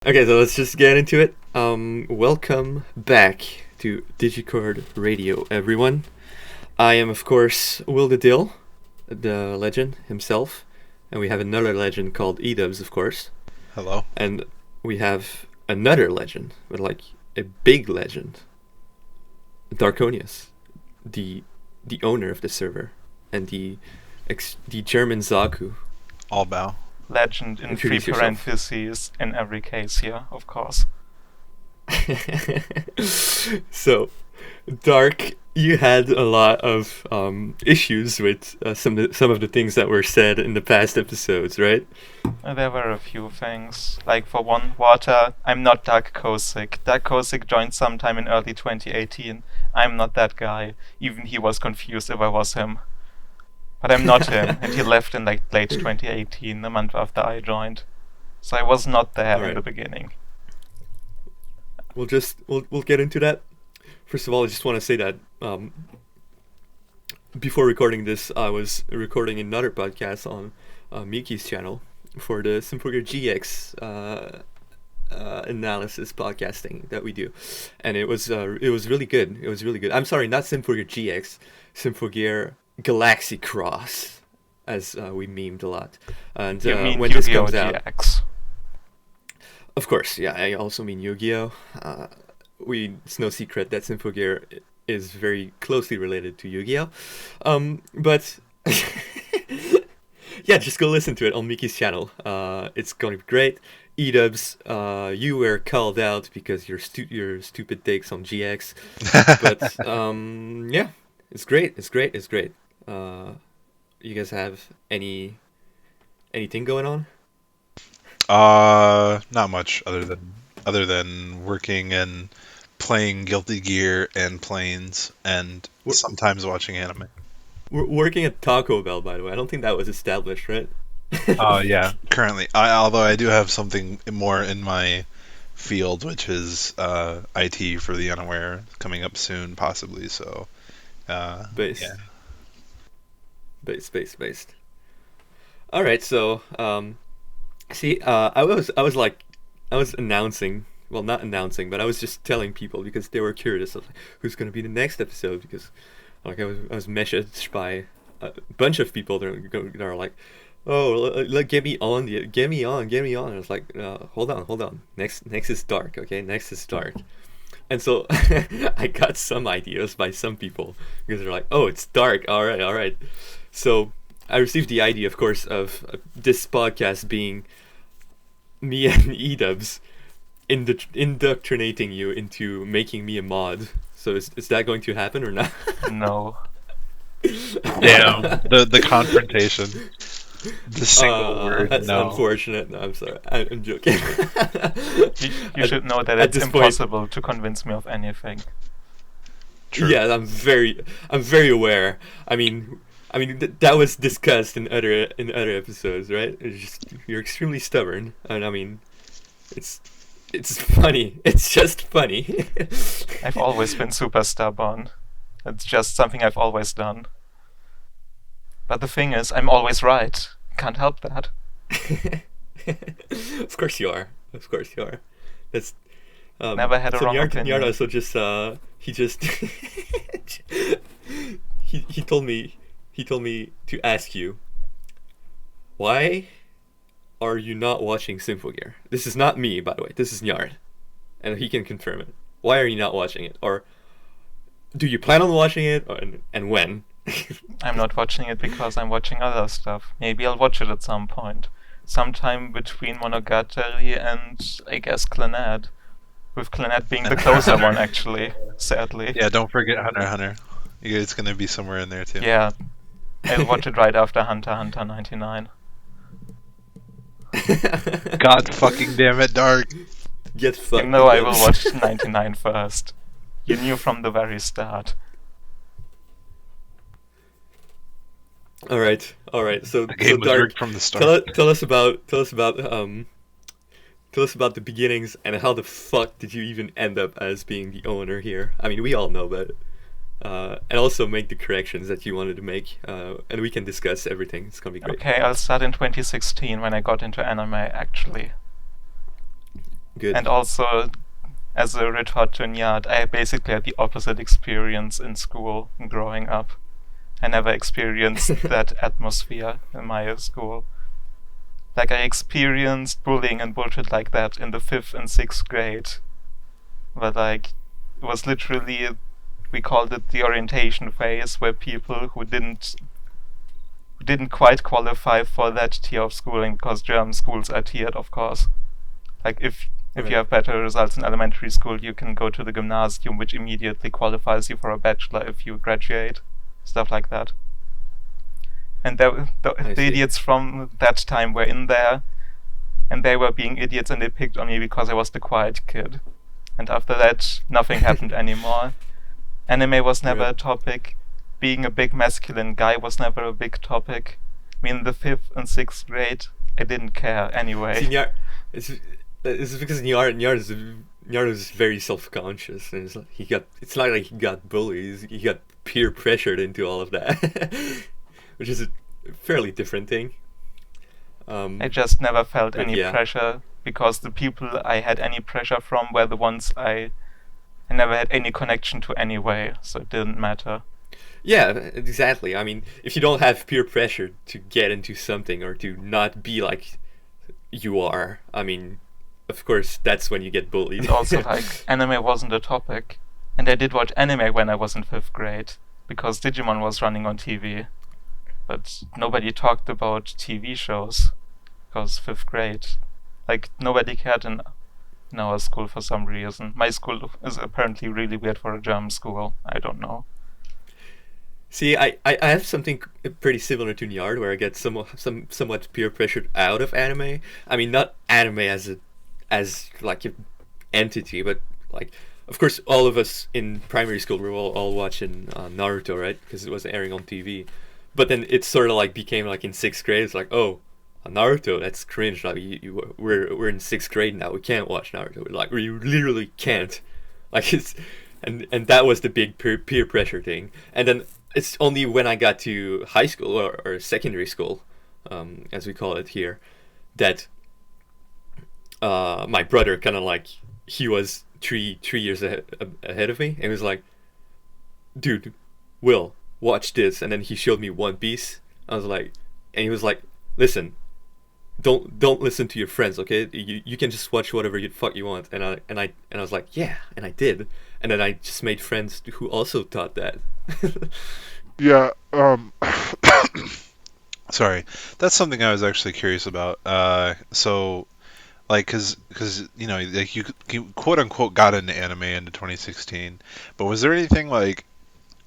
Okay, so let's just get into it. Welcome back to Digicord Radio, everyone. I am, of course, Will the Dill, the legend himself, and we have another legend called Edubs, of course. Hello. And we have another legend, but like a big legend, Darkonius, the owner of the server, and the German Zaku. All bow. Legend in three Introduce yourself. parentheses in every case here, of course. So, Dark, you had a lot of issues with some of the things that were said in the past episodes, right? There were a few things. Like, for one, water, I'm not Dark Kosick. Dark Kosick joined sometime in early 2018. I'm not that guy. Even he was confused if I was him. But I'm not him, and he left in like late 2018, a month after I joined. So I was not there in the beginning. We'll get into that. First of all, I just want to say that before recording this, I was recording another podcast on Miki's channel for the Symphogear GX analysis podcasting that we do, and it was really good. It was really good. I'm sorry, not Symphogear GX, Symphogear Galaxy Cross, as we memed a lot. And when this comes out, GX. Of course, yeah, I also mean Yu-Gi-Oh! It's no secret that Symphogear is very closely related to Yu-Gi-Oh! But yeah, just go listen to it on Miki's channel. It's going to be great. Edubs, you were called out because your stupid takes on GX. But yeah, it's great. You guys have anything going on? Not much other than working and playing Guilty Gear and Planes and sometimes watching anime. We're working at Taco Bell, by the way. I don't think that was established, right? Yeah, currently. Although I do have something more in my field, which is IT for the unaware, coming up soon, possibly. So, Based. Yeah. Based. All right, so see, I was announcing. Well, not announcing, but I was just telling people because they were curious of who's going to be the next episode. Because like I was messaged by a bunch of people that are like, "Oh, get me on. And I was like, "Hold on. Next is Dark, okay? Next is Dark." And so I got some ideas by some people because they're like, "Oh, it's Dark. All right." So I received the idea, of course, of this podcast being me and Edubs indoctrinating you into making me a mod. So is that going to happen or not? No. Damn, the confrontation. The single word. That's no. unfortunate. No, I'm sorry. I'm joking. You should know that it's impossible to convince me of anything. True. Yeah, I'm very aware. I mean, that was discussed in other episodes, right? You're extremely stubborn, and I mean, it's funny. It's just funny. I've always been super stubborn. It's just something I've always done. But the thing is, I'm always right. Can't help that. Of course you are. That's Never had a wrong opinion. Nyarda, so just he told me to ask you, why are you not watching Symphogear? This is not me, by the way. This is Nyard, and he can confirm it. Why are you not watching it? Or do you plan on watching it? And when? I'm not watching it because I'm watching other stuff. Maybe I'll watch it at some point. Sometime between Monogatari and, I guess, Clannad. With Clannad being the closer one, actually, sadly. Yeah, don't forget Hunter x Hunter. It's going to be somewhere in there, too. Yeah. I'll watch it right after Hunter x Hunter 99. God fucking damn it, Dark. Get fucked. You know I will watch 99 first. You knew from the very start. All right. So, The game was Dark, rigged from the start. tell us about the beginnings and how the fuck did you even end up as being the owner here? I mean, we all know, but and also make the corrections that you wanted to make, and we can discuss everything. It's gonna be great. Okay, I'll start in 2016 when I got into anime, actually. Good. And also, as a retort to Nyad, I basically had the opposite experience in school growing up. I never experienced that atmosphere in my school. Like, I experienced bullying and bullshit like that in the 5th and 6th grade. But, like, it was literally, we called it the orientation phase, where people who didn't quite qualify for that tier of schooling, because German schools are tiered, of course. Like, if Right. you have better results in elementary school, you can go to the gymnasium, which immediately qualifies you for a bachelor if you graduate. Stuff like that. And the I see. idiots from that time were in there, and they were being idiots, and they picked on me because I was the quiet kid. And after that, nothing happened anymore. Anime was never Right. a topic. Being a big masculine guy was never a big topic. I mean, in the 5th and 6th grade, I didn't care anyway. See, it's because Nyar is very self-conscious, and it's not like he got bullied. He got peer pressured into all of that, which is a fairly different thing. I just never felt But any yeah. pressure, because the people I had any pressure from were the ones I never had any connection to anyway, so it didn't matter. Yeah, exactly. I mean, if you don't have peer pressure to get into something or to not be like you are, I mean, of course, that's when you get bullied. And also, like, anime wasn't a topic. And I did watch anime when I was in 5th grade, because Digimon was running on TV. But nobody talked about TV shows, because 5th grade. Like, nobody cared in our school for some reason. My school is apparently really weird for a German school. I don't know. See, I have something pretty similar to Nyard, where I get somewhat peer pressured out of anime. I mean, not anime as like an entity, but like, of course, all of us in primary school we were all watching Naruto, right? Because it was airing on TV. But then it sort of like became like in 6th grade. It's like, oh, Naruto, that's cringe. Like we're in 6th grade now. We can't watch Naruto. Like we literally can't. Like and that was the big peer pressure thing. And then it's only when I got to high school or secondary school, as we call it here, that my brother kind of like he was three years ahead of me, and he was like, "Dude, Will, watch this." And then he showed me One Piece. I was like, and he was like, "Listen, don't listen to your friends, okay? You can just watch whatever you fuck you want." And I was like, "Yeah," and I did. And then I just made friends who also thought that. Yeah. Sorry, that's something I was actually curious about. So like, cause you know, like you quote unquote got into anime into 2016, but was there anything like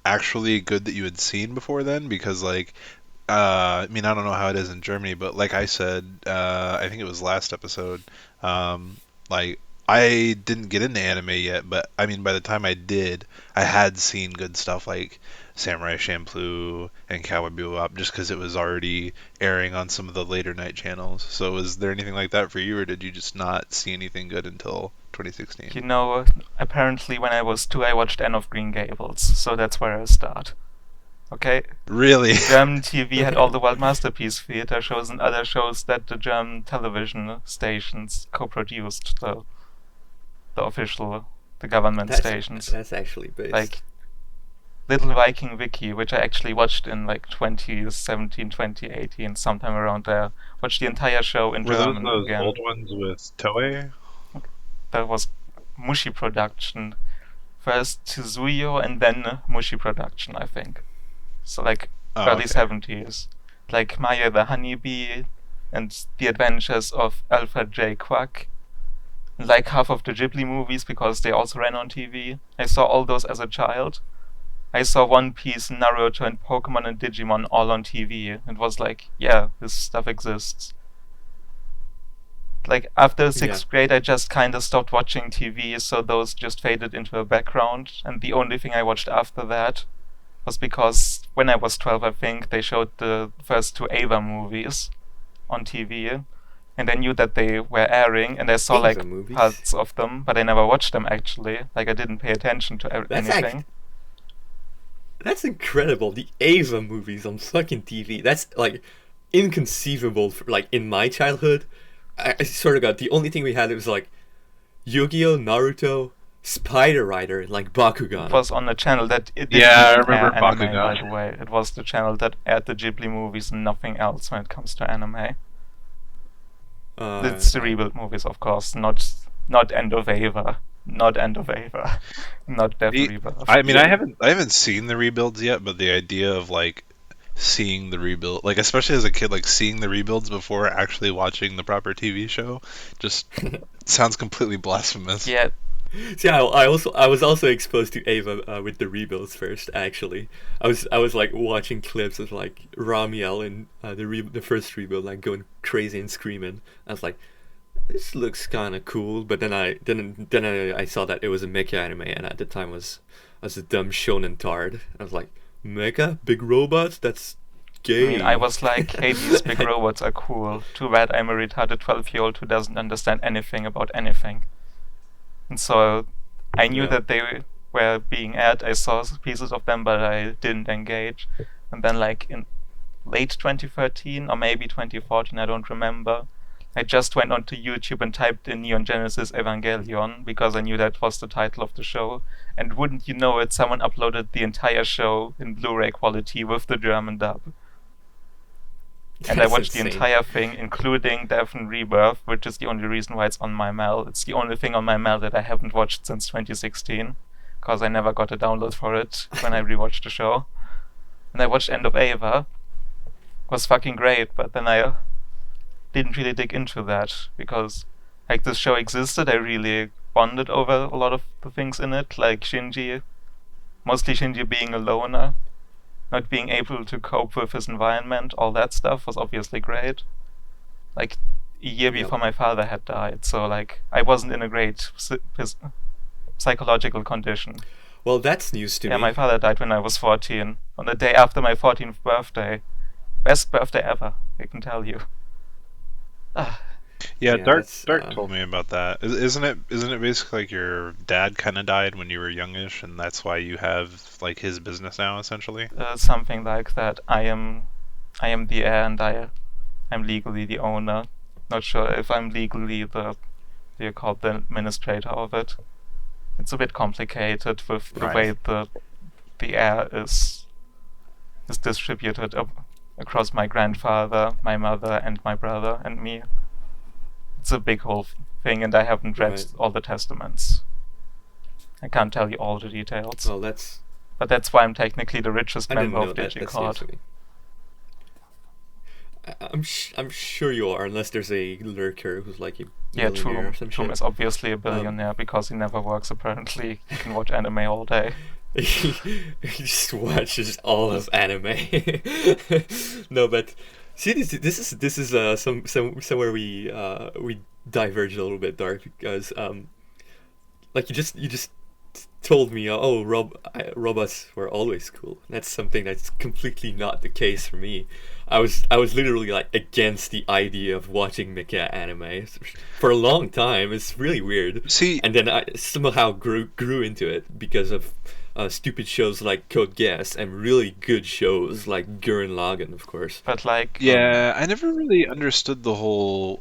actually good that you had seen before then? Because like, I mean, I don't know how it is in Germany, but like I said, I think it was last episode, like I didn't get into anime yet, but I mean, by the time I did, I had seen good stuff like Samurai Champloo and Cowboy Bebop, just because it was already airing on some of the later night channels. So was there anything like that for you, or did you just not see anything good until 2016? You know, apparently when I was 2, I watched Anne of Green Gables, so that's where I start. Okay? Really? German TV had all the World Masterpiece Theater shows and other shows that the German television stations co-produced, the government stations. That's actually based. Like Little Viking Wiki, which I actually watched in like 2017, 2018, sometime around there. Watched the entire show in Were those German those again. old ones with Toei? That was Mushi Production. First Tsuyo and then Mushi Production, I think. So like Oh, early okay. 70s. Like Maya the Honeybee and The Adventures of Alfred J. Quack. Like half of the Ghibli movies because they also ran on TV. I saw all those as a child. I saw One Piece, Naruto, and Pokemon and Digimon all on TV. It was like, yeah, this stuff exists. Like, after 6th grade, I just kind of stopped watching TV, so those just faded into a background. And the only thing I watched after that was because when I was 12, I think, they showed the first 2 Ava movies on TV. And I knew that they were airing, and I saw Ava like movies? parts of them, but I never watched them actually. Like, I didn't pay attention to anything. That's incredible. The Ava movies on fucking TV. That's like inconceivable. Like in my childhood, I sort of got the only thing we had. It was like Yu-Gi-Oh, Naruto, Spider Rider, and like Bakugan. It was on a channel that it didn't Yeah, I even remember air anime, Bakugan. by the way. It was the channel that aired the Ghibli movies and nothing else when it comes to anime. It's the rebuild movies, of course, not End of Ava, not End of Ava, not Death Rebirth. I mean, I haven't seen the rebuilds yet, but the idea of like seeing the rebuild, like especially as a kid, like seeing the rebuilds before actually watching the proper TV show, just sounds completely blasphemous. Yeah, See, I was also exposed to Ava with the rebuilds first. Actually, I was like watching clips of like Ramiel in the first rebuild, like going crazy and screaming. I was like, this looks kind of cool. But I saw that it was a mecha anime, and at the time I was a dumb shonen tard. I was like, mecha, big robots, that's gay. I mean, I was like, hey, these big robots are cool. Too bad I'm a retarded 12-year-old who doesn't understand anything about anything. And so I knew that they were being aired. I saw pieces of them, but I didn't engage. And then, like, in late 2013 or maybe 2014, I don't remember, I just went onto YouTube and typed in Neon Genesis Evangelion because I knew that was the title of the show. And wouldn't you know it, someone uploaded the entire show in Blu-ray quality with the German dub. And I watched the entire thing, including Death and Rebirth, which is the only reason why it's on my Mal. It's the only thing on my Mal that I haven't watched since 2016, because I never got a download for it when I rewatched the show. And I watched End of Ava. It was fucking great, but then I didn't really dig into that, because like this show existed, I really bonded over a lot of the things in it, like Shinji, mostly Shinji being a loner, not being able to cope with his environment, all that stuff was obviously great. Like a year before my father had died, so like I wasn't in a great psychological condition. Well, that's news to me. Yeah, my father died when I was 14, on the day after my 14th birthday. Best birthday ever, I can tell you. Yeah, Dark told me about that. Isn't it basically like your dad kind of died when you were youngish, and that's why you have like his business now, essentially? Something like that. I am the heir, and I'm legally the owner. Not sure if I'm legally the administrator of it. It's a bit complicated with the way the heir is distributed across my grandfather, my mother, and my brother, and me. It's a big whole thing, and I haven't read all the testaments. I can't tell you all the details. Well, but that's why I'm technically the richest member of Digicord. I'm sure you are, unless there's a lurker who's like a billionaire or some shit. Toom is obviously a billionaire because he never works, apparently. He can watch anime all day. He just watches all of anime. No, but see, this is somewhere we diverge a little bit, Dark, because like you just told me, robots were always cool. That's something that's completely not the case for me. I was literally like against the idea of watching mecha anime for a long time. It's really weird. See, and then I somehow grew into it because of stupid shows like Code Geass and really good shows like Gurren Lagann, of course. But like, I never really understood the whole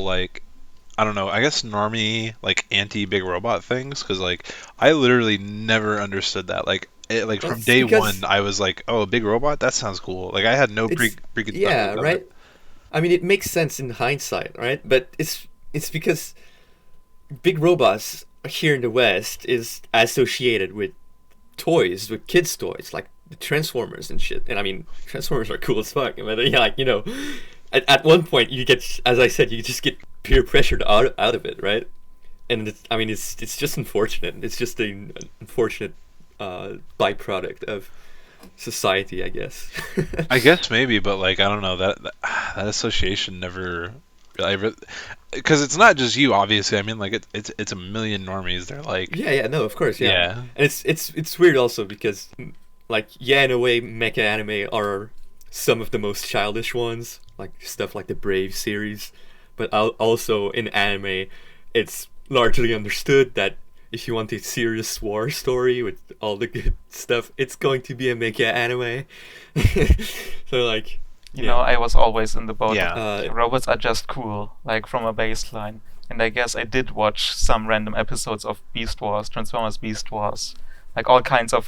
like, I don't know, I guess normie like anti big robot things, because like I literally never understood that. Like from day one, I was like, oh, a big robot, that sounds cool. Like I had no preconceived. Yeah, right. I mean, it makes sense in hindsight, right? But it's because big robots here in the West is associated with toys, with kids' toys, like the Transformers and shit. And I mean, Transformers are cool as fuck. But yeah, like, you know, at one point you get, as I said, you just get peer pressured out of it, right? And it's just unfortunate. It's just an unfortunate byproduct of society, I guess. I guess maybe, but like I don't know, that association never. Because it's not just you, obviously. I mean, like it's a million normies. They're like, no, of course, yeah. And it's weird also because, like, in a way, mecha anime are some of the most childish ones, like stuff like the Brave series. But also in anime, it's largely understood that if you want a serious war story with all the good stuff, it's going to be a mecha anime. So like. You know, I was always in the boat. Yeah. Robots are just cool, like from a baseline. and I guess I did watch some random episodes of Beast Wars, Transformers Beast Wars, like all kinds of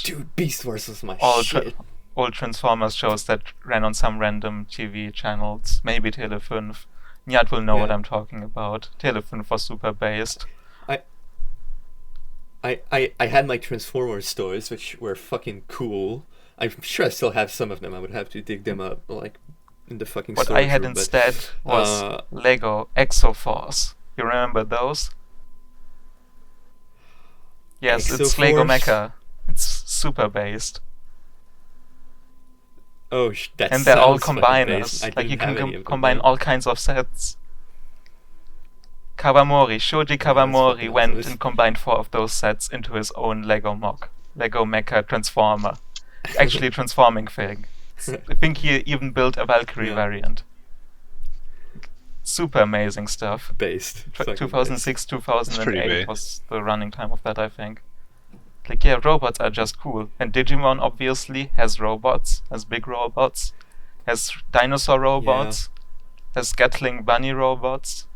Dude, Beast Wars was my old shit. old Transformers shows that ran on some random TV channels, maybe Tele5. Nihat will know what Yeah. I'm talking about. Tele5 was super based. I had my Transformers toys, which were fucking cool. I'm sure I still have some of them. I would have to dig them up, like in the fucking What I storage had room, but, instead was Lego Exoforce. You remember those? Yes, it's Lego Exoforce? Mecha. It's super based. oh, that And they're all sounds fucking combiners. based. I Like you didn't can have any of them, combine no. all kinds of sets. Shoji Kawamori fucking went awesome. and combined 4 of those sets into his own Lego Mecha Transformer. Actually, a transforming thing. I think he even built a Valkyrie Yeah. variant. Super amazing stuff. Based. Fucking 2006, It's pretty 2008 big. was the running time of that, I think. Like, yeah, robots are just cool. And Digimon obviously has robots, has big robots, has dinosaur robots, has Gatling bunny robots.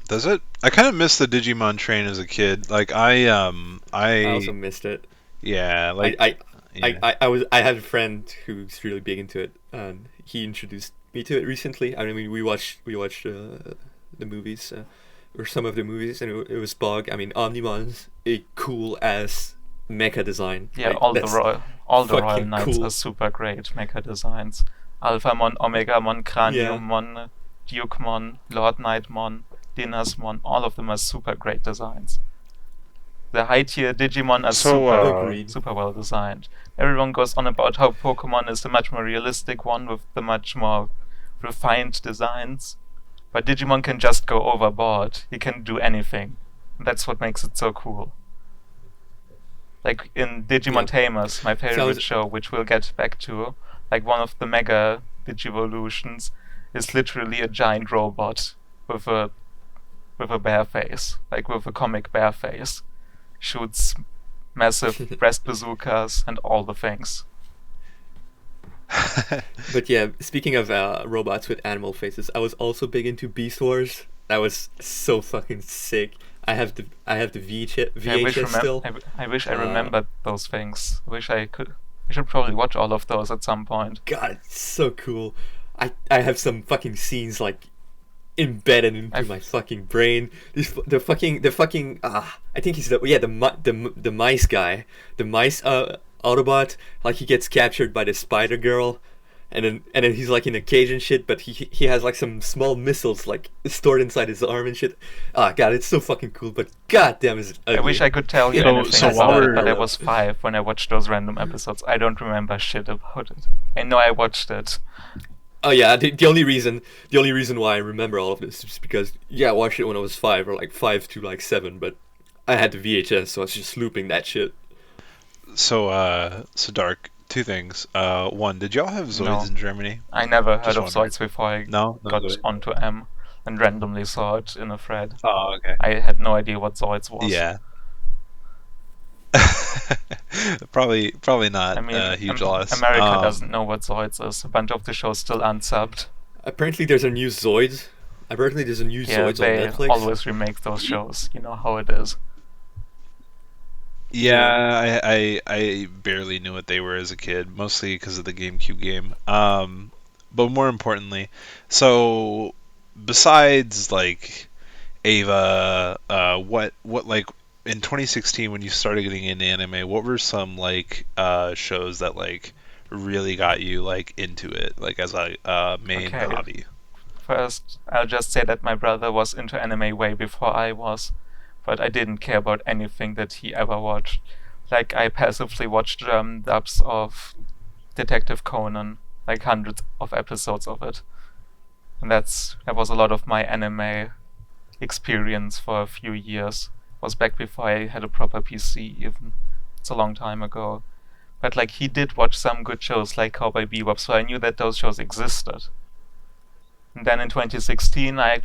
Does it? I kind of missed the Digimon train as a kid. Like I also missed it. yeah, like yeah. I had a friend who's really big into it, and he introduced me to it recently. I mean, we watched the movies, or some of the movies, and it was bug. I mean, Omnimon's a cool ass mecha design. Yeah, Like, all the that's Royal fucking Knights cool. are super great mecha designs. Alphamon, Omegamon, Craniummon, Dukemon, Lord Knightmon, Dynasmon, all of them are super great designs. The high tier Digimon are So, Agreed. super well designed. Everyone goes on about how Pokemon is the much more realistic one with the much more refined designs. But Digimon can just go overboard. He can do anything. That's what makes it so cool. Like in Digimon Yeah. Tamers, my favorite Sounds- show, which we'll get back to, like one of the mega Digivolutions is literally a giant robot with a bear face, like with a comic bear face. Shoots massive breast bazookas and all the things. But yeah, speaking of robots with animal faces, I was also big into Beast Wars. That was so fucking sick. I have the VHS still. I wish I remembered those things. I wish I could. I should probably watch all of those at some point. God, it's so cool. I have some fucking scenes like embedded into my fucking brain. The fucking I think he's the mice guy, the mice Autobot. Like he gets captured by the Spider Girl, and then he's like in a cage and shit. But he has like some small missiles like stored inside his arm and shit. Ah, God, it's so fucking cool. But god damn, is it ugly. I wish I could tell you So- anything so about while it, but I we're- was 5 when I watched those random episodes. I don't remember shit about it. I know I watched it. Oh yeah, the only reason why I remember all of this is because I watched it when I was 5 or like 5 to like 7, but I had the VHS, so I was just looping that shit. so Dark. 2 things. One, did y'all have Zoids No. in Germany? I never heard Just of wondering. Zoids before I No, got Zoids. onto M and randomly saw it in a thread. Oh, okay. I had no idea what Zoids was. Yeah. probably not I mean, a huge loss. America doesn't know what Zoids is. A bunch of the shows still unsubbed. Apparently there's a new Zoids. Apparently there's a new Yeah, Zoids they on Netflix. always remake those shows. You know how it is. Yeah, I barely knew what they were as a kid, mostly because of the GameCube game. But more importantly, so besides like Ava, what like in 2016 when you started getting into anime, what were some like shows that like really got you like into it, like as a main Okay. hobby? First, I'll just say that my brother was into anime way before I was, but I didn't care about anything that he ever watched. Like, I passively watched dubs of Detective Conan, like hundreds of episodes of it. And that was a lot of my anime experience for a few years. Was back before I had a proper PC even. It's a long time ago. But like he did watch some good shows like Cowboy Bebop, so I knew that those shows existed. And then in 2016 I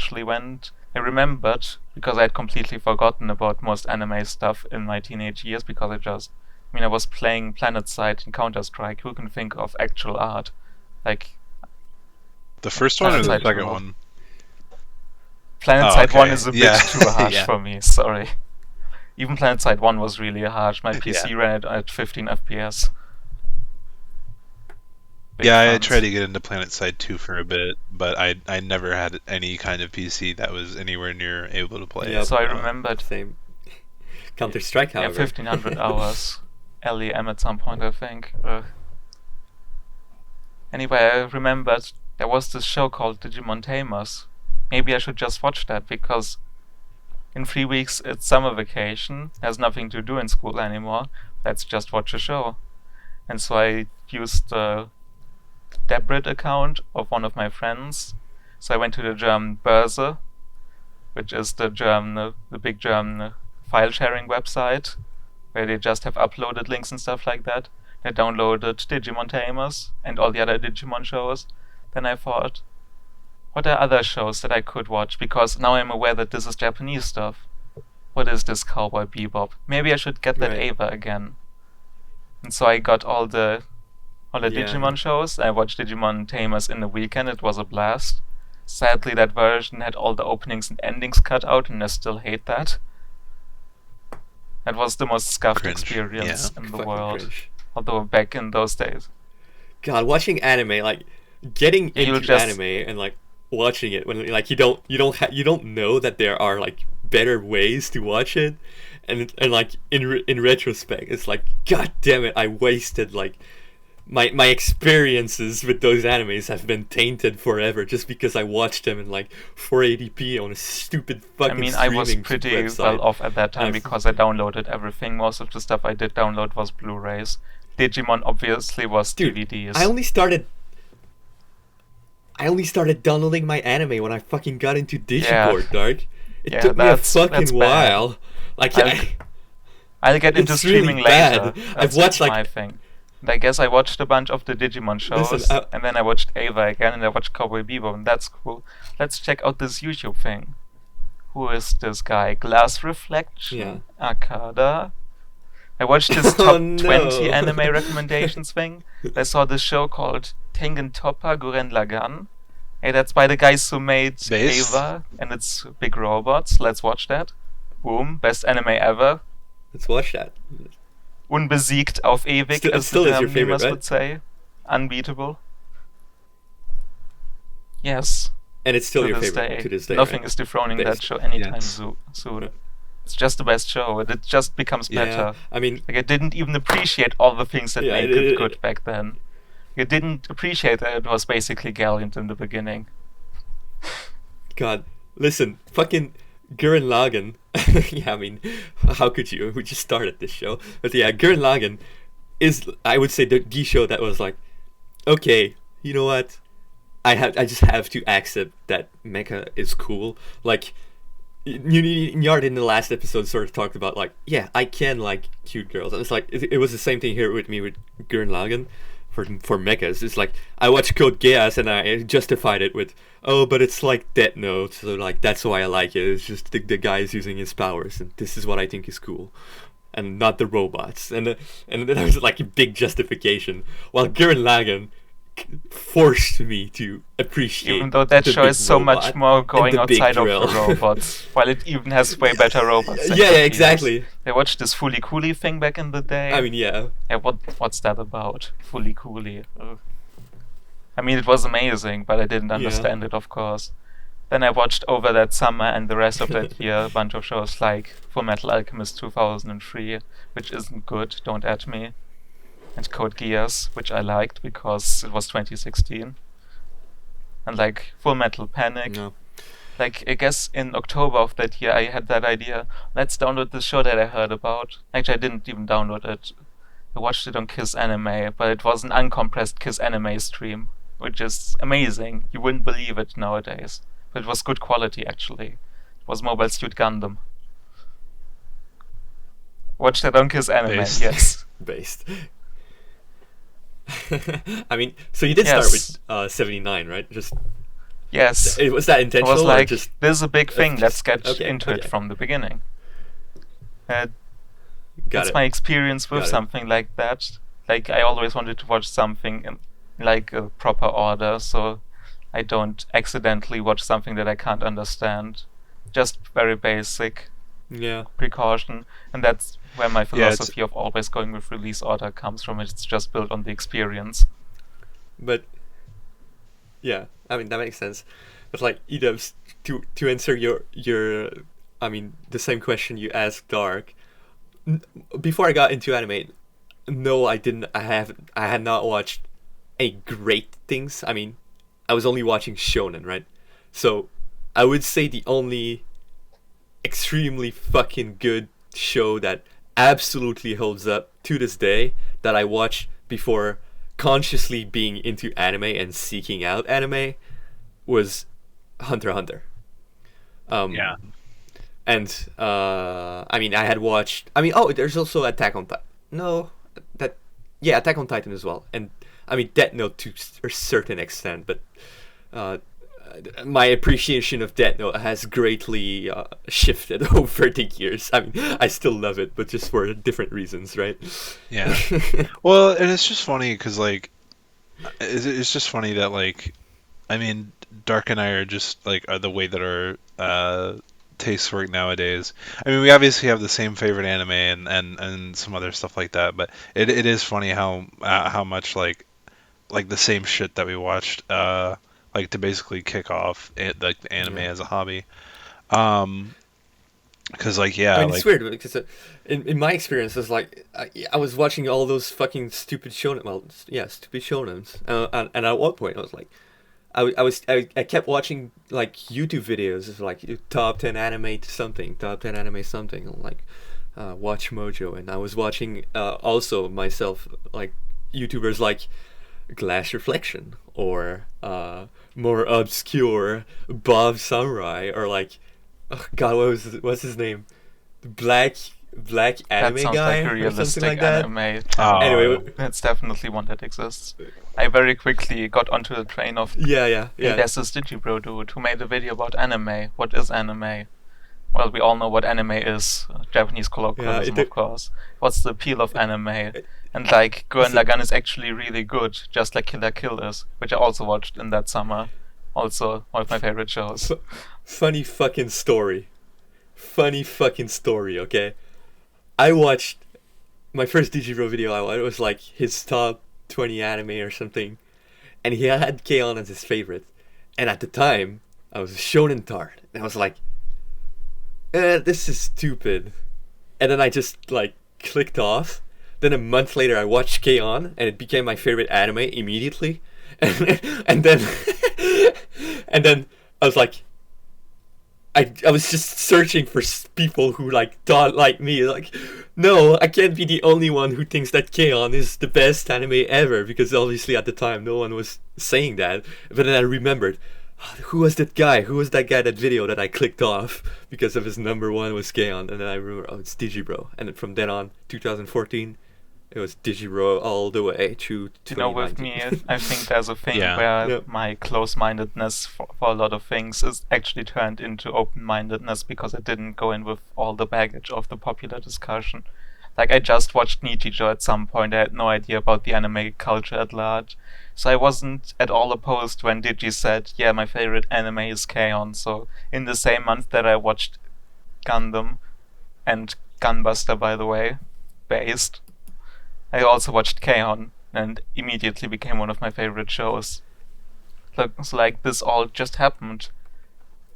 remembered, because I had completely forgotten about most anime stuff in my teenage years, because I was playing PlanetSide and Counter-Strike. Who can think of actual art? Like, The first one or the Outside second Remote. one? PlanetSide 1 okay. is a bit Yeah. too harsh Yeah. for me, sorry. Even PlanetSide 1 was really harsh. My PC Yeah. ran it at 15 FPS. Big Yeah, I fans. tried to get into PlanetSide 2 for a bit, but I never had any kind of PC that was anywhere near able to play Yep, it. So I remembered. Same. Counter-Strike, Yeah, however. 1500 hours. LEM at some point, I think. Anyway, I remembered there was this show called Digimon Tamers. Maybe I should just watch that, because in 3 weeks it's summer vacation, there's nothing to do in school anymore. Let's just watch a show. And so I used the Debrid account of one of my friends. So I went to the German Börse, which is the big German file sharing website, where they just have uploaded links and stuff like that. I downloaded Digimon Tamers and all the other Digimon shows. Then I thought, what are other shows that I could watch? Because now I'm aware that this is Japanese stuff. What is this Cowboy Bebop? Maybe I should get that Right. Ava again. And so I got all the Yeah. Digimon shows. I watched Digimon Tamers in the weekend. It was a blast. Sadly, that version had all the openings and endings cut out, and I still hate that. That was the most scuffed Cringe, experience yeah. in the Fucking world. cringe. Although back in those days, God, watching anime, like getting Yeah, you'll into just- anime and like watching it when like you don't know that there are like better ways to watch it, and like in retrospect, it's like, God damn it, I wasted like my experiences with those animes have been tainted forever just because I watched them in like 480p on a stupid fucking I mean, I was streaming pretty website. well off at that time I've- because I downloaded everything. Most of the stuff I did download was Blu-rays. Digimon obviously was Dude, DVDs. I only started downloading my anime when I fucking got into Digicord, Dark. It Yeah, took me a that's fucking bad. while. Like, I'll get into It's really streaming bad. later. I've That's watched, like- my thing. And I guess I watched a bunch of the Digimon shows, Listen, and then I watched Ava again, and I watched Cowboy Bebop, and that's cool. Let's check out this YouTube thing. Who is this guy? Glass Reflection? Yeah. Akada? I watched this Oh, top no. 20 anime recommendations thing. I saw this show called Tengen Toppa Guren Lagann. Hey, that's by the guys who made Based? Ava, and it's big robots. Let's watch that. Boom, best anime ever. let's watch that. Unbesiegt auf ewig, Still- it as still the is your German favorite, gamers right? would say. Unbeatable. Yes, And it's still to your this favorite day. to this day. Nothing right? is dethroning that Based. show anytime Yes. soon. It's just the best show, and it just becomes Yeah, better. I mean, Like, I didn't even appreciate all the things that Yeah, made it- it good back then. I didn't appreciate that it was basically Gallant in the beginning. God, listen, fucking Gurren Lagann. Yeah, I mean, how could you? We just started this show, but yeah, Gurren Lagann is, I would say, the show that was like, okay, you know what? I just have to accept that mecha is cool. Like, Nyard in the last episode sort of talked about like, yeah, I can like cute girls, and it's like it was the same thing here with me with Gurren Lagann for mechas. It's like I watched Code Geass and I justified it with, oh, but it's like Death Note, so like that's why I like it. It's just the guy is using his powers, and this is what I think is cool, and not the robots. And that was like a big justification. While Gurren Lagann forced me to appreciate, Even though that the show big is so much robot more and going the big outside of drill. the robots, while it even has way better robots. than Yeah, Code Geass. exactly. I watched this Fully Cooley thing back in the day. I mean, yeah. Yeah, what's that about? Fully Cooley. Ugh. I mean, it was amazing, but I didn't Yeah. understand it, of course. Then I watched over that summer and the rest of that year a bunch of shows like Full Metal Alchemist 2003, which isn't good, don't at me, and Code Geass, which I liked because it was 2016, and like Full Metal Panic. No. Like, I guess in October of that year, I had that idea, let's download this show that I heard about. Actually, I didn't even download it. I watched it on Kiss Anime, but it was an uncompressed Kiss Anime stream, which is amazing. You wouldn't believe it nowadays. But it was good quality, actually. It was Mobile Suit Gundam. Watch that on Kiss Anime, Based. yes. Based. I mean, so you did Yes. start with 79, right? Just Yes. was that I intentional was or like, just this is a big thing, let's just- get okay, into it okay. from the beginning. got That's it? my experience with Got it. something like that. Like, I always wanted to watch something in like a proper order, so I don't accidentally watch something that I can't understand. just very basic Yeah, precaution, and that's where my Yeah, it's philosophy of always going with release order comes from. It's just built on the experience. but yeah, I mean that makes sense. But like Edubs, to answer your, I mean the same question you asked Dark. Before I got into anime, no, I didn't. I had not watched any great things. I mean, I was only watching shonen, right? So I would say the only extremely fucking good show that absolutely holds up to this day that I watched before consciously being into anime and seeking out anime was Hunter x Hunter. Um, yeah. and I mean, I had watched. I mean, oh, there's also Attack on Titan. No, that yeah, Attack on Titan as well. And I mean, Death Note to a certain extent, but uh, my appreciation of Death Note has greatly shifted over the years. I mean, I still love it, but just for different reasons, right? Yeah. Well, and it's just funny because like it's just funny that like I mean Dark and I are just like are the way that our tastes work nowadays. I mean, we obviously have the same favorite anime and some other stuff like that, but it is funny how much like the same shit that we watched like to basically kick off like the anime Yeah. as a hobby. Um, because like I yeah, mean, it's like weird because in my experience, it's like I was watching all those fucking stupid shonen, well, yeah, stupid shonens, and at one point I was like, I kept watching like YouTube videos of like top 10 anime something, top 10 anime something, like Watch Mojo, and I was watching also myself like YouTubers like Glass Reflection or more obscure Bob Samurai or like oh God, what's his name? Black That anime sounds guy like a or something realistic like that. anime oh channel. It's definitely one that exists. I very quickly got onto the train of, Yeah, hey, yeah. there's this Digibro dude who made a video about anime. What is anime? Well, we all know what anime is. Japanese Yeah, colloquialism, of course. What's the appeal of anime? And like, Gurren so, Lagann is actually really good, just like Killer Kill is, which I also watched in that summer. Also, one of my favorite shows. funny fucking story. Funny fucking story, okay? I watched my first Digibro video I watched was like his top 20 anime or something, and he had K-On! As his favorite. And at the time, I was a shonen tard, and I was like, this is stupid. And then I just like clicked off. Then a month later, I watched K-On! And it became my favorite anime immediately. And then and then I was like, I was just searching for people who like thought like me. Like, no, I can't be the only one who thinks that K-On! Is the best anime ever because obviously at the time no one was saying that. But then I remembered, who was that guy? Who was that guy? That video that I clicked off because of his number one was K-On! And then I remember, oh, it's Digibro. And then from then on, 2014, it was Digibro all the way to You know, with 2019. me, I think there's a thing Yeah. where Yep. my close-mindedness for a lot of things is actually turned into open-mindedness because I didn't go in with all the baggage of the popular discussion. Like, I just watched Nichijou at some point. I had no idea about the anime culture at large. So I wasn't at all opposed when Digi said, yeah, my favorite anime is K-On! So in the same month that I watched Gundam and Gunbuster, by the way, based, I also watched K-On! And immediately became one of my favorite shows. Looks like this all just happened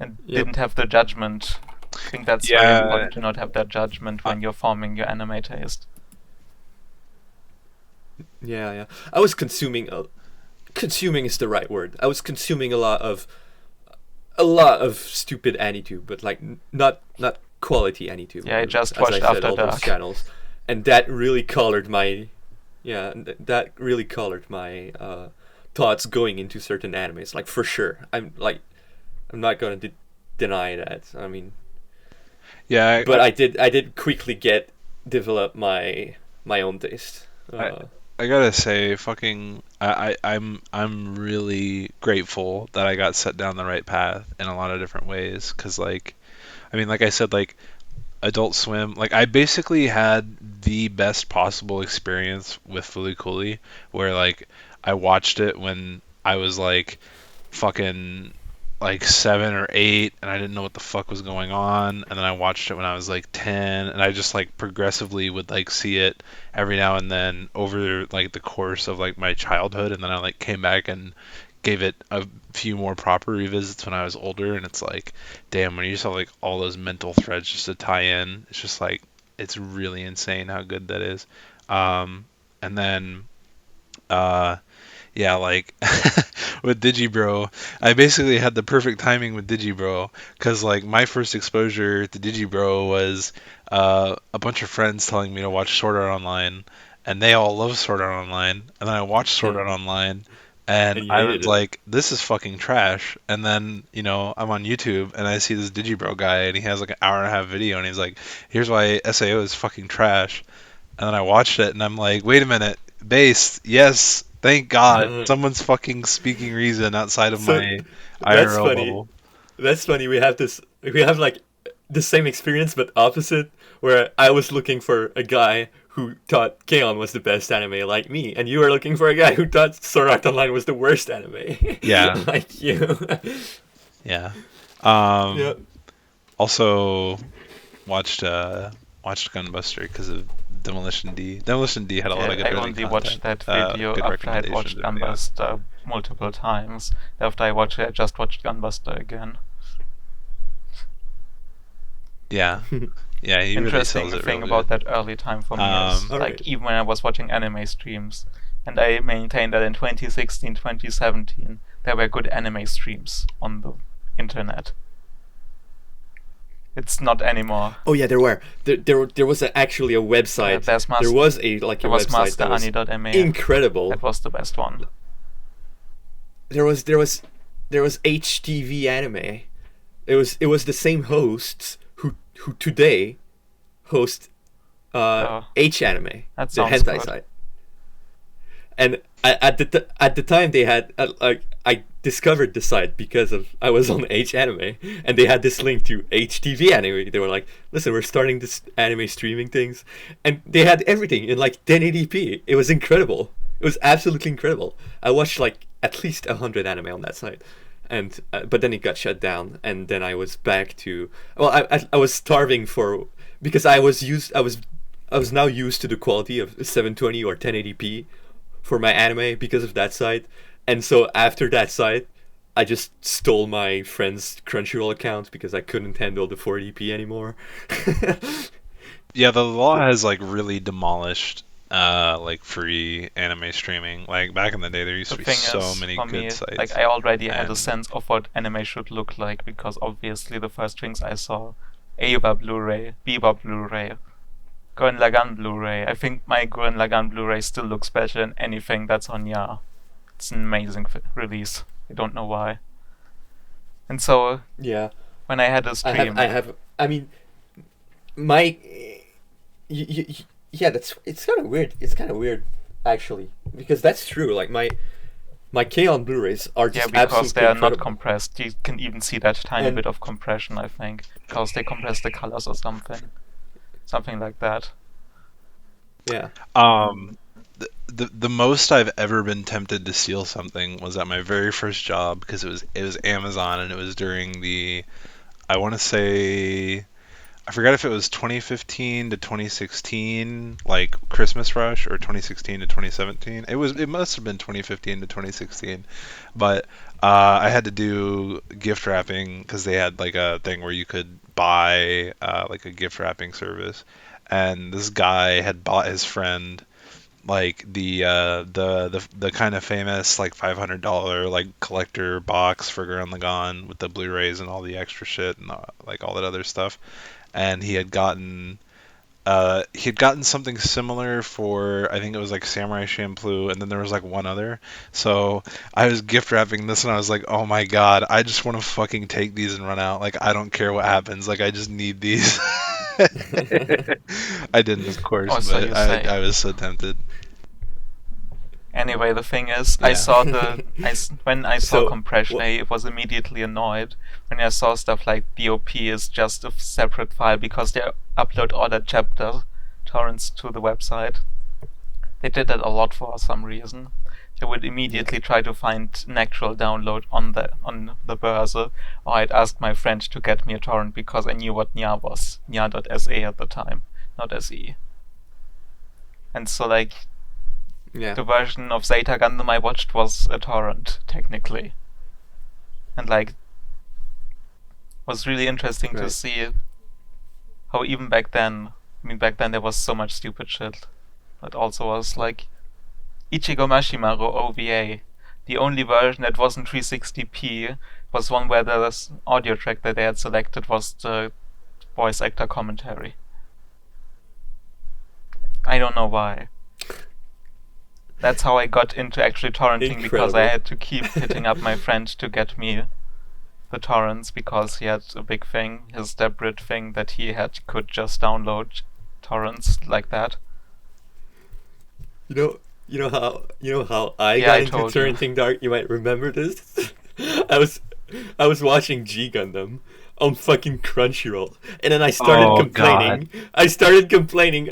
and Yep. didn't have the judgment. I think that's Yeah. very important to not have that judgment when you're forming your anime taste. Yeah. I was consuming consuming is the right word. I was consuming a lot of stupid AniTube, but like not quality AniTube. Yeah, I just as watched I said, After all those Dark. channels, and that really colored my that really colored my thoughts going into certain animes. Like for sure, I'm not gonna deny that. I mean, yeah. but I did quickly develop my own taste. I gotta say, fucking, I'm really grateful that I got set down the right path in a lot of different ways. Cause like, I mean, like I said, like Adult Swim, like I basically had the best possible experience with Fooly Cooly, where like I watched it when I was like fucking like 7 or 8, and I didn't know what the fuck was going on. And then I watched it when I was like 10, and I just like progressively would like see it every now and then over like the course of like my childhood. And then I like came back and gave it a few more proper revisits when I was older. And it's like, damn, when you just have like all those mental threads just to tie in, it's just like it's really insane how good that is. And then uh yeah, like with Digibro, I basically had the perfect timing with Digibro because like my first exposure to Digibro was a bunch of friends telling me to watch Sword Art Online, and they all love Sword Art Online, and then I watched Sword Art Online, and And you I was hated it. like, this is fucking trash. And then I'm on YouTube and I see this Digibro guy, and he has like an hour and a half video, and he's like, here's why SAO is fucking trash. And then I watched it and I'm like, wait a minute, base, yes, thank God. Someone's fucking speaking reason outside of So my that's IRL funny. bubble. That's funny. We have like the same experience but opposite. Where I was looking for a guy who thought K-On! Was the best anime, like me, and you were looking for a guy who thought Sword Art Online was the worst anime, Yeah, like you. yeah. Yeah. Um, also watched Gunbuster because of Demolition D. Demolition D had a lot of Yeah, good I early only watched content, that video good after I'd watched recommendations and videos. Gunbuster multiple times. After I watched it, I just watched Gunbuster again. Yeah, yeah, he really sells Interesting it thing real about good. that early time for me is, Um, All like, right. even when I was watching anime streams, and I maintain that in 2016, 2017, there were good anime streams on the internet. It's not anymore. Oh yeah, there were. There was actually a website. There's There Master, was a like a there was website that was masterani.me. incredible. That was the best one. There was HTV anime. It was the same hosts who today host Oh, H anime, that the sounds hentai good. site. And at the time they had like I discovered the site because of I was on H anime, and they had this link to HTV anime. They were like, listen, we're starting this anime streaming things, and they had everything in like 1080p. It was incredible. It was absolutely incredible. I watched like at least 100 anime on that site, and but then it got shut down, and then I was back to well, I was starving for because I was now used to the quality of 720 or 1080p for my anime because of that site. And so after that site, I just stole my friend's Crunchyroll account because I couldn't handle the 480p anymore. yeah, the law has like really demolished like free anime streaming. Like back in the day, there used The to be thing so is, many for good me, like, sites, I already had a and sense of what anime should look like because obviously the first things I saw, Ava Blu-ray, Bebop Blu-ray, Gurren Lagann Blu-ray. I think my Gurren Lagann Blu-ray still looks better than anything that's on Ya. It's an amazing release. I don't know why. And so Yeah, when I had a I have. stream, I have. I mean, my. Yeah, that's. It's kind of weird. It's kind of weird, actually, because that's true. Like my K-On! Blu-rays are yeah, just because they absolutely are not incredible. compressed. You can even see that tiny And bit of compression, I think, because they compress the colors or something. Something like that. yeah. um, the most I've ever been tempted to steal something was at my very first job because it was Amazon, and it was during the I want to say I forgot if it was 2015 to 2016, like Christmas rush, or 2016 to 2017. It must have been 2015 to 2016, but I had to do gift wrapping because they had like a thing where you could buy like a gift wrapping service, and this guy had bought his friend like the kind of famous like $500 like collector box for Gurren Lagann with the Blu-rays and all the extra shit and like all that other stuff, and he had gotten something similar for I think it was like Samurai Champloo, and then there was like one other. So I was gift wrapping this, and I was like, oh my god, I just want to fucking take these and run out. Like I don't care what happens. Like I just need these. I didn't, of course, Oh, so but you I say. I was so tempted. Anyway, the thing is, I Yeah. saw when I saw So compression, what? I was immediately annoyed when I saw stuff like BOP is just a separate file because they upload all the chapter torrents to the website. They did that a lot for some reason. I would immediately try to find an actual download on the browser, or I'd ask my friend to get me a torrent because I knew what Nya was. Nya.sa at the time, not SE. And so, like, Yeah. the version of Zeta Gundam I watched was a torrent, technically. And, like, was really interesting to Right. see how even back then, back then there was so much stupid shit. That also was, like, Ichigo Mashimaru OVA. The only version that wasn't 360p was one where the audio track that they had selected was the voice actor commentary. I don't know why. That's how I got into actually torrenting, because I Incredible. had to keep hitting up my friend to get me the torrents, because he had a big thing, his debrid thing, that he could just download torrents like that. You know how I Yeah, got I into told you. torrenting, Dark. You might remember this. I was watching G Gundam on fucking Crunchyroll, and then I started Oh, complaining. I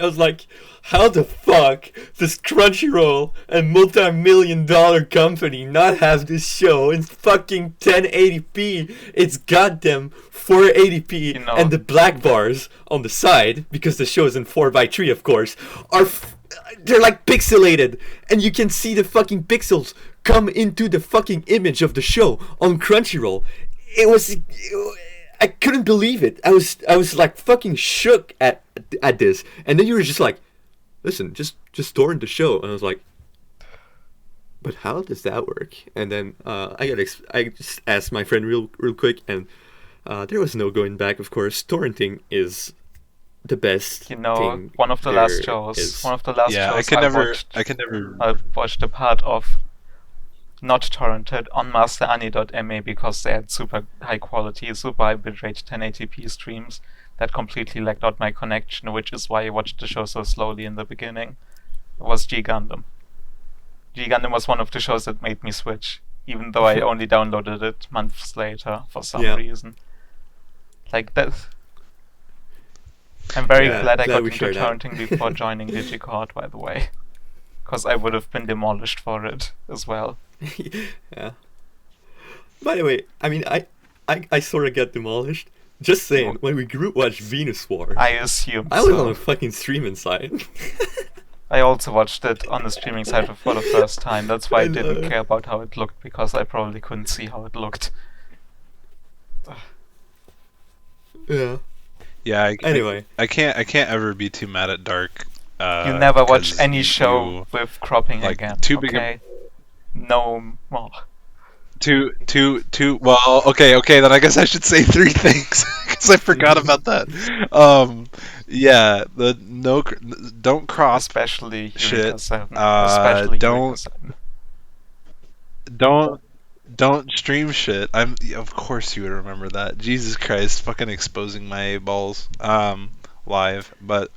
was like, how the fuck does Crunchyroll, a multi-million-dollar company, not have this show in fucking 1080p? It's goddamn 480p, You know- and the black bars on the side, because the show is in 4:3, of course, are they're like pixelated, and you can see the fucking pixels come into the fucking image of the show on Crunchyroll. I couldn't believe it. I was like fucking shook at this, and then you were just like, listen, just torrent the show, and I was like, but how does that work? And then I just asked my friend real quick, and there was no going back. Of course, torrenting is the best You know, thing one of the there last shows. is. One of the last Yeah, shows I can watched. never. I watched a part of, not torrented, on masterani.ma, because they had super high quality, super high bitrate 1080p streams that completely lagged out my connection, which is why I watched the show so slowly in the beginning. It was G Gundam. G Gundam was one of the shows that made me switch, even though I only downloaded it months later for some Yeah. reason. Like that. I'm very Yeah, glad I glad got we into shared that. torrenting before joining Digicord, by the way. Because I would have been demolished for it as well. Yeah. By the way, I mean, I sort of got demolished. Just saying, when we group watched Venus War, I assume I was so. on a fucking streaming site. I also watched it on the streaming site for the first time. That's why I I love didn't it. care about how it looked, because I probably couldn't see how it looked. Yeah. Yeah. Anyway. I can't ever be too mad at Dark. You never watch 'cause any you- show with cropping like, again. too big a- Okay? No more. Two. Well, okay. Then I guess I should say three things because I forgot about that. Yeah. Don't crop. Especially Eureka shit. 7. Especially Don't- Eureka 7. Don't stream shit. Of course you would remember that. Jesus Christ, fucking exposing my balls. Live. But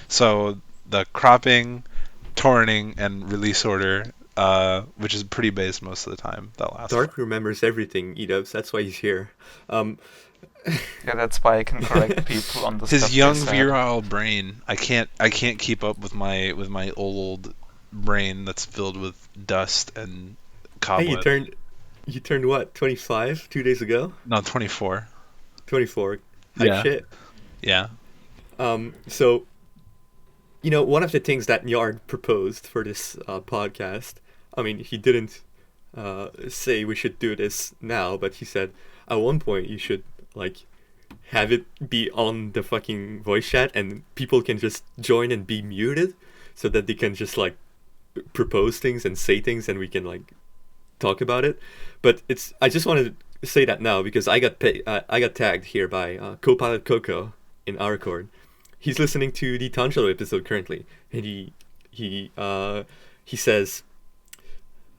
so the cropping, torrenting, and release order, which is pretty base most of the time. That last. Dark remembers everything, Edubs. That's why he's here. Yeah, that's why I can correct people on the stuff His they young said. virile brain. I can't keep up with my old brain that's filled with dust and Hey, cobweb. you turned what? 25 2 days ago? No, 24. 24. Hype Yeah. shit. Yeah. So, one of the things that Nyard proposed for this podcast, I mean, he didn't say we should do this now, but he said at one point you should, like, have it be on the fucking voice chat and people can just join and be muted so that they can just, like, propose things and say things and we can, like, talk about it. But I just wanted to say that now because I got tagged here by Copilot Coco in our Record. He's listening to the Tanjiro episode currently, and he says,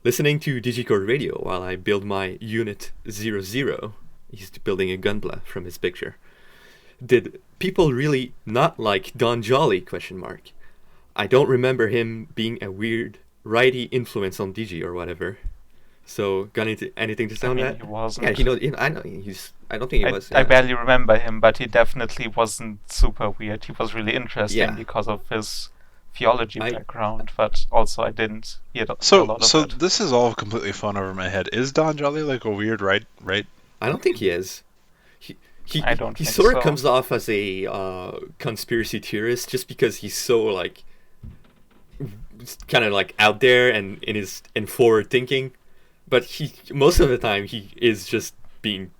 listening to Digicord radio while I build my Unit 00. He's building a Gunpla from his picture. Did people really not like Don Jolly? ? I don't remember him being a weird righty influence on Digi or whatever. So, got anything to say I on mean, that? he wasn't. Yeah, I know I don't think he was. I barely remember him, but he definitely wasn't super weird. He was really interesting Yeah. because of his theology I background, but also I didn't hear a So lot of so it. this is all completely flown over my head. Is Don Jolly like a weird right? I don't think he is. He I he don't he think sort of so. comes off as a conspiracy theorist just because he's so like kind of like out there and in forward thinking, but he most of the time he is just being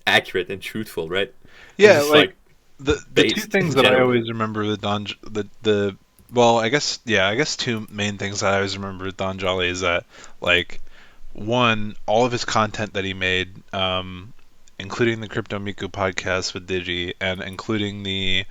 accurate and truthful, right? And Yeah, just like like the two based things in that I general. always remember with the well, I guess two main things that I always remember with Don Jolly is that like one, all of his content that he made, including the Crypto Miku podcast with Digi, and including the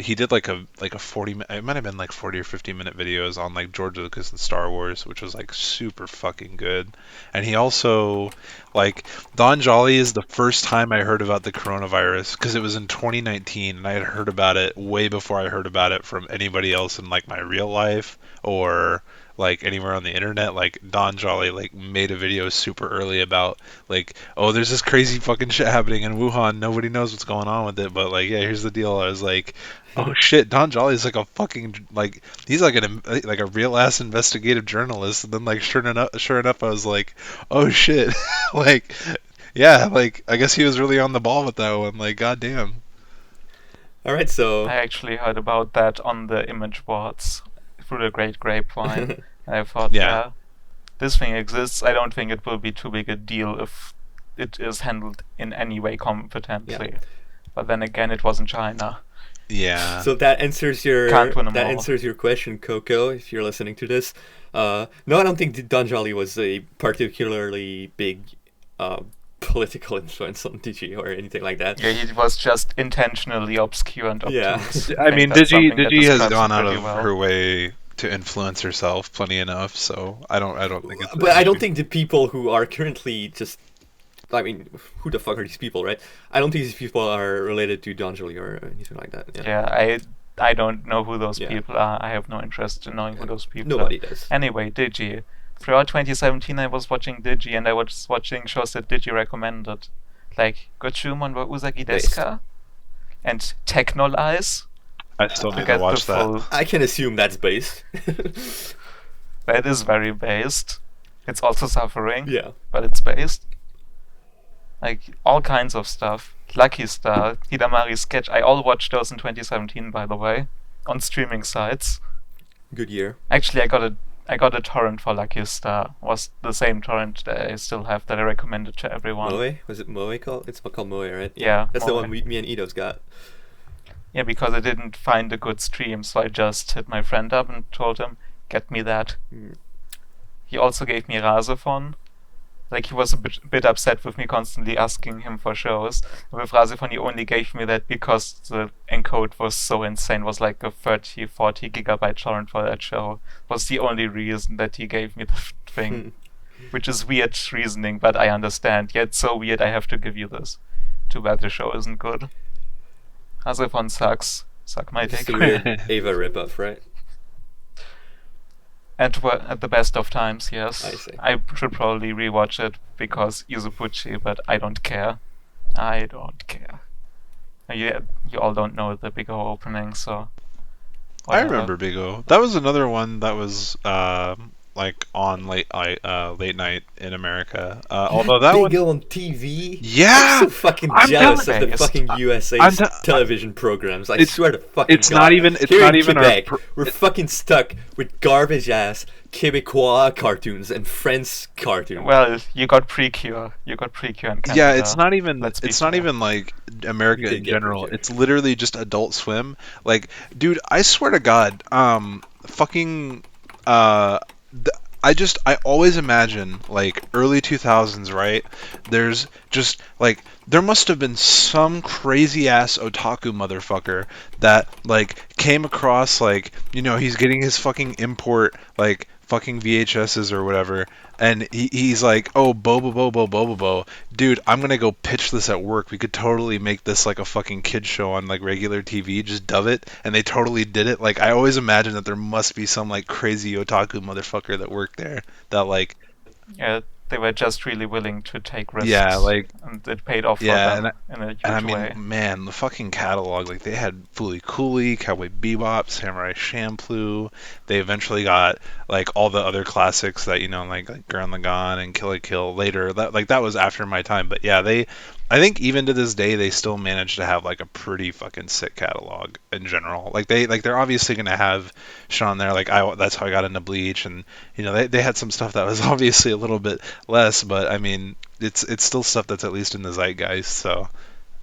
he did like a 40 it might have been like 40 or 50 minute videos on like George Lucas and Star Wars, which was like super fucking good. And he also like Don Jolly is the first time I heard about the coronavirus because it was in 2019 and I had heard about it way before I heard about it from anybody else in like my real life or like anywhere on the internet. Like Don Jolly like made a video super early about like, oh, there's this crazy fucking shit happening in Wuhan. Nobody knows what's going on with it, but like, yeah, here's the deal. I was like, oh shit, Don Jolly's like a fucking like he's like a real ass investigative journalist. And then like sure enough, I was like, oh shit, like yeah, like I guess he was really on the ball with that one. Like, goddamn. All right, so I actually heard about that on the image boards through the Great Grapevine. And I thought, Yeah, yeah, this thing exists. I don't think it will be too big a deal if it is handled in any way yeah. competently. But then again, it was in China. yeah. So Can't win them that all. answers your question, Coco. If you're listening to this, no, I don't think Don Jolly was a particularly big uh, political influence on Digi or anything like that. Yeah, he was just intentionally obscure and Yeah. obtuse. I I think mean, that's something that Digi has describes gone him out pretty of well. her way to influence herself plenty enough, so I don't think it's But an I don't issue. think the people who are currently just, I mean, who the fuck are these people, right? I don't think these people are related to Don Jolly or anything like that. Yeah. Yeah, I don't know who those Yeah. people are. I have no interest in knowing who Yeah. those people are. Nobody does. Anyway, Digi. Throughout 2017, I was watching Digi, and I was watching shows that Digi recommended, like Gochumon wa Usagi desu Based. ka? And Technolize I still to need to get the watch that. full. I can assume that's based. That is very based. It's also suffering, Yeah. but it's based. Like all kinds of stuff. Lucky Star, Hidamari Sketch. I all watched those in 2017, by the way, on streaming sites. Good year. Actually, I got a torrent for Lucky Star. Was the same torrent that I still have that I recommended to everyone. Moe? Was it Moe called? It's called Moe, right? Yeah, That's the Moe. one me and Ido's got. Yeah, because I didn't find a good stream, so I just hit my friend up and told him, get me that. Mm. He also gave me Rasephon. Like, he was a bit upset with me constantly asking him for shows. With Rasephon, he only gave me that because the encode was so insane. It was like a 30, 40 gigabyte torrent for that show. Was the only reason that he gave me the thing. Which is weird reasoning, but I understand. Yeah, it's so weird, I have to give you this. Too bad the show isn't good. Rasephon sucks. Suck my It's dick. the weird Ava ripoff, right? At the best of times, yes. I see. I should probably rewatch it because Izubuchi, but I don't care. I don't care. You all don't know the big O opening, so. I Whatever. remember Big O. That was another one that was like on late night in America. Although that Big one, O on TV. yeah, I'm so fucking I'm jealous of telling- the fucking I'm USA's t- television programs. I It's- swear to fucking it's God. not even- it's Here not in even our Quebec, pr- we're fucking stuck with garbage ass Quebecois cartoons and French cartoons. Well, you got Precure. You got Precure in Canada. yeah, it's not even Let's be it's not fair. even like America You did in get general. Precure. It's literally just Adult Swim. Like, dude, I swear to God, fucking I always imagine like early 2000s, right? There's just like there must have been some crazy ass otaku motherfucker that like came across like, you know, he's getting his fucking import like fucking VHSs or whatever, and he's like, oh, Bobo, dude, I'm gonna go pitch this at work. We could totally make this like a fucking kid show on like regular TV, just dub it, and they totally did it. Like, I always imagine that there must be some like crazy otaku motherfucker that worked there that like, Yeah, they were just really willing to take risks. Yeah, like and it paid off for yeah, them in a and I huge mean, way. man, the fucking catalog, like they had Fooly Cooley, Cowboy Bebop, Samurai Champloo. They eventually got like all the other classics that like Gurren Lagann and Kill la Kill later. That was after my time, but yeah, I think even to this day they still manage to have like a pretty fucking sick catalog in general. They're obviously gonna have Sean there. That's how I got into Bleach, and they had some stuff that was obviously a little bit less, but I mean it's still stuff that's at least in the zeitgeist. So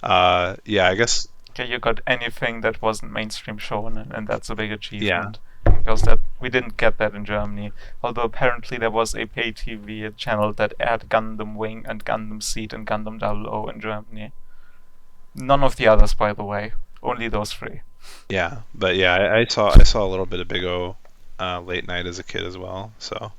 yeah, I guess Okay, you got anything that wasn't mainstream shonen, and that's a big yeah, achievement. Because that we didn't get that in Germany. Although apparently there was a pay TV channel that aired Gundam Wing and Gundam Seed and Gundam 00 in Germany. None of the others, by the way. Only those three. yeah. But yeah, I saw a little bit of Big O late night as a kid as well. So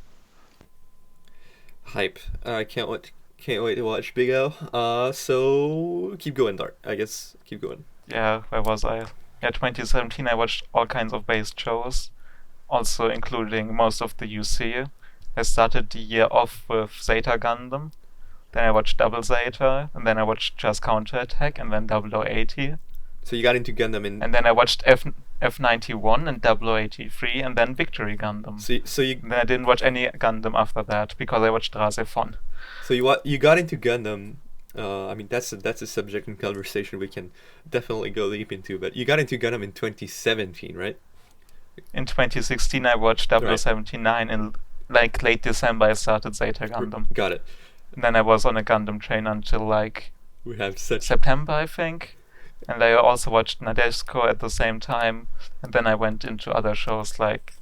Hype. I can't wait to watch Big O. So keep going, Dark. I guess keep going. Yeah, where was I? Yeah, 2017 I watched all kinds of based shows, also including most of the UC. I started the year off with Zeta Gundam, then I watched Double Zeta, and then I watched Just Counterattack, and then 0080, So you got into Gundam in. and then I watched F91 and 0083, and then Victory Gundam. So you And then I didn't watch any Gundam after that because I watched Razefon. you got into Gundam. I mean that's a subject in conversation we can definitely go deep into. But you got into Gundam in 2017, right? In 2016 I watched Right. 0079, and like late December I started Zeta Gundam. Got it. And then I was on a Gundam train until like We have such. September, I think. And I also watched Nadeshiko at the same time. And then I went into other shows, like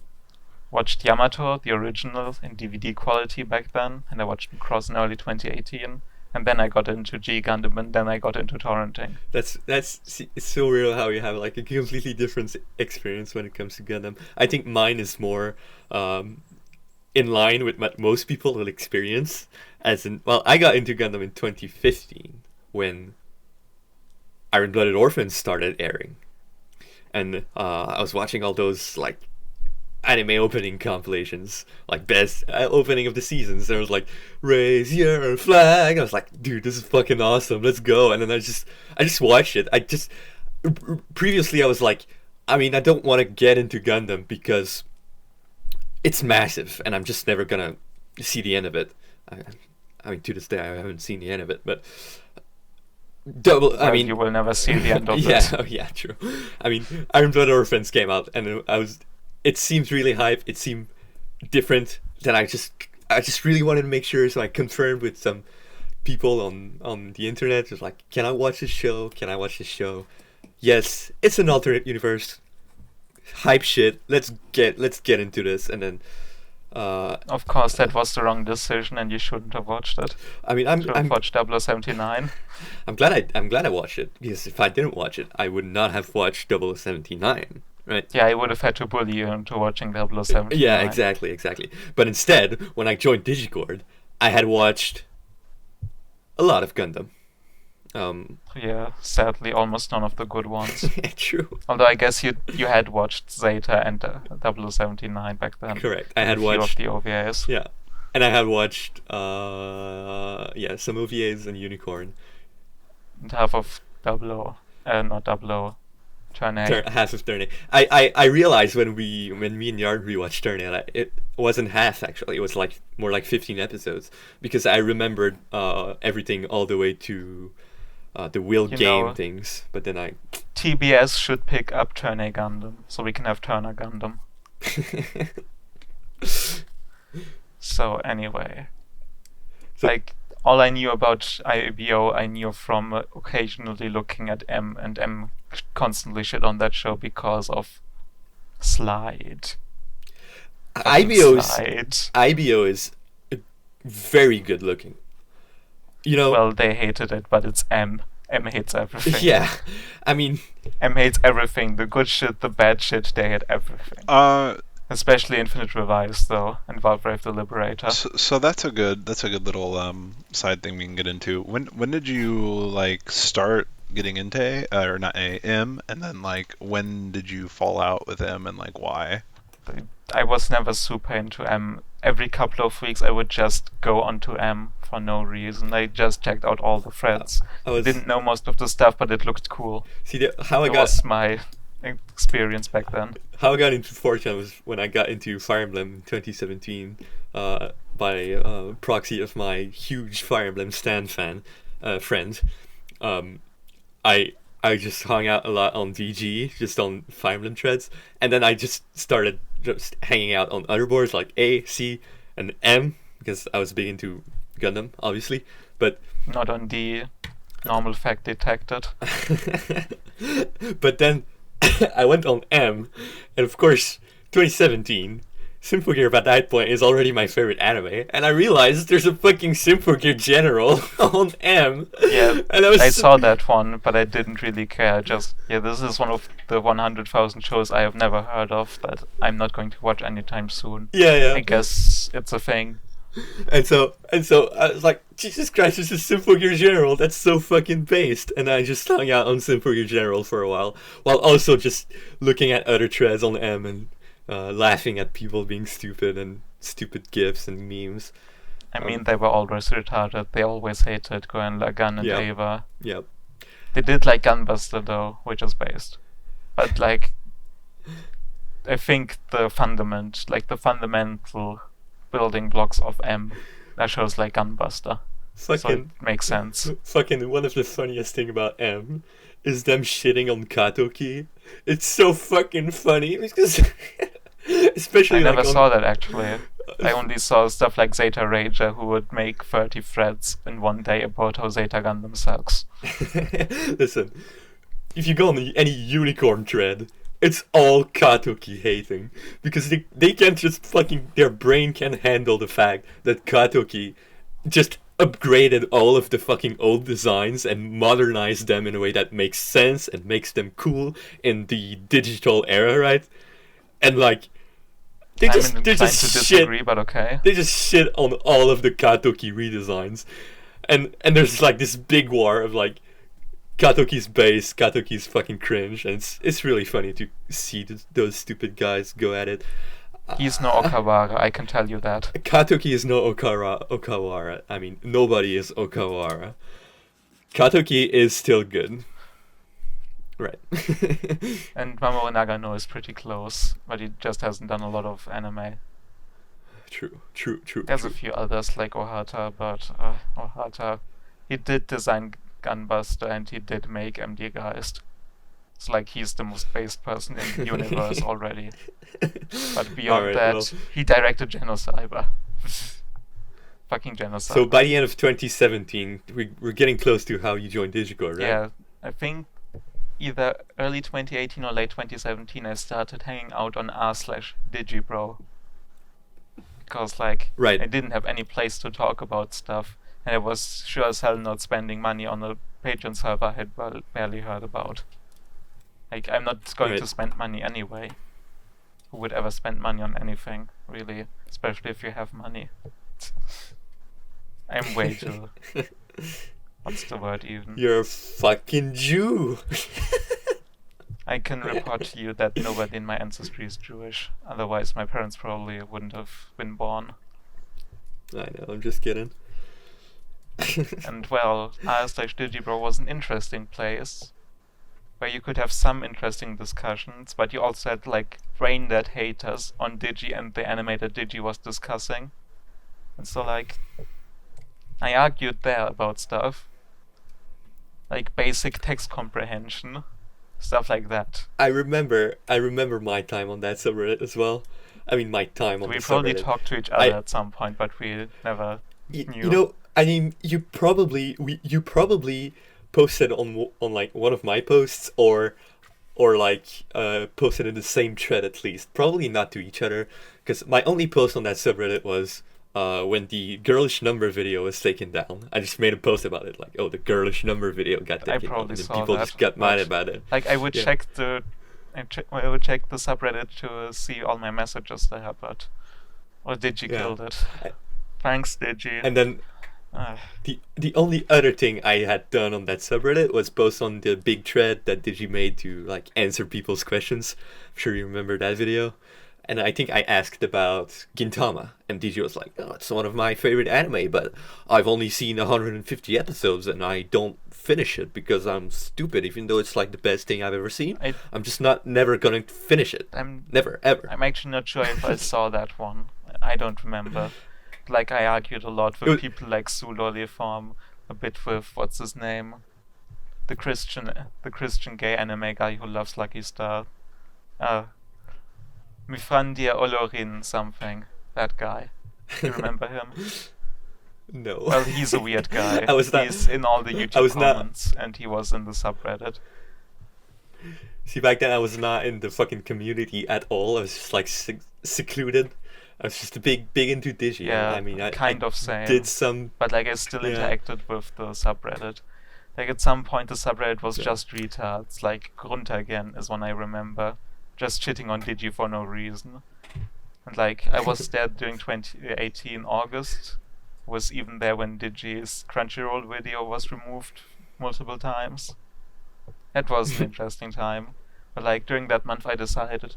watched Yamato, the original, in DVD quality back then. And I watched Cross in early 2018. And then I got into G Gundam, and then I got into torrenting. It's so real how you have like a completely different experience when it comes to Gundam. I think mine is more in line with what most people will experience. As in, well, I got into Gundam in 2015 when Iron Blooded Orphans started airing, and I was watching all those like anime opening compilations, like best opening of the seasons. There was like raise your flag. I was like, dude, this is fucking awesome. Let's go. And then I just watched it. Previously I was like, I mean, I don't want to get into Gundam because it's massive, and I'm just never gonna see the end of it. I mean, to this day, I haven't seen the end of it, but I mean, you will never see the end of yeah, this. oh, yeah, true. I mean, Iron Blood Orphans came out, and it seemed really hype. It seemed different. Then I just really wanted to make sure, so I confirmed with some people on the internet. Just like, can I watch this show? Can I watch this show? Yes, it's an alternate universe. Hype shit. Let's get into this, and then. Of course, that was the wrong decision, and you shouldn't have watched it. I mean, Should have watched 0079. I'm glad I watched it, because if I didn't watch it, I would not have watched 0079, right? Yeah, I would have had to bully you into watching 0079. Yeah, exactly. But instead, when I joined Digicord, I had watched a lot of Gundam. Yeah, sadly, almost none of the good ones. True. Although I guess you had watched Zeta and 0079 back then. Correct. I had a few watched of the OVAs. Yeah, and I had watched some OVAs and Unicorn. And half of not 00, Turn A. Half of Turn A. I realized when me and Yard rewatched Turn A, it wasn't half actually. It was like more like 15 episodes, because I remembered everything all the way to the wheel game things. But then TBS should pick up Turn A Gundam, so we can have Turner Gundam. So anyway, like all I knew about IBO, I knew from occasionally looking at M, and M constantly shit on that show because of Slide. IBO is very good looking. You know. Well, they hated it, but it's M. M hates everything. Yeah, I mean. M hates everything. The good shit, the bad shit, they hate everything. Especially Infinite Revives, though, and Valbrave the Liberator. So that's a good little side thing we can get into. When did you like start getting into or not M, and then like when did you fall out with M, and like why? I was never super into M. every couple of weeks I would just go onto M for no reason. I just checked out all the threads. I was Didn't know most of the stuff, but it looked cool. see how I It got was my experience back then. how I got into 4chan was when I got into Fire Emblem in 2017 by proxy of my huge Fire Emblem Stan fan friend. I just hung out a lot on VG, just on Fire Emblem threads, and then I just started just hanging out on other boards like A, C, and M because I was big into Gundam, obviously. But Not on the normal fact detected. but then I went on M, and of course, 2017, Symphogear at that point is already my favorite anime, and I realized there's a fucking Symphogear General on M. Yeah, and I saw that one, but I didn't really care. Just, this is one of the 100,000 shows I have never heard of that I'm not going to watch anytime soon. Yeah. I guess it's a thing. And so I was like, Jesus Christ, this is Symphogear General. That's so fucking based. And I just hung out on Symphogear General for a while also just looking at other threads on M and laughing at people being stupid and stupid gifs and memes. I mean, they were always retarded. They always hated Gurren Lagann and Ava. Yep. They did like Gunbuster though, which is based. But like, I think the fundamental building blocks of M, that shows like Gunbuster. So it makes sense. Fucking one of the funniest thing about M is them shitting on Katoki. It's so fucking funny because especially I like never saw that actually. I only saw stuff like Zeta Rager, who would make 30 threads in one day about how Zeta Gundam sucks. Listen, if you go on any unicorn thread, it's all Katoki hating because they can't just fucking, their brain can't handle the fact that Katoki just upgraded all of the fucking old designs and modernized them in a way that makes sense and makes them cool in the digital era, right? And like they just disagree, shit, but okay. They just shit on all of the Katoki redesigns, and there's like this big war of like Katoki's base, Katoki's fucking cringe, and it's really funny to see those stupid guys go at it. He's no Okawara, I can tell you that. Katoki is no Okawara. I mean, nobody is Okawara. Katoki is still good. Right. And Mamoru Nagano is pretty close, but he just hasn't done a lot of anime. True. There's a few others like Ohata, but Ohata, he did design Gunbuster and he did make MD Geist. It's like he's the most based person in the universe already. But beyond that, he directed Genocyber. Fucking Genocyber. So by the end of 2017, we're getting close to how you joined Digicord, right? Yeah, I think either early 2018 or late 2017 I started hanging out on r/Digibro. Because like, right. I didn't have any place to talk about stuff. And I was sure as hell not spending money on a Patreon server I had barely heard about. Like, I'm not going to spend money anyway. Who would ever spend money on anything, really? Especially if you have money. I'm way too... What's the word even? You're a fucking Jew! I can report to you that nobody in my ancestry is Jewish. Otherwise my parents probably wouldn't have been born. I know, I'm just kidding. And well, r/Digibro was an interesting place where you could have some interesting discussions, but you also had like brain dead haters on Digi and the anime that Digi was discussing. And so like, I argued there about stuff like basic text comprehension, stuff like that. I remember my time on that subreddit as well. I mean, my time on the subreddit. We probably talked to each other at some point, but we never knew. You know, I mean, you probably posted on like one of my posts or like posted in the same thread at least. Probably not to each other, because my only post on that subreddit was when the girlish number video was taken down. I just made a post about it, like, oh, the girlish number video got taken down, and people just got mad about it. Like, I would check the subreddit to see all my messages there, but Digi killed it. Thanks, Digi. And then the only other thing I had done on that subreddit was post on the big thread that Digi made to like answer people's questions. I'm sure you remember that video. And I think I asked about Gintama, and DJ was like, "Oh, it's one of my favorite anime, but I've only seen 150 episodes, and I don't finish it because I'm stupid. Even though it's like the best thing I've ever seen, I, I'm just not never gonna finish it. I'm Never, ever." I'm actually not sure if I saw that one. I don't remember. Like I argued a lot It with was- people like Suloliform, a bit with what's his name, the Christian gay anime guy who loves Lucky Star. Mifrandia Olorin something. That guy. You remember him? No. Well, he's a weird guy. I was not. He's in all the I YouTube was not. comments, and he was in the subreddit. See, back then I was not in the fucking community at all. I was just like secluded. I was just big into Digi. Yeah, I mean, I kind of same. did some. But like I still Yeah. interacted with the subreddit. Like at some point the subreddit was Yeah. just retards. Like Grunter again is one I remember. Just shitting on Digi for no reason. And like I was there during 2018 August. Was even there when Digi's Crunchyroll video was removed multiple times. That was an interesting time. But like during that month I decided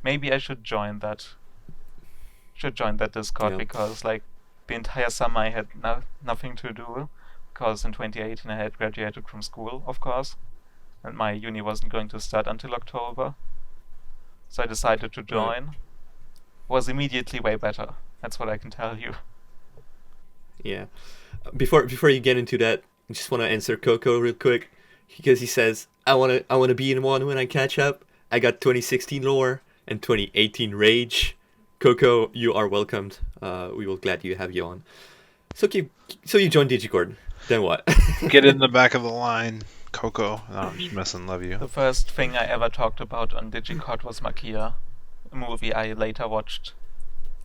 maybe I should join that. Discord Yeah. because like the entire summer I had nothing to do because in 2018 I had graduated from school, of course, and my uni wasn't going to start until October. So I decided to join. Was immediately way better. That's what I can tell you. Yeah. Before you get into that, I just want to answer Coco real quick because he says I wanna be in one when I catch up. I got 2016 lore and 2018 rage. Coco, you are welcomed. We will glad you have you on. So you joined Digicord. Then what? Get in the back of the line, Coco. No, I'm just messing. Love you. The first thing I ever talked about on Digicord was Makia, a movie I later watched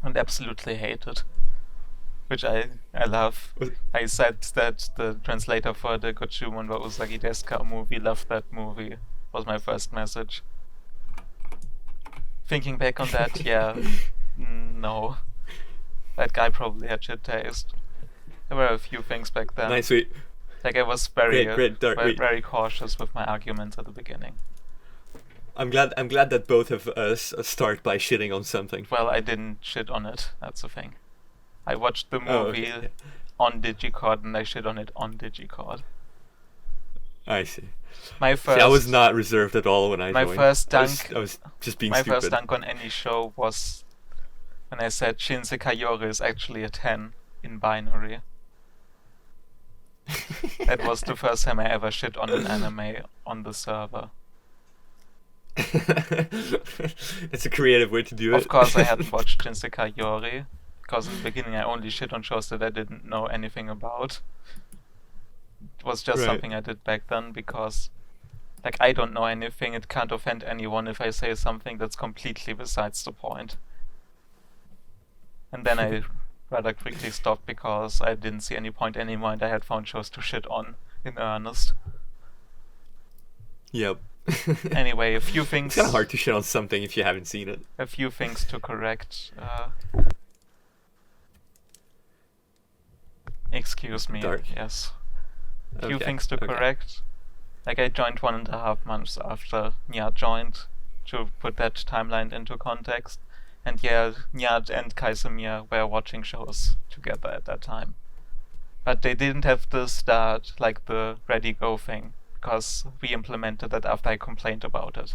and absolutely hated. Which I love. I said that the translator for the Gochumon wa Usagi desu ka movie loved that movie. Was my first message. Thinking back on that, yeah, no. That guy probably had shit taste. There were a few things back then. Nice, sweet. Like I was very, Great, very cautious with my arguments at the beginning. I'm glad that both of us start by shitting on something. Well, I didn't shit on it. That's the thing. I watched the Oh, movie okay. on Digicord and I shit on it on Digicord. I see. My first. See, I was not reserved at all when I My joined. first I was- dunk- I was just being My stupid. first dunk on any show was when I said Shinse Kayori is actually a 10 in binary. That was the first time I ever shit on an anime on the server. That's a creative way to do it. Of course, I hadn't watched Shinse Kayori because in the beginning I only shit on shows that I didn't know anything about. It was just Right. something I did back then because, like, I don't know anything. It can't offend anyone if I say something that's completely besides the point. And then I rather quickly stopped because I didn't see any point anymore and I had found shows to shit on in earnest. Yep. Anyway, a few things. It's kind of hard to shit on something if you haven't seen it. A few things to correct. Excuse me. Dark. Yes. A few Okay, things to okay. correct. Like I joined 1.5 months after Nyad joined, to put that timeline into context. And yeah, Nyad and Kaisemir were watching shows together at that time. But they didn't have the start, like the ready go thing, because we implemented that after I complained about it,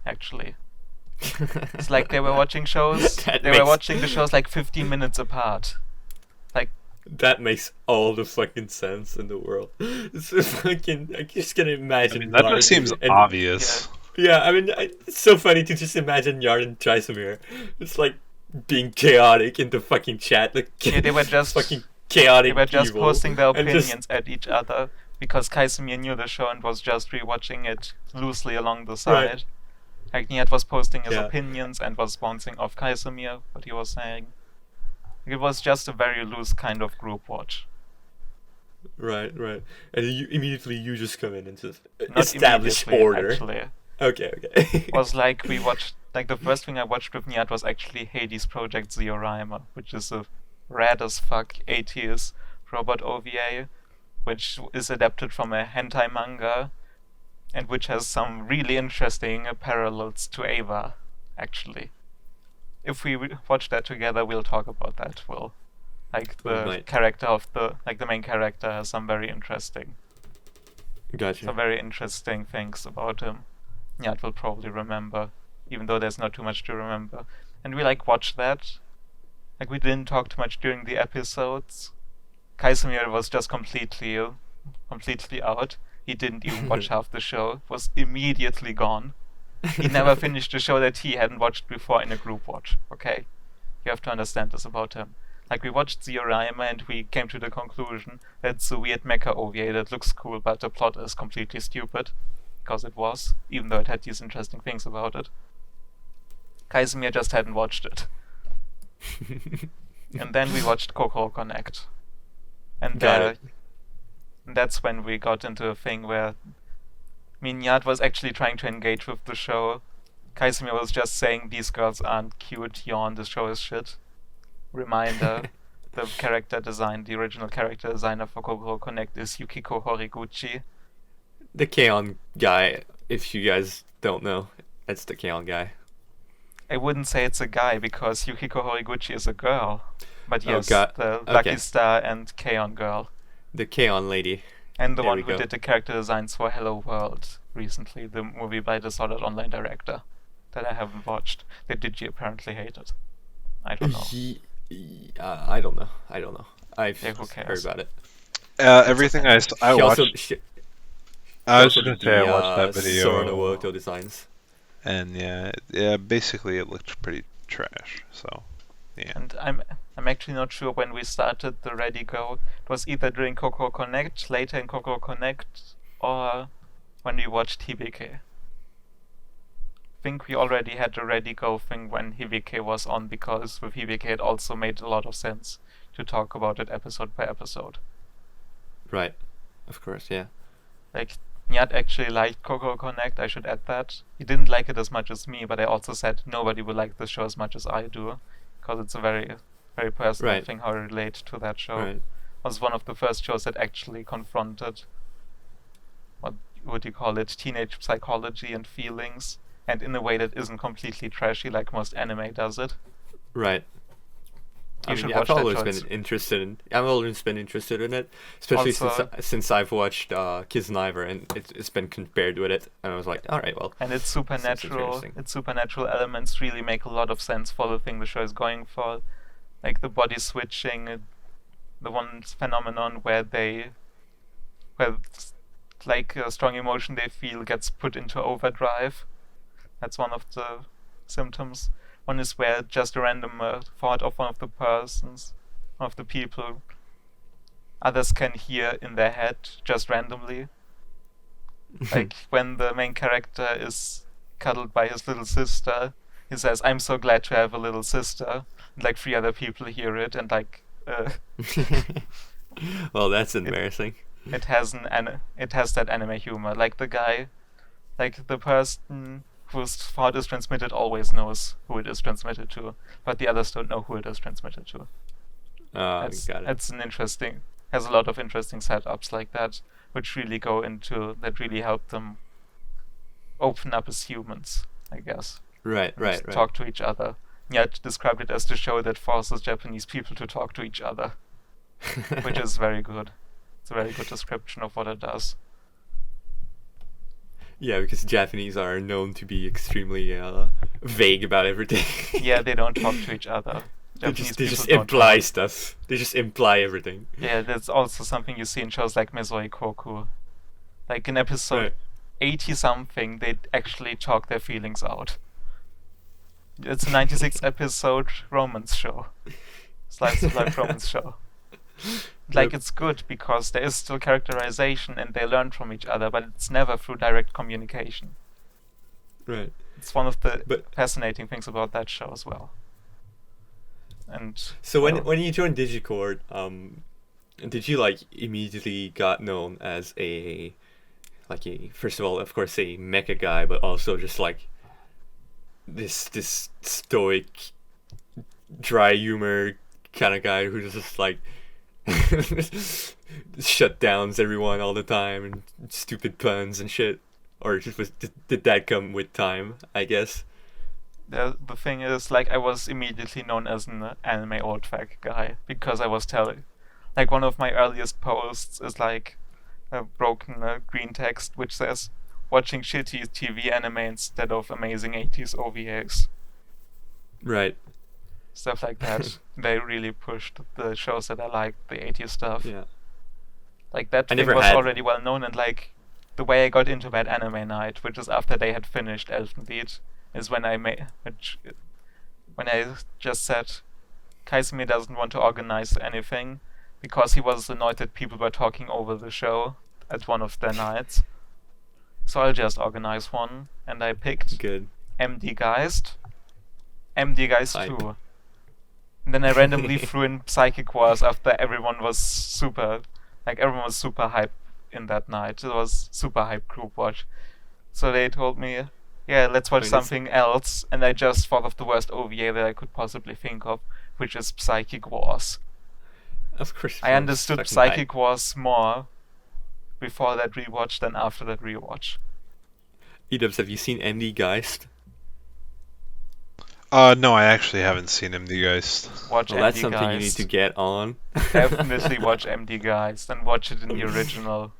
actually. It's like they were watching shows, That they were makes- watching the shows like 15 minutes apart. Like, That makes all the fucking sense in the world. It's so fucking. I just can I imagine. mean, that Yarn just seems and- obvious. Yeah, I mean, it's so funny to just imagine Yarn and Trisamir. It's like being chaotic in the fucking chat. Like, yeah, they were just fucking chaotic. they were just evil. posting their And just- opinions at each other because Kaisemir knew the show and was just rewatching it loosely along the side. Right. Like Nihat was posting his Yeah. opinions and was bouncing off Kaisemir, what he was saying. It was just a very loose kind of group watch. Right. And you just come in and just Not establish immediately, order. actually. Okay. It was like we watched, like the first thing I watched with Nihat was actually Hades Project Zeorama, which is a rad as fuck 80s robot OVA, which is adapted from a hentai manga, and which has some really interesting parallels to Ava, actually. if we watch that together, we'll talk about that. We'll like We the might. character of the main character has some very interesting Gotcha. things about him. Yeah, it will probably remember, even though there's not too much to remember. And we like watch that. Like we didn't talk too much during the episodes. Kaisemir was just completely out. He didn't even watch half the show. Was immediately gone. He never finished a show that he hadn't watched before in a group watch. Okay, you have to understand this about him. Like we watched Ziorama and we came to the conclusion that it's a weird mecha OVA that looks cool, but the plot is completely stupid, because it was, even though it had these interesting things about it. Kaisemir just hadn't watched it. And then we watched Kokoro Connect. And Got it. that's when we got into a thing where Minyat was actually trying to engage with the show. Kaisemir was just saying, these girls aren't cute, yawn, the show is shit. Reminder, the original character designer for Kokoro Connect is Yukiko Horiguchi. The K-On guy, if you guys don't know, that's the K-On guy. I wouldn't say it's a guy, because Yukiko Horiguchi is a girl. But Oh, yes, God. the Okay. Lucky Star and K-On girl. The K-On lady. And the There one we who go. did the character designs for Hello World recently, the movie by the Sword Art Online director that I haven't watched. That Digi apparently hated. I don't know. I don't know. I've Yeah, who cares? heard about it. Everything I She watched. also, she, I was also gonna did say I the watched that video, Soronowoto designs. and yeah, basically it looked pretty trash. So, yeah. And I'm actually not sure when we started the Ready Go. It was either during Kokoro Connect, later in Kokoro Connect, or when we watched Hibike. I think we already had the Ready Go thing when Hibike was on, because with Hibike it also made a lot of sense to talk about it episode by episode. Right. Of course, yeah. Like, Nyat actually liked Kokoro Connect, I should add that. He didn't like it as much as me, but I also said nobody will like this show as much as I do, because it's a very, very personal Right. thing how I relate to that show. Right. It was one of the first shows that actually confronted, what would you call it, teenage psychology and feelings, and in a way that isn't completely trashy like most anime does it. Right. You I should mean, watch I've that always show. been interested in. I've always been interested in it, especially Also- since I've watched Kisniver and it's been compared with it, and I was like, all right, well, And its seems supernatural, interesting. its supernatural elements really make a lot of sense for the thing the show is going for, like the body switching, the one phenomenon where like a strong emotion they feel gets put into overdrive. That's one of the symptoms. One is where just a random thought of one of the people, others can hear in their head just randomly. Like when the main character is cuddled by his little sister, he says, "I'm so glad to have a little sister." And like 3 other people hear it, and like Well, that's embarrassing. it has that anime humor. Like the guy, like the person whose thought is transmitted always knows who it is transmitted to, but the others don't know who it is transmitted to. Got it. That's an interesting. Has a lot of interesting setups like that, which really really help them open up as humans, I guess. Right, And right, just right. talk to each other. Yet described it as the show that forces Japanese people to talk to each other, which is very good. It's a very good description of what it does. Yeah, because Japanese are known to be extremely vague about everything. Yeah, they don't talk to each other. They Japanese just people don't imply talk. stuff. They just imply everything. Yeah, that's also something you see in shows like Mezoi Koku. Like in episode Right. 80 something, they actually talk their feelings out. It's a 96 episode romance show. Slice of life romance show. Like, Yep. it's good because there is still characterization and they learn from each other, but it's never through direct communication. Right. It's one of the But fascinating things about that show as well. And so well, when you joined Digicord, did you like immediately got known as a first of all, of course, a mecha guy, but also just like this stoic, dry humor kind of guy who just like shut downs everyone all the time and stupid puns and shit, or just did that come with time? I guess. the thing is, like, I was immediately known as an anime old fag guy because I was telling. Like, one of my earliest posts is like a broken green text which says, watching shitty TV anime instead of amazing 80s OVAs. Right. Stuff like that. They really pushed the shows that I liked, the 80s stuff. Yeah. Like, that I thing never was had- already well known, and like, the way I got into that anime night, which is after they had finished Elfenlied, is when I just said Kaisumi doesn't want to organize anything because he was annoyed that people were talking over the show at one of their nights. So I'll just organize one, and I picked Good. MD Geist, MD Geist Hype. 2. And then I randomly threw in Psychic Wars after everyone was super hyped in that night. It was super hype group watch. So they told me, yeah, let's watch I mean, something else, and I just thought of the worst OVA that I could possibly think of, which is Psychic Wars. Of course. I understood fucking Psychic Wars more before that rewatch than after that rewatch. Edubs, have you seen MD Geist? No, I actually haven't seen him, the Geist. Watch Well, that's MD something you need Geist. to get on. Definitely watch MD Geist and watch it in the original.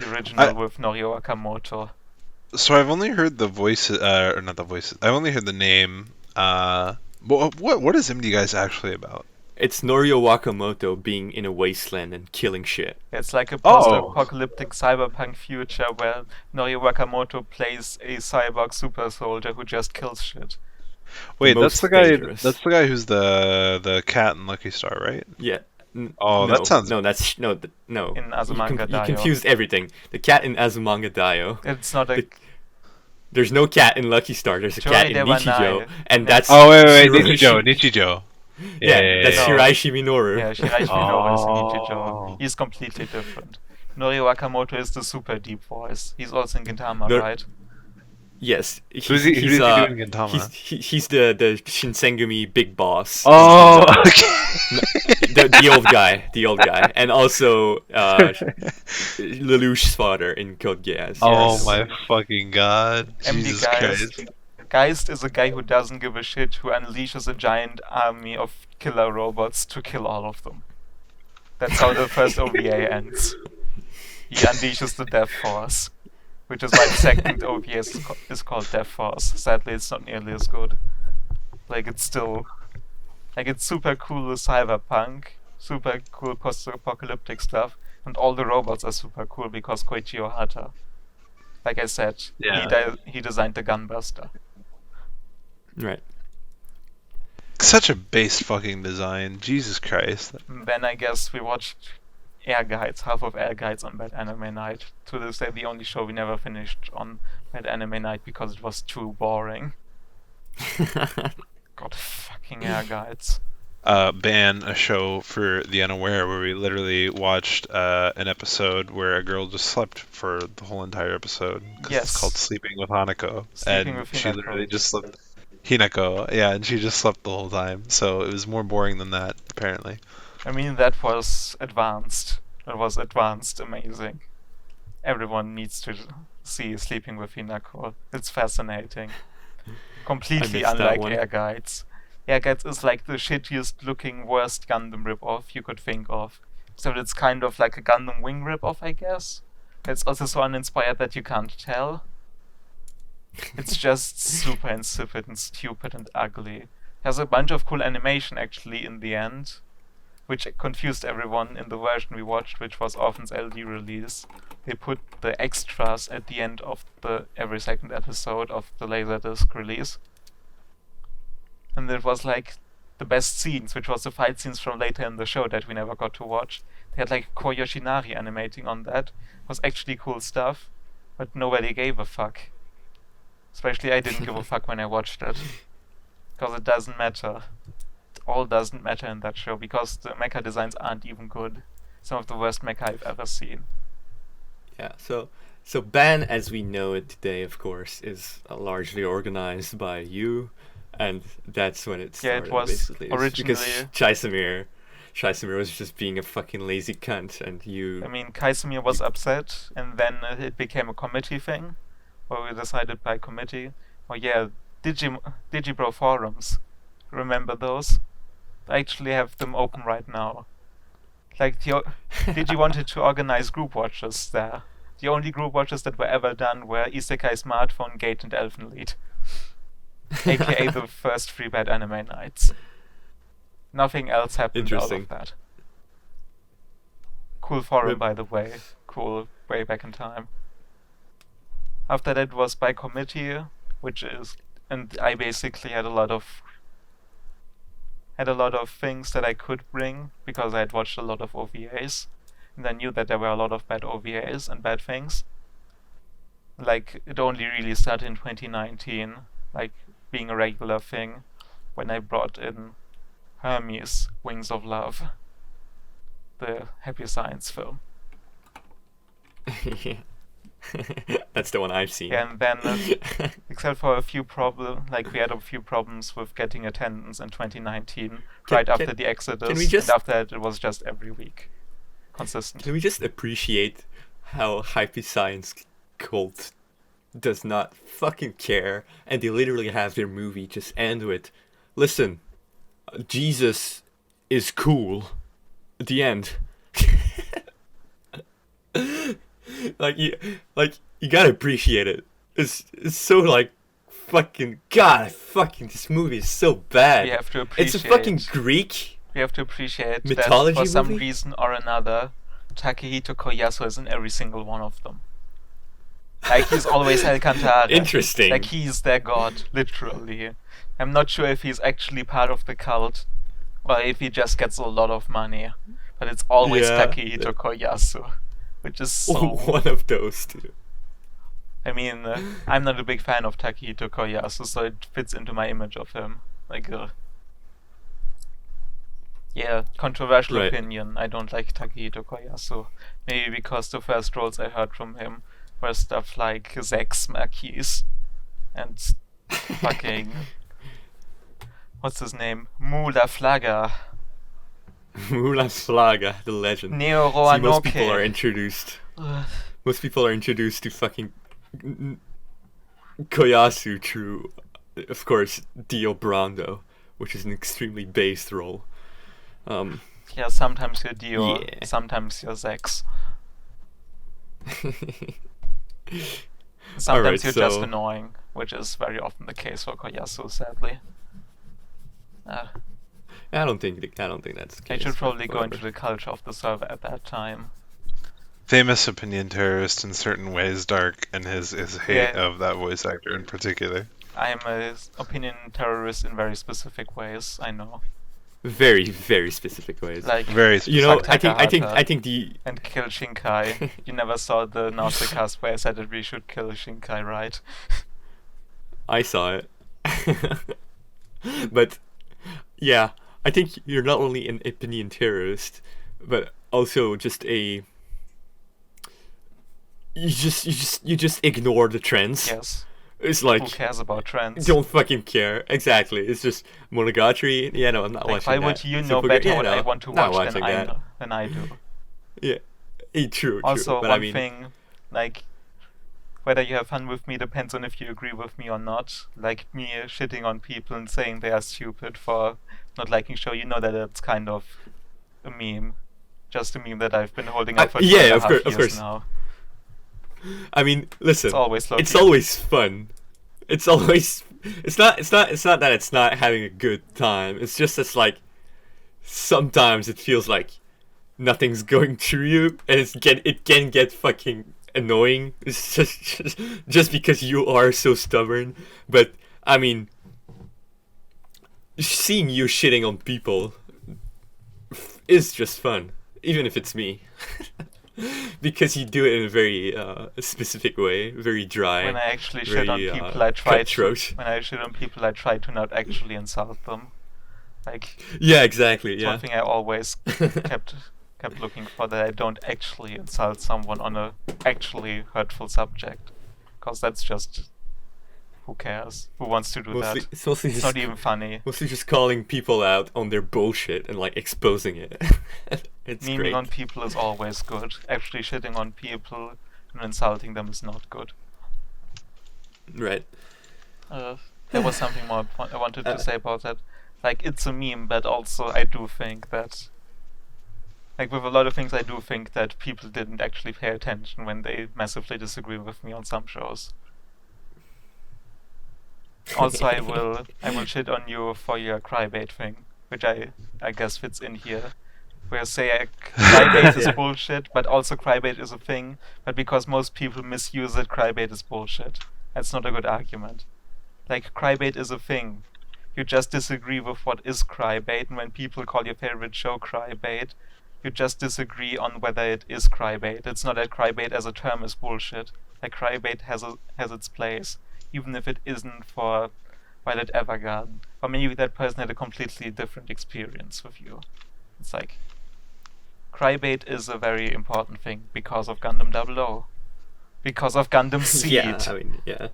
The original with Norio Akamoto. So I've only heard the voice, or not the voice. I've only heard the name. What is MD Guys actually about? It's Norio Wakamoto being in a wasteland and killing shit. It's like a Oh. post-apocalyptic cyberpunk future where Norio Wakamoto plays a cyborg super soldier who just kills shit. Wait, most that's the guy. dangerous. That's the guy who's the cat in Lucky Star, right? Yeah. Oh, no, that sounds- No, that's no. No. In Azumanga you Daioh. confused everything. The cat in Azumanga Daioh. It's not a... The- There's no cat in Lucky Star. There's a cat in Choi Nichijou, Dewanai. and Yeah. that's Oh wait, Shiraishi- Nichijou. Yeah, that's No. Shiraishi Minoru. Yeah, Shiraishi Minoru is Oh. Nichijou. He's completely different. Norio Wakamoto is the super deep voice. He's also in Gintama, No- right? Who's Yes, he? Who's he doing in Gintama? He's the Shinsengumi big boss. Oh, The old guy, and also Lelouch's father in Code Geass. Oh Yes. my fucking god! MD Jesus Geist. Christ! Geist is a guy who doesn't give a shit, who unleashes a giant army of killer robots to kill all of them. That's how the first OVA ends. He unleashes the Death Force, which is why the second OVA is called Death Force. Sadly, it's not nearly as good. Like, it's still... Like, it's super cool cyberpunk, super cool post-apocalyptic stuff, and all the robots are super cool because Koichi Ohata. Like I said, Yeah. he designed the Gunbuster. Right. Such a base fucking design. Jesus Christ! Then I guess we watched Air Guides, half of Air Guides on Bad Anime Night. To this day, the only show we never finished on Bad Anime Night because it was too boring. God, fucking Air Guides. Ban a show for the unaware where we literally watched an episode where a girl just slept for the whole entire episode. 'Cause Yes. It's called Sleeping with Hanako. Sleeping and with she Hinako. literally just slept. Hinako, yeah, and she just slept the whole time. So it was more boring than that, apparently. I mean, that was advanced. It was advanced, amazing. Everyone needs to see Sleeping with Hinako. It's fascinating. Completely missed that unlike one. Air Guides. Air Guides is like the shittiest looking, worst Gundam ripoff you could think of. So it's kind of like a Gundam Wing ripoff, I guess. It's also so uninspired that you can't tell. It's just super insipid and stupid and ugly. Has a bunch of cool animation actually in the end, which confused everyone in the version we watched, which was Orphan's LD release. They put the extras at the end of the every second episode of the Laserdisc release. And it was like the best scenes, which was the fight scenes from later in the show that we never got to watch. They had like Ko Yoshinari animating on that. It was actually cool stuff, but nobody gave a fuck. Especially I didn't give a fuck when I watched it. Because it doesn't matter. It all doesn't matter in that show, because the mecha designs aren't even good. Some of the worst mecha I've ever seen. Yeah. So Ban, as we know it today, of course, is largely organized by you, and that's when it Yeah, started. it was basically. It's because originally- Chaisamir was just being a fucking lazy cunt, and you. I mean, Kaisumi was upset, and then it became a committee thing, where we decided by committee, oh yeah, Digibro forums. Remember those? I actually have them open right now. Like, Digi wanted to organize group watches there. The only group watches that were ever done were Isekai Smartphone, Gate, and Elfenlied. AKA the first 3 bad anime nights. Nothing else happened out Interesting. of that. Cool forum, by the way. Cool, way back in time. After that was by committee, and I basically had a lot of things that I could bring because I had watched a lot of OVAs, and I knew that there were a lot of bad OVAs and bad things. Like, it only really started in 2019, like being a regular thing, when I brought in Hermes, Wings of Love, the Happy Science film. Yeah. That's the one I've seen. Yeah, and then, except for a few problems, like we had a few problems with getting attendance in 2019, right after the Exodus, and after that it was just every week, consistent. Can we just appreciate how Hype Science cult does not fucking care, and they literally have their movie just end with, listen, Jesus is cool. At the end. Like you gotta appreciate it. It's so like fucking God. Fucking this movie is so bad. We have to appreciate. It's a fucking Greek. We have to appreciate mythology that for some movie? reason or another, Takehito Koyasu is in every single one of them. Like, he's always Alcantara. Interesting. Like, he's their god, literally. I'm not sure if he's actually part of the cult, or if he just gets a lot of money. But it's always Takehito Koyasu, which is so... one of those two. I mean, I'm not a big fan of Takehito Koyasu, so it fits into my image of him. Like, yeah, controversial Right. opinion. I don't like Takehito Koyasu. Maybe because the first roles I heard from him were stuff like Zex Marquis and fucking... what's his name? Mula Flaga. Mula Flaga, the legend. Neo See, most people are Roanoke. introduced. Most people are introduced to fucking Koyasu through, of course, Dio Brando, which is an extremely based role. Yeah, sometimes you're Dio, Yeah. sometimes you're Zex. Sometimes Alright, you're just so- annoying, which is very often the case for Koyasu, sadly. I don't think that's the I case. should probably go Whatever. into the culture of the server at that time. Famous opinion terrorist in certain ways, Dark, and his hate Yeah. of that voice actor in particular. I'm a opinion terrorist in very specific ways, I know. Very, very specific ways. Like, Very You know, Fuck I think the and kill Shinkai. You never saw the Nausicaa where I said that we should kill Shinkai, right? I saw it. But yeah, I think you're not only an opinion terrorist, but also just a you just ignore the trends. Yes. It's Who like cares about trends? don't fucking care. Exactly. It's just Monogatari. Yeah, no, I'm not Like, watching why would that. you know Super- better yeah, what no, I want to not watch than watching that. than I do? Yeah, true. Also, but one I mean, thing, like, whether you have fun with me depends on if you agree with me or not. Like, me shitting on people and saying they are stupid for not liking show, you know that it's kind of a meme. Just a meme that I've been holding up for yeah, 2.5 of course- years of course. now. I mean, listen. It's always It's low-key. always fun. It's always. It's not that it's not having a good time. It's just like sometimes it feels like nothing's going through you, and it can get fucking annoying. It's just because you are so stubborn. But I mean, seeing you shitting on people is just fun, even if it's me. Because you do it in a very specific way, very dry. When I actually shit on very, people, I try to. cutthroat. When I shit on people, I try to not actually insult them. Like, Yeah, exactly. it's Yeah. one thing I always kept looking for, that I don't actually insult someone on a actually hurtful subject, because that's just, who cares? Who wants to do Mostly, that? it's mostly It's just not even funny. mostly just calling people out on their bullshit and like exposing it. It's Memeing great. on people is always good. Actually shitting on people and insulting them is not good. Right. there was something more I wanted to say about that. Like, it's a meme, but also I do think that, like, with a lot of things, I do think that people didn't actually pay attention when they massively disagree with me on some shows. Also, I will shit on you for your crybait thing, which I guess fits in here. Where say crybait is Yeah. bullshit, but also crybait is a thing, but because most people misuse it, crybait is bullshit. That's not a good argument. Like, crybait is a thing. You just disagree with what is crybait, and when people call your favorite show crybait, you just disagree on whether it is crybait. It's not that crybait as a term is bullshit. Like, crybait has its place, even if it isn't for Violet Evergarden. Or maybe that person had a completely different experience with you. It's like, crybait is a very important thing because of Gundam 00. Because of Gundam Seed. Yeah, I mean, yeah.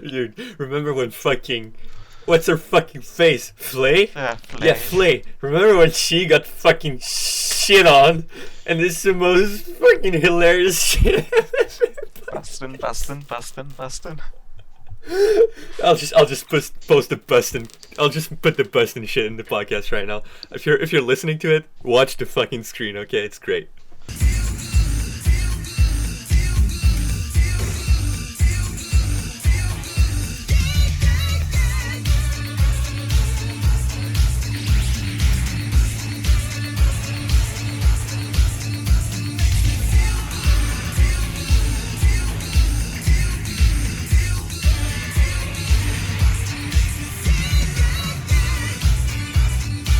Dude, remember when fucking... What's her fucking face? Flay? Yeah, Flay. Yeah, Flay. Remember when she got fucking shit on? And this is the most fucking hilarious shit. Bustin'. I'll just post the bustin'. I'll just put the bustin' shit in the podcast right now. If you're listening to it, watch the fucking screen, okay? It's great.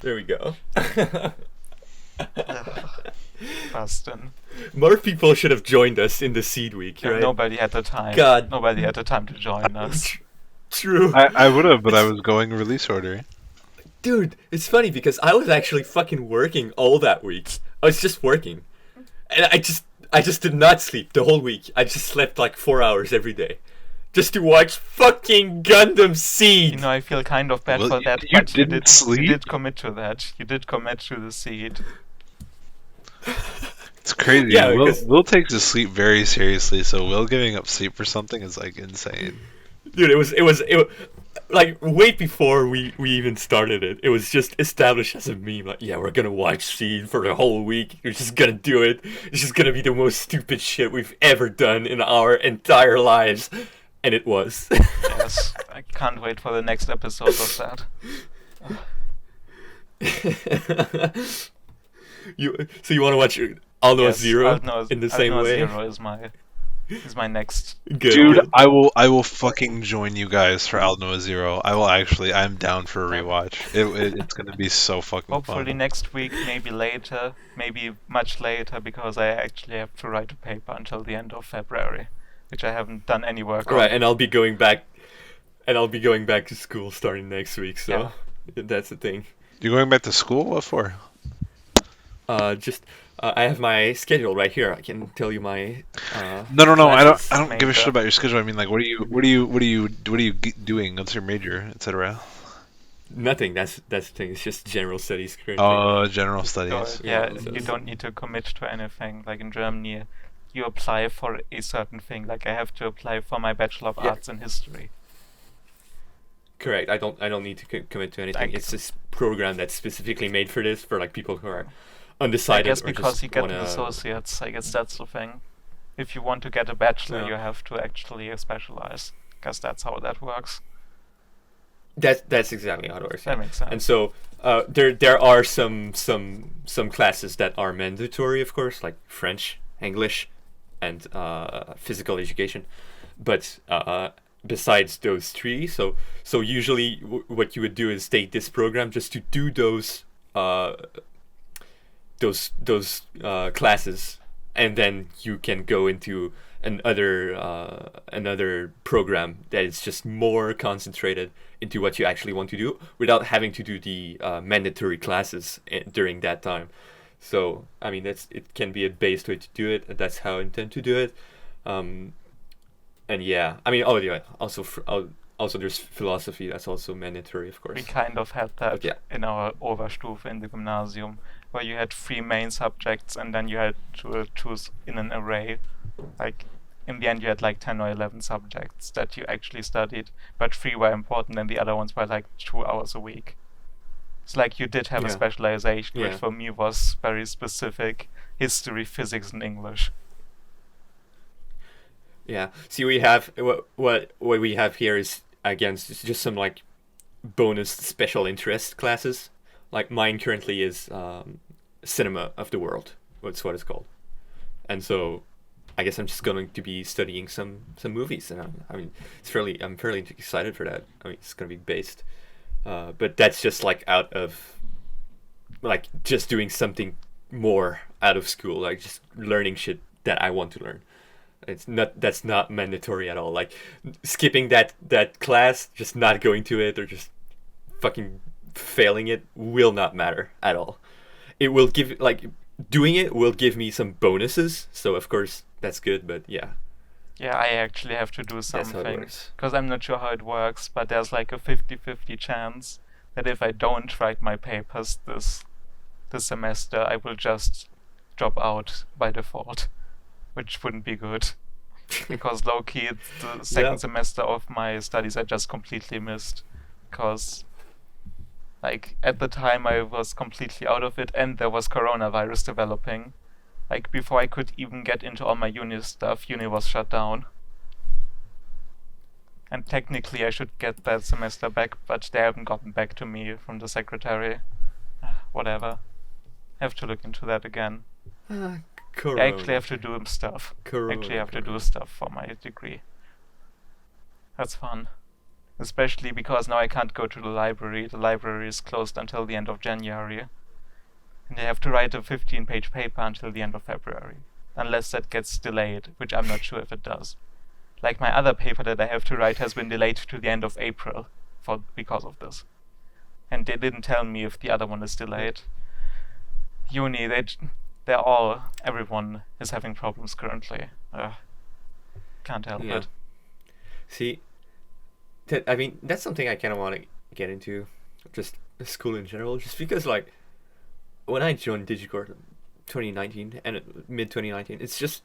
There we go. Bustin'. More people should have joined us in the Seed Week, Yeah, right? nobody had the time. God. Nobody had the time to join us. True. I would have, but I was going release order. Dude, it's funny because I was actually fucking working all that week. I was just working. And I just did not sleep the whole week. I just slept like 4 hours every day. Just to watch fucking Gundam Seed. You know, I feel kind of bad Well, for that, you but didn't sleep? you did commit to that. You did commit to the Seed. It's crazy. Yeah, Will, because- Will takes his sleep very seriously, so Will giving up sleep for something is like insane. Dude, it was like way before we even started it. It was just established as a meme. Like, yeah, we're gonna watch Seed for the whole week. We're just gonna do it. It's just gonna be the most stupid shit we've ever done in our entire lives, and it was. Yes, I can't wait for the next episode of that. You want to watch Alno Yes, Zero Aldnoah- in the same Aldnoah way? Zero is my next. Good. Dude, good. I will fucking join you guys for Aldnoah Zero. I'm down for a rewatch. It's gonna be so fucking Hopefully fun. next week, maybe later, maybe much later, because I actually have to write a paper until the end of February, which I haven't done any work Right, on. and I'll be going back to school starting next week. So that's the thing. You're going back to school? What for? I have my schedule right here. I can tell you my. No. classes. I don't give a shit Major. about your schedule. I mean, like, what are you doing? What's your major, etc. Nothing. That's the thing. It's just general studies currently. General So, studies. yeah, Yeah, you so- don't need to commit to anything. Like in Germany, you apply for a certain thing. Like I have to apply for my Bachelor of Yeah. Arts in History. Correct. I don't need to commit to anything. Like- It's this program that's specifically made for this, for like people who are I undecided guess or because just you get wanna... the associates, I guess that's the thing. If you want to get a bachelor, Yeah. you have to actually specialize. Because that's how that works. That's exactly how it works. That makes sense. And so there are some classes that are mandatory, of course, like French, English, and physical education. But besides those three, so usually what you would do is take this program just to do those classes, and then you can go into another program that is just more concentrated into what you actually want to do without having to do the mandatory classes during that time. So I mean, it can be a based way to do it, and that's how I intend to do it. And yeah, I mean, also there's philosophy that's also mandatory, of We course. kind of had that Yeah. in our Oberstufe in the Gymnasium, where you had 3 main subjects and then you had to choose in an array. Like, in the end you had like 10 or 11 subjects that you actually studied, but 3 were important and the other ones were like 2 hours a week. It's like you did have a Yeah. specialization, which Yeah. for me was very specific: history, physics, and English. Yeah. See, we have what we have here is again just some like bonus special interest classes. Like mine currently is cinema of the world. That's what it's called. And so, I guess I'm just going to be studying some movies, and I mean, I'm fairly excited for that. I mean, it's going to be based, but that's just like out of like just doing something more out of school, like just learning shit that I want to learn. That's not mandatory at all. Like skipping that class, just not going to it, or just fucking failing it will not matter at all. It will give like doing it will give me some bonuses, so of course that's good. But yeah, Yeah, I actually have to do that's how it something, works. because I'm not sure how it works, but there's like a 50-50 chance that if I don't write my papers this semester, I will just drop out by default, which wouldn't be good. Because low-key, the second Yeah. semester of my studies I just completely missed. Because, like, at the time I was completely out of it, and there was coronavirus developing. Like, before I could even get into all my uni stuff, uni was shut down. And technically I should get that semester back, but they haven't gotten back to me from the secretary. Whatever. Have to look into that again. Corona. I actually have to do stuff. Corona, Actually have to do corona. stuff for my degree. That's fun. Especially because now I can't go to the library. The library is closed until the end of January. And I have to write a 15-page paper until the end of February. Unless that gets delayed, which I'm not sure if it does. Like my other paper that I have to write has been delayed to the end of April because of this. And they didn't tell me if the other one is delayed. Uni, everyone is having problems currently. Can't help Yeah. it. See, I mean, that's something I kind of want to get into, just school in general, just because like when I joined Digicord 2019 and mid 2019, it's just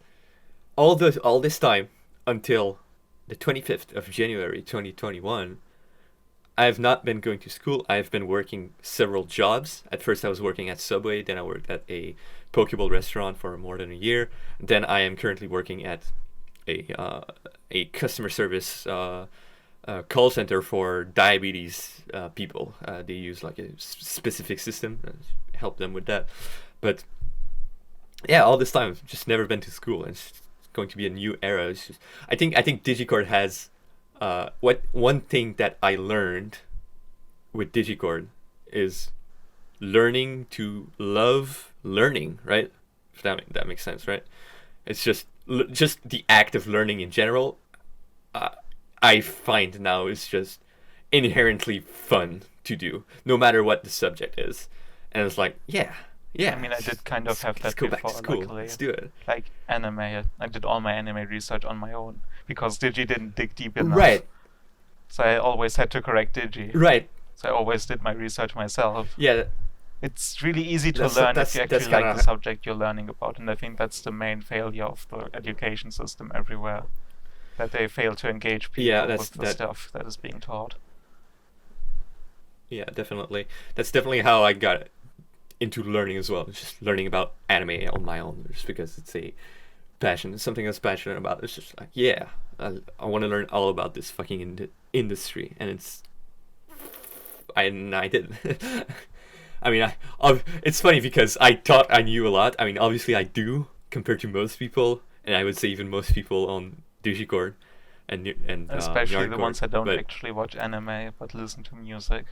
all this time until the 25th of January 2021. I have not been going to school. I've been working several jobs. At first, I was working at Subway. Then I worked at a Pokeball restaurant for more than a year. Then I am currently working at a customer service call center for diabetes people. They use like a specific system to help them with that. But yeah, all this time I've just never been to school, and it's going to be a new era. It's just, I think Digicord has one thing that I learned with Digicord is learning to love learning, right? If that makes sense, right? It's just the act of learning in general. I find now is just inherently fun to do, no matter what the subject is. And it's like, yeah. I mean, I did kind of have let's that go back before, to school. luckily. Let's do it. Like anime, I did all my anime research on my own because Digi didn't dig deep enough. Right. So I always had to correct Digi. Right. So I always did my research myself. Yeah. It's really easy to That's- learn that's- if you that's actually like kinda- the subject you're learning about, and I think that's the main failure of the education system everywhere. That they fail to engage people Yeah, that's- with the that- stuff that is being taught. Yeah, definitely. That's definitely how I got into learning as well. Just learning about anime on my own, just because it's a passion. It's something I was passionate about. It's just like, yeah, I want to learn all about this fucking industry, and I did. I mean, it's funny because I thought I knew a lot. I mean, obviously I do compared to most people, and I would say even most people on Digicord and Especially the Darkonius, ones that don't but- actually watch anime but listen to music.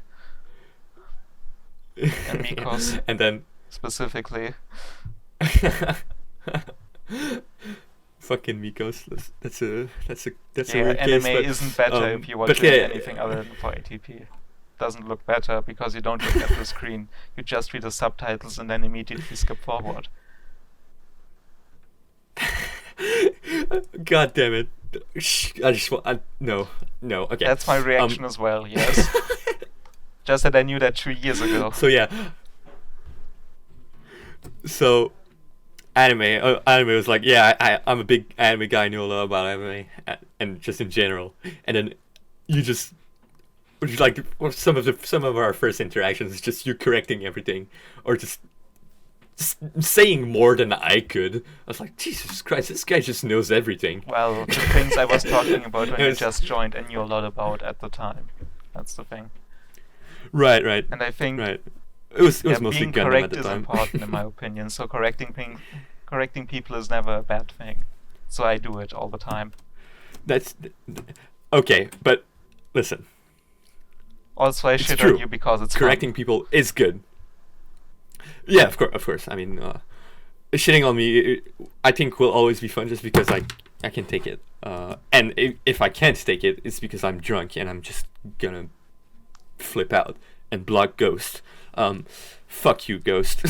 And Mikos. And then Specifically. fucking Mikos. That's a Yeah, weird anime case, but, isn't better if you watch but yeah, anything other than for ATP. Doesn't look better because you don't look at the screen. You just read the subtitles and then immediately skip forward. God damn it! I just want no. Okay. That's my reaction as well, yes. Just that I knew that 2 years ago. So yeah. So anime was like, yeah, I'm a big anime guy, I know a lot about anime, and just in general. And then you just, which is like some of our first interactions is just you correcting everything, or just saying more than I could. I was like, Jesus Christ, this guy just knows everything. Well, the things I was talking about when It you was- just joined, I knew a lot about at the time. That's the thing. Right. And I think Right. It was yeah, mostly being Gundam correct at the is time. important in my opinion. So correcting people is never a bad thing. So I do it all the time. That's okay, but listen, Also, I It's shit true. on you because it's correcting people is good. Yeah, of course. I mean, shitting on me, I think will always be fun just because I can take it. And if I can't take it, it's because I'm drunk and I'm just gonna flip out and block Ghost. Fuck you, Ghost.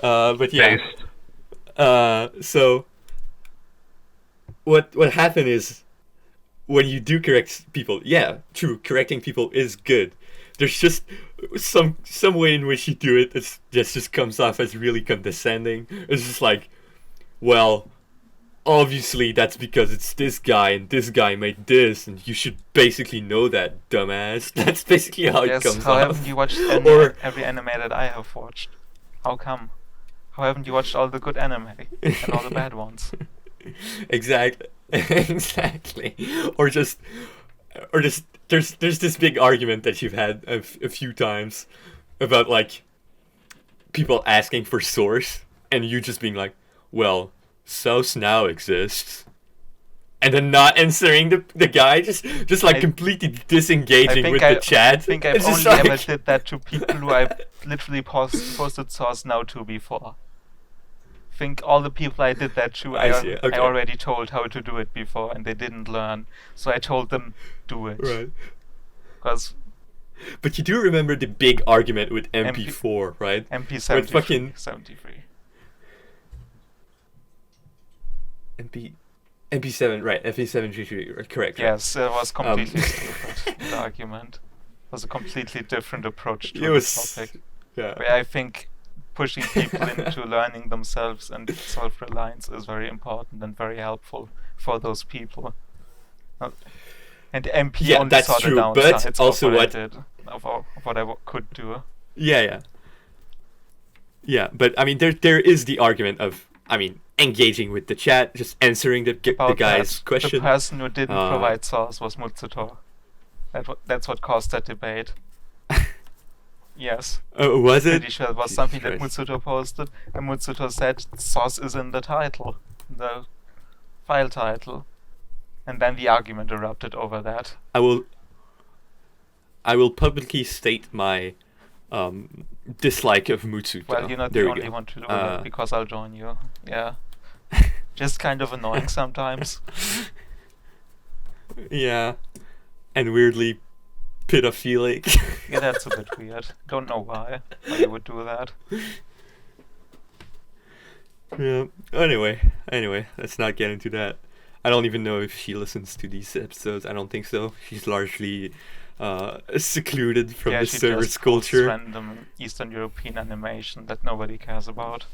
But yeah. Based. So what happened is when you do correct people, yeah, true, correcting people is good. There's just some way in which you do it that just comes off as really condescending. It's just like, well, obviously that's because it's this guy and this guy made this, and you should basically know that, dumbass. That's basically how it Yes, comes how off. haven't you watched Or- every anime that I have watched? How come? How haven't you watched all the good anime and all the bad ones? Exactly. Exactly. Or just there's this big argument that you've had a few times about like people asking for source and you just being like, well, source now exists, and then not answering the guy, just like I- completely disengaging with the chat. I think I've It's just only ever like- did that to people who I've literally posted source now to before. Think all the people I did that to, I see, okay. I already told how to do it before and they didn't learn. So I told them, do it. Right. Because But you do remember the big argument with MP4, right? MP73. With fucking 73. MP7, right? MP7 correct. Right? Yes, it was completely stupid. The argument was a completely different approach to It the was. topic. Yeah. Where I think pushing people into learning themselves and self-reliance is very important and very helpful for those people. And MP Yeah, only that's saw true, the but downsides also of what what- I did, of what I could do. Yeah. But I mean, there is the argument of, I mean, engaging with the chat, just answering the About guy's that, question. the person who didn't Uh, provide source was Mutsuto. That's what caused that debate. Yes. Was it? Pretty sure it was Jesus something that Christ. Mutsuto posted, and Mutsuto said source is in the title, the file title, and then the argument erupted over that. I will publicly state my dislike of Mutsuto. Well, you're not There the we only go. one to do that because I'll join you. Yeah, just kind of annoying sometimes. Yeah, and weirdly pedophilic. Yeah, that's a bit weird. Don't know why you would do that. Yeah. Anyway, let's not get into that. I don't even know if she listens to these episodes. I don't think so. She's largely secluded from Yeah, the she server's just posts culture. random Eastern European animation that nobody cares about,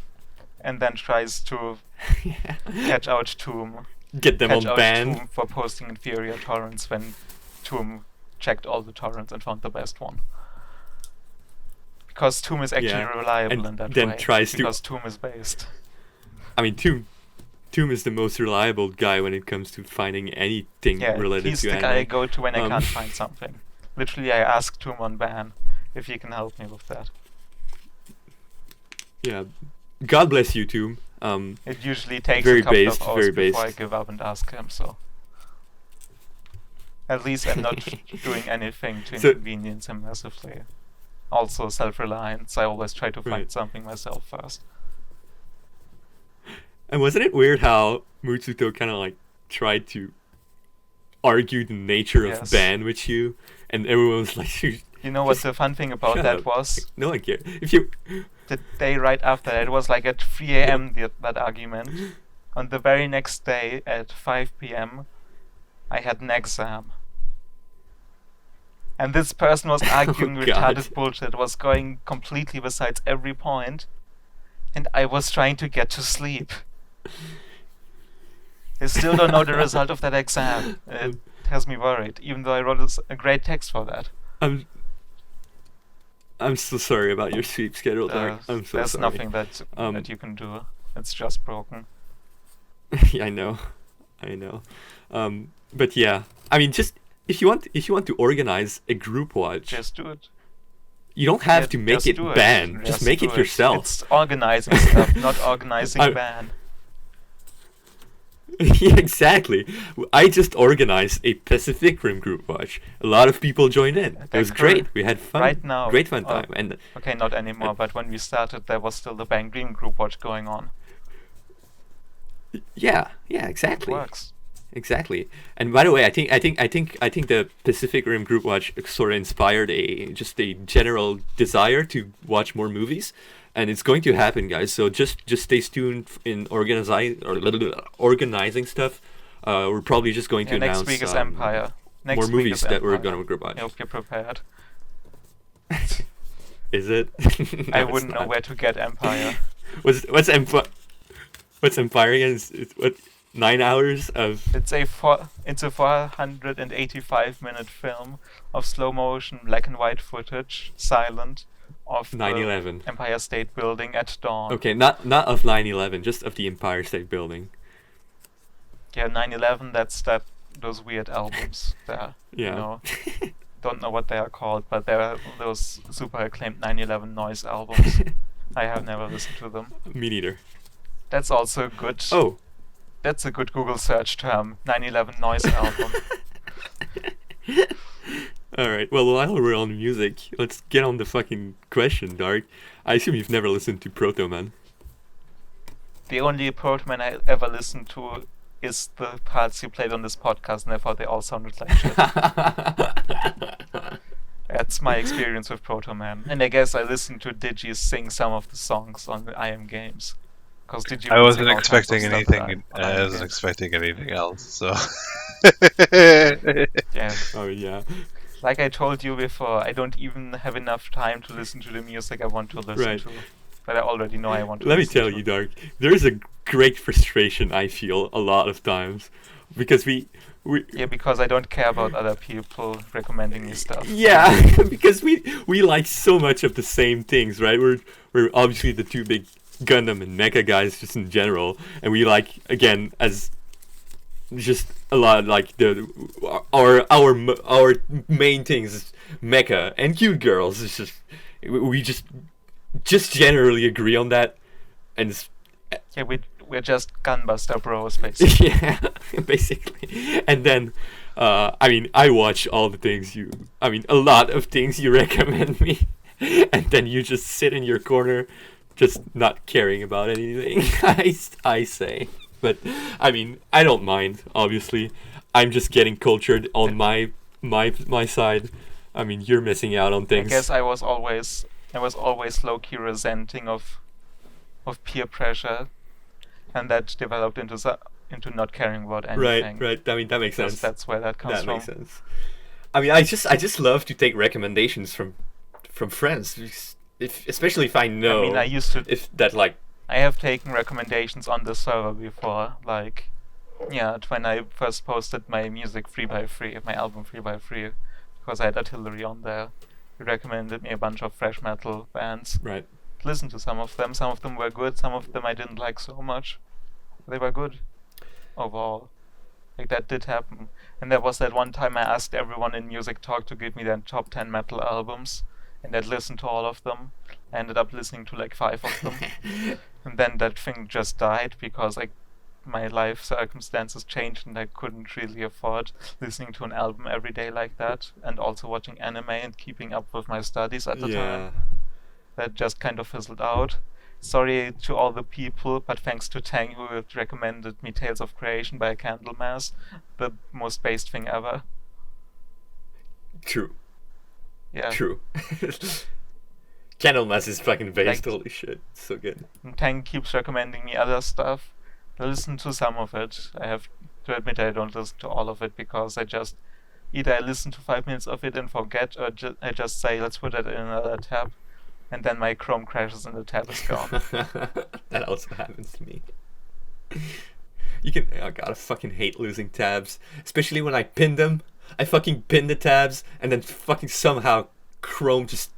and then tries to Yeah. catch out Tomb. Get them Catch on out ban. Tomb for posting inferior torrents when Tomb checked all the torrents and found the best one. Because Tomb is actually Yeah, reliable and in that then way. tries to- because Tomb is based. I mean, Tomb is the most reliable guy when it comes to finding anything Yeah, related he's to the anime. guy I go to when I Um, can't find something. Literally, I ask Tomb on ban if he can help me with that. Yeah. God bless you, Tomb. It usually takes Very a couple based, of hours very before I based. give up and ask him, so... At least I'm not doing anything to So- inconvenience him massively. Also, self-reliance. I always try to find Right. something myself first. And wasn't it weird how Mutsuto kind of like tried to argue the nature of Yes. ban with you, and everyone was like, You know what Just the fun thing about shut that up. was? no one cares. If you, The day right after that, it was like at 3 a.m. That argument. On the very next day at 5 p.m., I had an exam. And this person was arguing Oh, God. retarded bullshit, was going completely besides every point. And I was trying to get to sleep. I still don't know the result of that exam. It has me worried, even though I wrote a great text for that. I'm so sorry about your sleep schedule, Dark. I'm so There's sorry. nothing that you can do. It's just broken. Yeah, I know. But yeah, I mean, just if you want to organize a group watch, Just do it. you don't have to make just it do ban. Just make do it yourself. It's organizing stuff, not organizing ban. Yeah, exactly. I just organized a Pacific Rim group watch. A lot of people joined in. It was great. We had fun. Right now. Great fun time. And okay, not anymore. But when we started, there was still the Bang Green group watch going on. yeah, exactly. It works. Exactly. And by the way, I think the Pacific Rim group watch sort of inspired a general desire to watch more movies, and it's going to happen, guys. So just stay tuned in organizing stuff. We're probably just going to announce next week is Empire. Next more week movies is that we're Empire. going to group watch. I hope you're prepared. Is it? I No, wouldn't it's know not. where to get Empire. What's Empire again? What 9 hours of? It's a 485-minute film of slow motion black and white footage, silent, of 9/11. the Empire State Building at dawn. Okay, not of 9/11, just of the Empire State Building. Yeah, 9/11. Those weird albums there. Yeah. You know, don't know what they are called, but they are those super acclaimed 9/11 noise albums. I have never listened to them. Me neither. That's also good. Oh. That's a good Google search term. 9/11 noise album. All right. Well, while we're on music, let's get on the fucking question, Dark. I assume you've never listened to Proto Man. The only Protoman I ever listened to is the parts you played on this podcast, and I thought they all sounded like shit. That's my experience with Proto Man. And I guess I listened to Digi sing some of the songs on I Am Games. Because Digi I would wasn't sing all kinds of expecting stuff anything. on I I Am wasn't Games. expecting anything else. So. Yeah. Oh yeah. Like I told you before, I don't even have enough time to listen to the music I want to listen Right. to. But I already know I want to Let me listen tell to. you, Dark. There's a great frustration I feel a lot of times because we Yeah, because I don't care about other people recommending me stuff. yeah, because we like so much of the same things, right? We're obviously the two big Gundam and Mecha guys just in general, and we like again as just a lot like our main things is Mecha and cute girls. It's just we just generally agree on that, and it's, Yeah, we're just gunbuster bros, basically. yeah, basically. And then, I mean, I watch all the things a lot of things you recommend me, and then you just sit in your corner, just not caring about anything I say. But, I mean, I don't mind, obviously. I'm just getting cultured on my side. I mean, you're missing out on I things. guess I was always low-key resenting of peer pressure, and that developed into not caring about anything. Right. I mean, that makes Because sense. that's where that comes That from. makes sense. I mean, I just love to take recommendations from friends, especially if I know. I mean, I used to. if that like I have taken recommendations on the server before, like, yeah, when I first posted my music 3x3, my album 3x3, because I had Artillery on there. He recommended me a bunch of thrash metal bands. right. Listen to some of them. Some of them were good. Some of them I didn't like so much. They were good overall. Like that did happen. And there was that one time I asked everyone in Music Talk to give me their top 10 metal albums, and I'd listened to all of them. I ended up listening to like 5 of them. And then that thing just died because my life circumstances changed and I couldn't really afford listening to an album every day like that, and also watching anime and keeping up with my studies at the time. That just kind of fizzled out. Sorry to all the people, but thanks to Tang who had recommended me Tales of Creation by Candlemass, the most based thing ever. True. Yeah. True. Candlemass is fucking based. Like- Holy shit, so good. And Tang keeps recommending me other stuff. I listen to some of it. I have to admit I don't listen to all of it because either I listen to 5 minutes of it and forget, or I just say let's put it in another tab. and then my Chrome crashes and the tab is gone. That also happens to me. You can. Oh god, I fucking hate losing tabs, especially when I pin them. I fucking pin the tabs, and then fucking somehow Chrome just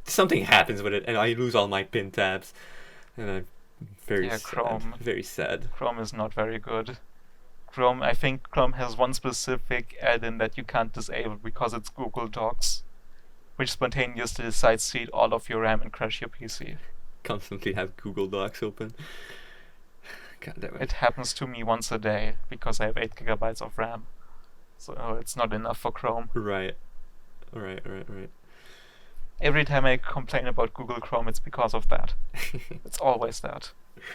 something happens with it, and I lose all my pin tabs, and I'm very sad. Chrome. Very sad. Chrome is not very good. I think Chrome has one specific add-in that you can't disable because it's Google Docs, which spontaneously decides to eat all of your RAM and crash your PC. Constantly have Google Docs open. God damn it. It happens to me once a day because I have 8 gigabytes of RAM. So it's not enough for Chrome. Right. Every time I complain about Google Chrome, it's because of that. It's always that.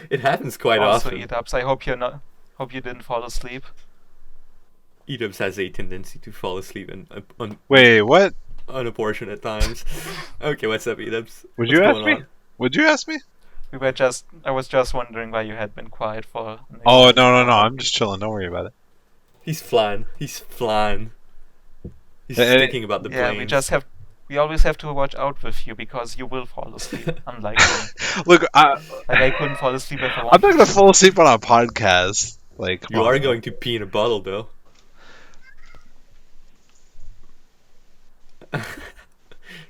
It happens quite also, often. EDubs, I hope hope you didn't fall asleep. EDubs has a tendency to fall asleep on Wait, what? unapportionate times. Okay, what's up, EDubs? Would What's you ask going me? on? Would you ask me? I was just wondering why you had been quiet for. Oh, no. I'm just chilling. Don't worry about it. He's flying. He's Hey, thinking about the Yeah, planes. we always have to watch out with you because you will fall asleep, unlike me. Look, Like I couldn't fall asleep if I I'm wanted. not gonna fall asleep on a podcast. Like, come You on. are going to pee in a bottle, though.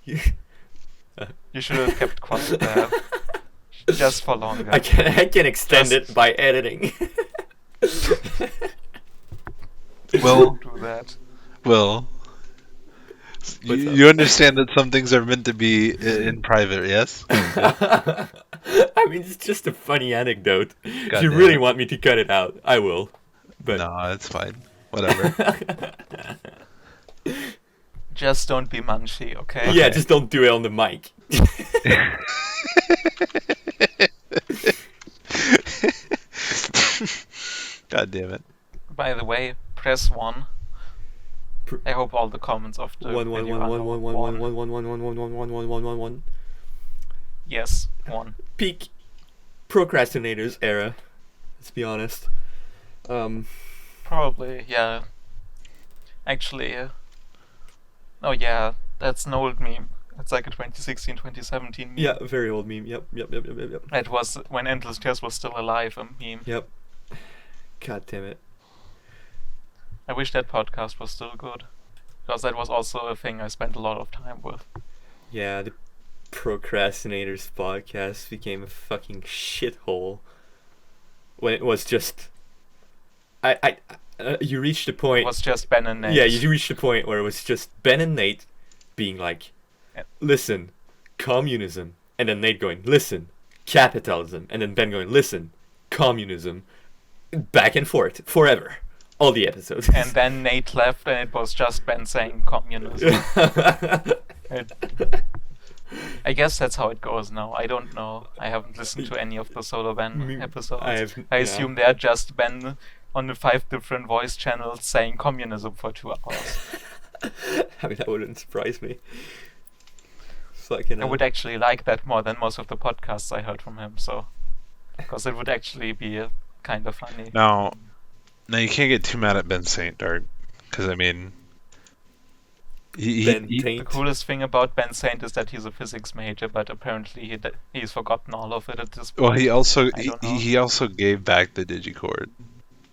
You- You should have kept quiet there. Just for longer. I can extend Just- it by editing. Well, do that. Will, What's up? you understand that some things are meant to be in private, yes? I mean, it's just a funny anecdote. If God you damn really it. want me to cut it out, I will. But No, it's fine. Whatever. Just don't be munchy, okay? yeah, just don't do it on the mic. God damn it. By the way, press 1. Pr- I hope all the comments of the One. video are one. Yes, 1. Peak procrastinators era. Let's be honest. Probably, yeah. Actually, oh yeah, that's an old meme. It's like a 2016, 2017 meme. Yeah, very old meme. Yep. It was when Endless Tears was still alive, a meme. Yep. God damn it. I wish that podcast was still good. Because that was also a thing I spent a lot of time with. Yeah, the Procrastinators podcast became a fucking shithole. When it was just, you reached the It point. was just Ben and Nate. Yeah, you reached the point where it was just Ben and Nate being like, Yeah. listen, communism, and then Nate going, listen, capitalism, and then Ben going, listen, communism, back and forth forever, all the episodes. And then Nate left and it was just Ben saying communism. I guess that's how it goes now. I don't know. I haven't listened to any of the Solo Ben episodes. I assume they're just Ben on the 5 different voice channels saying communism for 2 hours. I mean, that wouldn't surprise me. Fucking I would actually like that more than most of the podcasts I heard from him, so because it would actually be kind of funny. Now, you can't get too mad at Ben Saint, Dart. Because, I mean... Ben The Taint. coolest thing about Ben Saint is that he's a physics major, but apparently he's forgotten all of it at this point. Well, he also I don't know. he also gave back the Digicord,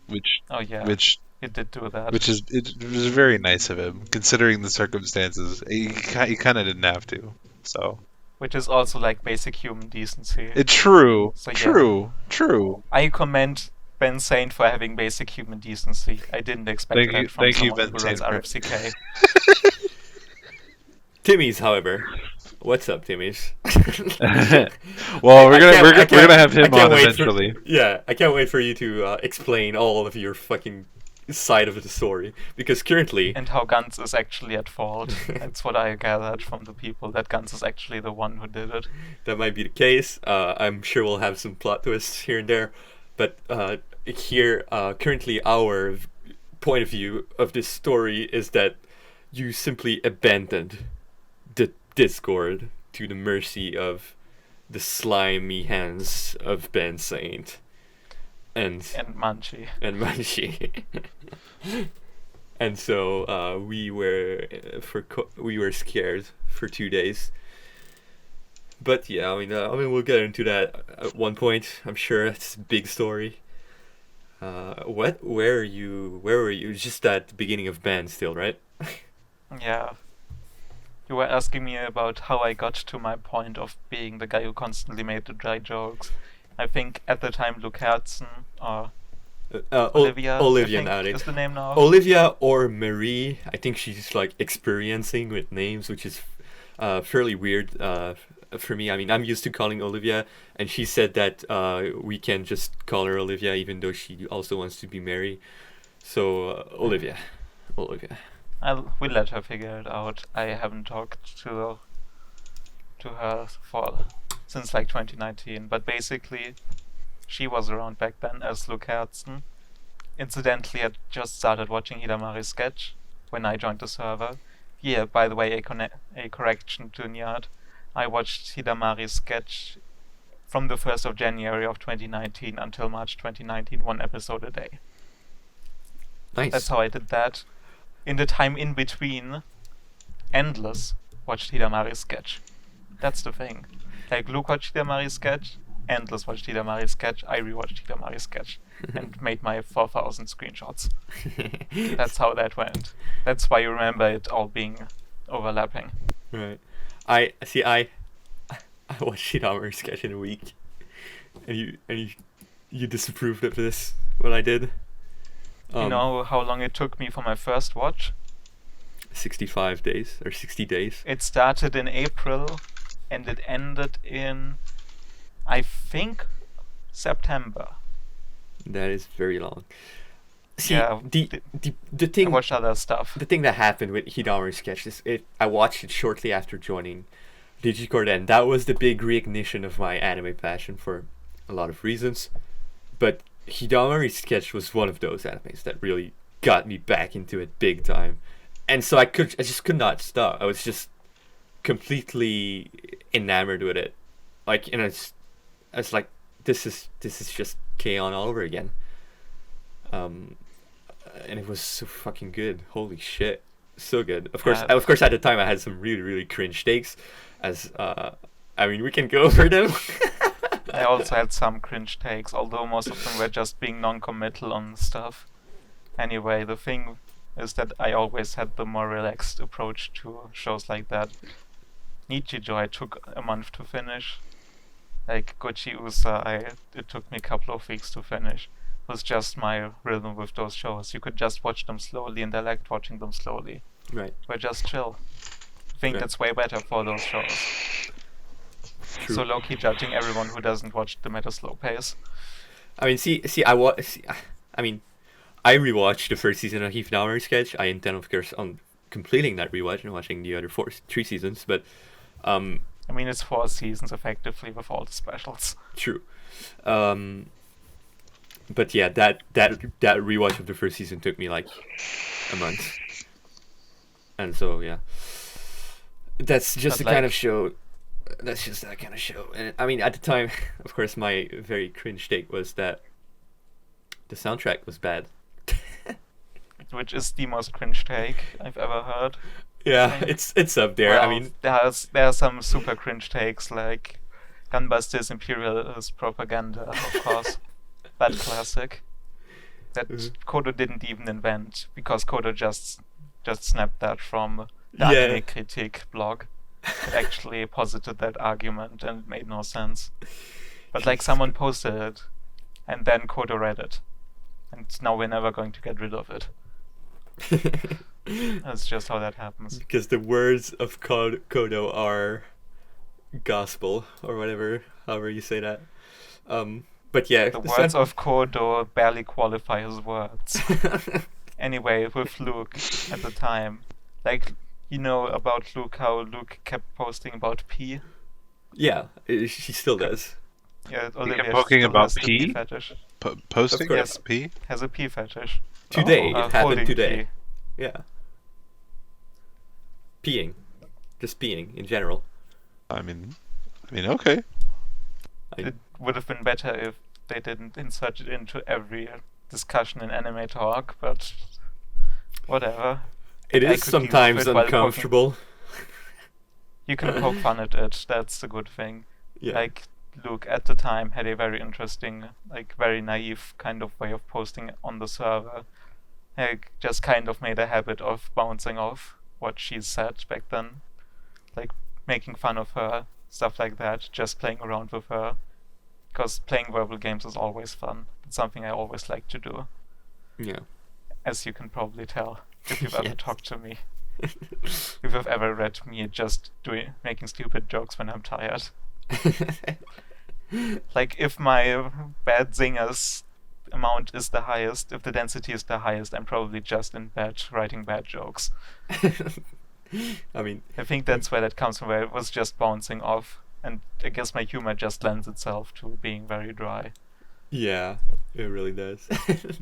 which Oh yeah, which he did do that. which is it was very nice of him considering the circumstances. He kind of didn't have to. So Which is also like basic human decency. true, So, yeah. true. I commend Ben Saint for having basic human decency. I didn't expect Thank that you- from thank you, someone Ben who runs Saint, RFCK. Timmy's, however. What's up, Timmy's? Well, I can't- we're I can't- gonna have I him can't on wait eventually. Yeah, I can't wait for you to explain all of your fucking side of the story. Because currently, And how Gantz is actually at fault. That's what I gathered from the people, that Gantz is actually the one who did it. that might be the case. I'm sure we'll have some plot twists here and there. But here, currently, our point of view of this story is that you simply abandoned the Discord to the mercy of the slimy hands of Ben Saint and Munchie. Manchi. And so we were scared for 2 days. But yeah, I mean, we'll get into that at one point. I'm sure it's a big story. Where are you? Where were you? Just at the beginning of band, still, right? Yeah. You were asking me about how I got to my point of being the guy who constantly made the dry jokes. I think at the time Luke Hertzen or Olivia, Olivia I think nowadays. is the name now. Olivia or Marie. I think she's like experiencing with names, which is fairly weird for me. I mean, I'm used to calling Olivia, and she said that we can just call her Olivia, even though she also wants to be Mary. So Olivia. We'll let her figure it out. I haven't talked to her for since like 2019, but basically she was around back then as Luke Hertzen. Incidentally, I just started watching Hidamari's sketch when I joined the server. Yeah, by the way, a correction to Nyad. I watched Hidamari's sketch from the 1st of January of 2019 until March 2019, one episode a day. Nice. That's how I did that. In the time in between, Endless watched Hidamari's sketch. That's the thing. Like, Luke watched Hidamari's sketch, Endless watched Hidamari's sketch, I rewatched Hidamari's sketch, and made my 4,000 screenshots. That's how that went. That's why you remember it all being overlapping. Right. I watched Hidamari's sketch in a week, and you disapproved of this when I did. You know how long it took me for my first watch? 65 days or 60 days. It started in April and it ended in, I think, September. That is very long. See, Yeah, the thing. I watched other stuff. The thing that happened with Hidamari's sketch is I watched it shortly after joining Digicord, and that was the big reignition of my anime passion for a lot of reasons. But Hidamari's sketch was one of those animes that really got me back into it big time, and so I just could not stop. I was just completely enamored with it, like, and I was like, this is just K-On! All over again. And it was so fucking good. Holy shit, so good. Of course, at the time I had some really really cringe takes, as I mean, we can go over them. I also had some cringe takes, although most of them were just being non-committal on stuff. Anyway, the thing is that I always had the more relaxed approach to shows like that. Nichijou took a month to finish. Like Gochi Usa, it took me a couple of weeks to finish. It was just my rhythm with those shows. You could just watch them slowly, and I liked watching them slowly. Right. We're just chill. I think that's way better for those shows. True. So low-key judging everyone who doesn't watch the meta slow pace. I mean, I rewatched the first season of Hidamari's sketch. I intend, of course, on completing that rewatch and watching the other 3 seasons. But I mean, it's 4 seasons effectively with all the specials. True. But yeah, that rewatch of the first season took me like a month, and so yeah, that's just the kind of show. That's just that kind of show. And I mean, at the time, of course, my very cringe take was that the soundtrack was bad. Which is the most cringe take I've ever heard. Yeah, it's up there. Well, I mean, there are some super cringe takes like Gunbuster's Imperialist Propaganda, of course. That classic. That Kodo didn't even invent, because Kodo just snapped that from the Anime Critique blog. It actually posited that argument and it made no sense. But like someone posted it, and then Kodo read it. And now we're never going to get rid of it. That's just how that happens. Because the words of Kodo are gospel, or whatever, however you say that. But yeah, the words of Kodo barely qualify as words. Anyway, with Luke at the time, like, you know about Luke, how Luke kept posting about P? Yeah, she still does. Yeah, He Olivia kept talking still about has the P? fetish. Posting Yes. P? Has a P fetish. Today, Oh. it happened Holding today. P. Yeah. Peeing. Just peeing, in general. I mean, okay. It would have been better if they didn't insert it into every discussion in Anime Talk, but whatever. It I is could deal with sometimes it while uncomfortable. You can poke fun at it. That's the good thing. Yeah. Like Luke at the time had a very interesting, like very naive kind of way of posting on the server. Like just kind of made a habit of bouncing off what she said back then, like making fun of her, stuff like that, just playing around with her. Because playing verbal games is always fun. It's something I always like to do, Yeah. as you can probably tell if you've ever Yes. talked to me. If you've ever read me just making stupid jokes when I'm tired. Like if my bad zingers amount is the highest, if the density is the highest, I'm probably just in bed writing bad jokes. I mean, I think that's where that comes from, where it was just bouncing off. And I guess my humor just lends itself to being very dry. yeah, it really does.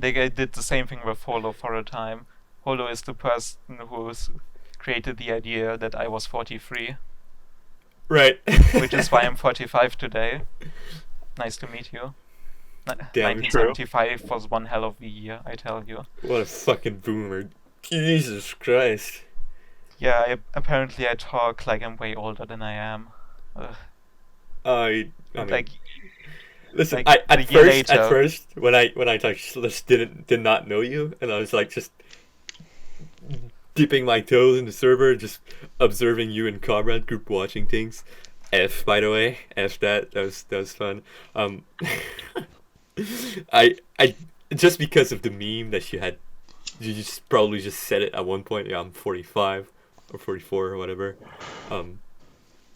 Like I did the same thing with Holo for a time. Holo is the person who's created the idea that I was 43, Right. which is why I'm 45 today. Nice to meet you. Damn true. 1975 was one hell of a year, I tell you. What a fucking boomer. Jesus Christ. Yeah, apparently I talk like I'm way older than I am. I mean, Like, listen. like a year At later- first, when I just did not know you, and I was like just dipping my toes in the server, just observing you and Comrade group watching things. F, by the way, F that was fun. I just because of the meme that you had, you just probably just said it at one point. Yeah, I'm 45 or 44 or whatever.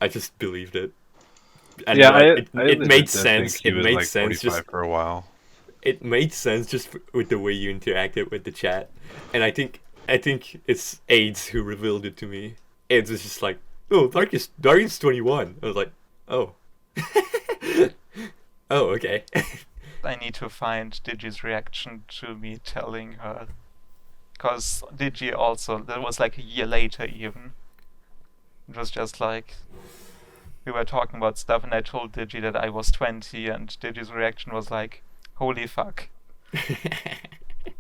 I just believed it. And Yeah, like, I it legit made did think sense. he It was made like sense 45 just for a while. it made sense just with the way you interacted with the chat, and I think it's AIDS who revealed it to me. AIDS was just like, oh, Darkonius 21. I was like, oh, oh, okay. I need to find Digi's reaction to me telling her. Because Digi also, that was like a year later even. It was just like, we were talking about stuff and I told Digi that I was 20 and Digi's reaction was like, holy fuck.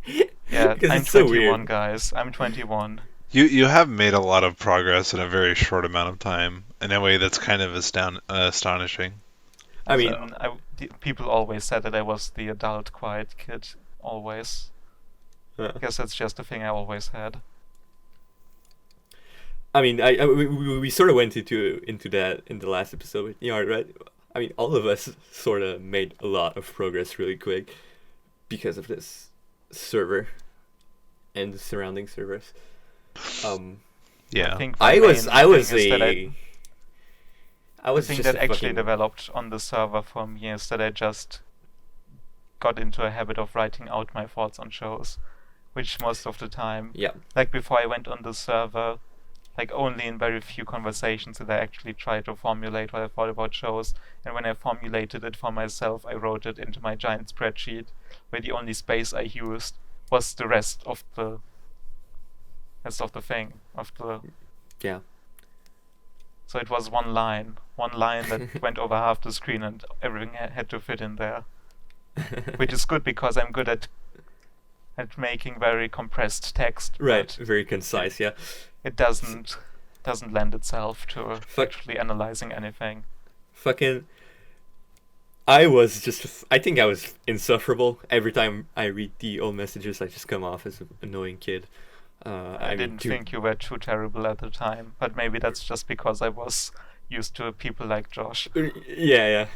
Yeah, Because I'm it's so 21, weird. guys. I'm 21. You have made a lot of progress in a very short amount of time in a way that's kind of astonishing. I mean, People always said that I was the adult, quiet kid. Always. I guess that's just a thing I always had. I mean, we sort of went into that in the last episode with Yard, right? I mean, all of us sort of made a lot of progress really quick because of this server and the surrounding servers. Yeah. I think I the was main I was thing is that a I the was thing just that a actually fucking developed on the server for me is that I just got into a habit of writing out my thoughts on shows, which most of the time, yeah. like before I went on the server, like only in very few conversations did I actually try to formulate what I thought about shows, and when I formulated it for myself, I wrote it into my giant spreadsheet, where the only space I used was the rest of the thing, of the... Yeah. So it was one line that went over half the screen and everything had to fit in there. Which is good because I'm good at making very compressed text. Right, but very concise, yeah. It doesn't lend itself to Fuck. actually analyzing anything. Fucking I think I was insufferable. Every time I read the old messages, I just come off as an annoying kid. I mean, didn't dude, think you were too terrible at the time, but maybe that's just because I was used to people like Josh. Yeah.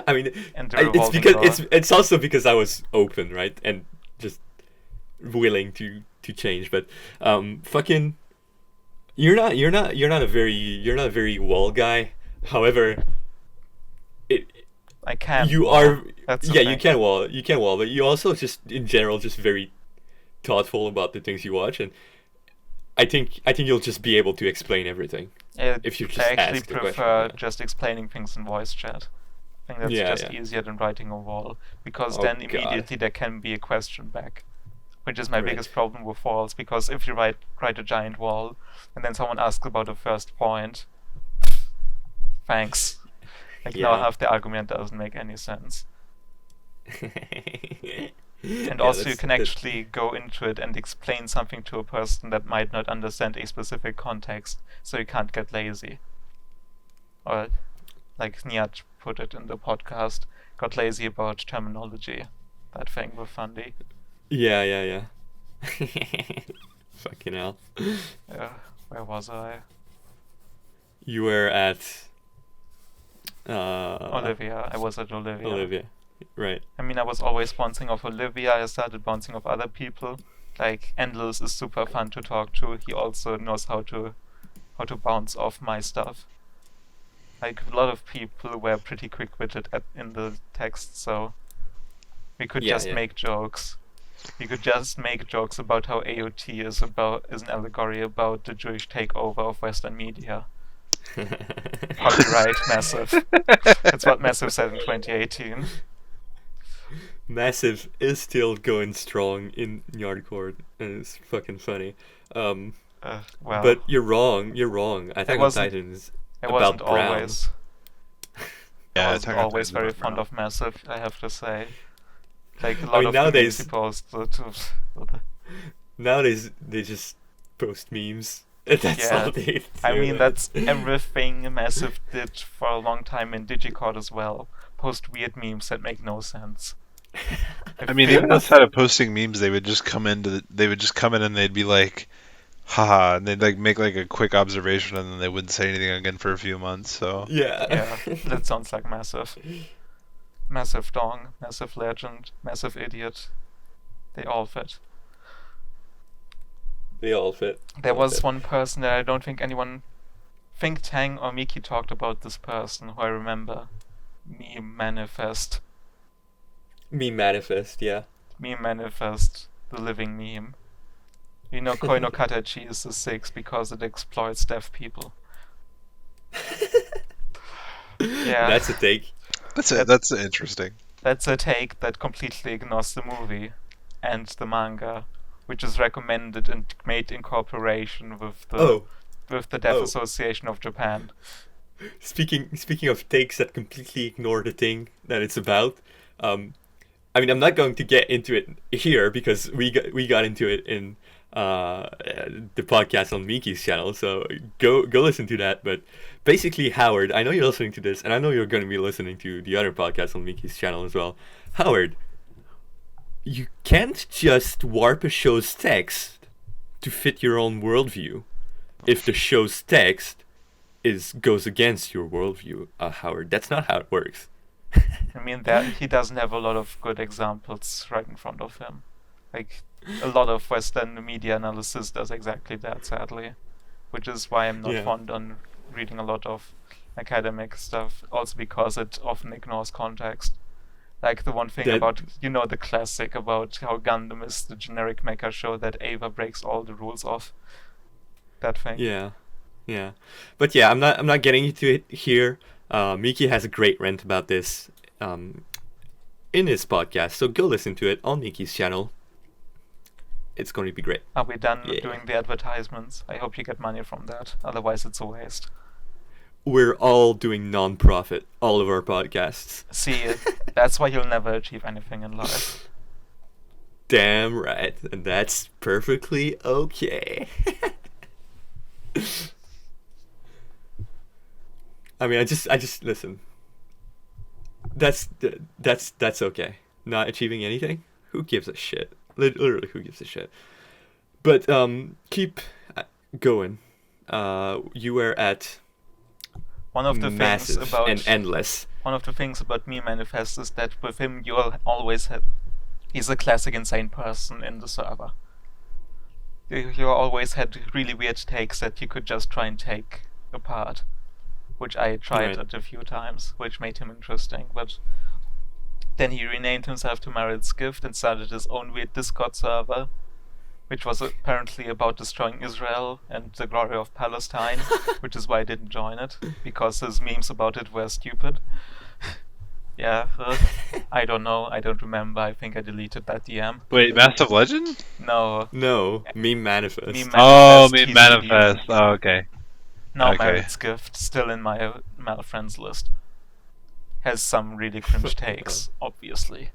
I mean, And the it's revolving because door. it's also because I was open, right, and just willing to change. But fucking, you're not a very wall guy. However, I can. you wall. are That's the yeah, thing. you can wall, but you also just in general just very thoughtful about the things you watch, and I think you'll just be able to explain everything. If you just I actually ask the question, prefer yeah. just explaining things in voice chat. I think that's Yeah, just yeah. easier than writing a wall, because Oh, then God. immediately there can be a question back, which is my Right. biggest problem with walls. Because if you write a giant wall, and then someone asks about the first point, thanks. Like now Yeah. half the argument doesn't make any sense. And Yeah, also you can actually go into it and explain something to a person that might not understand a specific context, so you can't get lazy. Or, like Nihat put it in the podcast, got lazy about terminology. That thing with Fundy. yeah. Fucking hell. Where was I? You were at Olivia. I was at Olivia. Olivia, right? I mean, I was always bouncing off Olivia. I started bouncing off other people. Like Endless is super fun to talk to. He also knows how to bounce off my stuff. Like a lot of people were pretty quick-witted in the text, so we could just make jokes. We could just make jokes about how AOT is an allegory about the Jewish takeover of Western media. Copyright Massive. That's what Massive said in 2018. Massive is still going strong in Yardcore, and it's fucking funny. Well, but you're wrong. Attack on Titan is about Brown. Always. Yeah, I wasn't always very fond of Massive, I have to say. Like a lot of nowadays, memes he posted. Nowadays they just post memes. That's all they do. I mean, that's everything Massive did for a long time in Digicord as well. Post weird memes that make no sense. I mean, even outside of posting memes, they would just come in and they'd be like, haha, and they'd like make like a quick observation and then they wouldn't say anything again for a few months. So yeah, that sounds like Massive. Massive Dong, Massive Legend, Massive Idiot. They all fit. There was one person that I don't think anyone... think Tang or Miki talked about this person who I remember. Meme Manifest, yeah. Meme Manifest, the living meme. You know, Koi no Katachi is the 6 because it exploits deaf people. Yeah. That's a take. That's interesting. That's a take that completely ignores the movie and the manga, which is recommended and made in cooperation with the Deaf Association of Japan. Speaking of takes that completely ignore the thing that it's about, I mean, I'm not going to get into it here because we got into it in the podcast on Miki's channel, so go listen to that. But basically, Howard, I know you're listening to this, and I know you're going to be listening to the other podcast on Miki's channel as well. Howard, you can't just warp a show's text to fit your own worldview if the show's text goes against your worldview, Howard. That's not how it works. I mean, he doesn't have a lot of good examples right in front of him. Like, a lot of Western media analysis does exactly that, sadly. Which is why I'm not fond on reading a lot of academic stuff, also because it often ignores context. Like the one thing about, the classic about how Gundam is the generic mecha show that Ava breaks all the rules of. That thing. Yeah. But yeah, I'm not getting into it here. Miki has a great rant about this in his podcast, so go listen to it on Miki's channel. It's going to be great. Are we done doing the advertisements? I hope you get money from that, otherwise it's a waste. We're all doing non-profit, all of our podcasts. See, that's why you'll never achieve anything in life. Damn right, and that's perfectly okay. I mean, I just listen. That's okay. Not achieving anything? Who gives a shit? Literally, who gives a shit? But keep going. You were at one of the Massive things about and Endless. One of the things about Meme Manifest is that with him you'll always have... He's a classic insane person in the server. You always had really weird takes that you could just try and take apart, which I tried at a few times, which made him interesting, but then he renamed himself to Marit's Gift and started his own weird Discord server, which was apparently about destroying Israel and the glory of Palestine, which is why I didn't join it, because his memes about it were stupid. I don't know, I don't remember, I think I deleted that DM. Wait, Massive Legend? No, Meme Manifest. Meme Manifest, oh, okay. Now Marit's Gift, still in my friends list. Has some really cringe takes, obviously.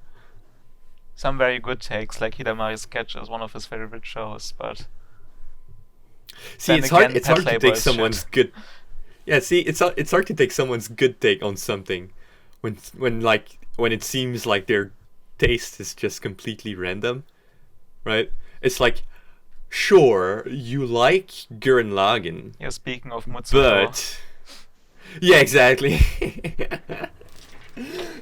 some very good takes, like Hidamari's Sketch is one of his favorite shows, but See, then it's hard. again, It's Pet hard to Labor take is someone's shit. good. Yeah, see, it's hard to take someone's good take on something when it seems like their taste is just completely random, right? It's like, sure, you like Gurren Lagann, Yeah, speaking of Mutsuko, but yeah, exactly.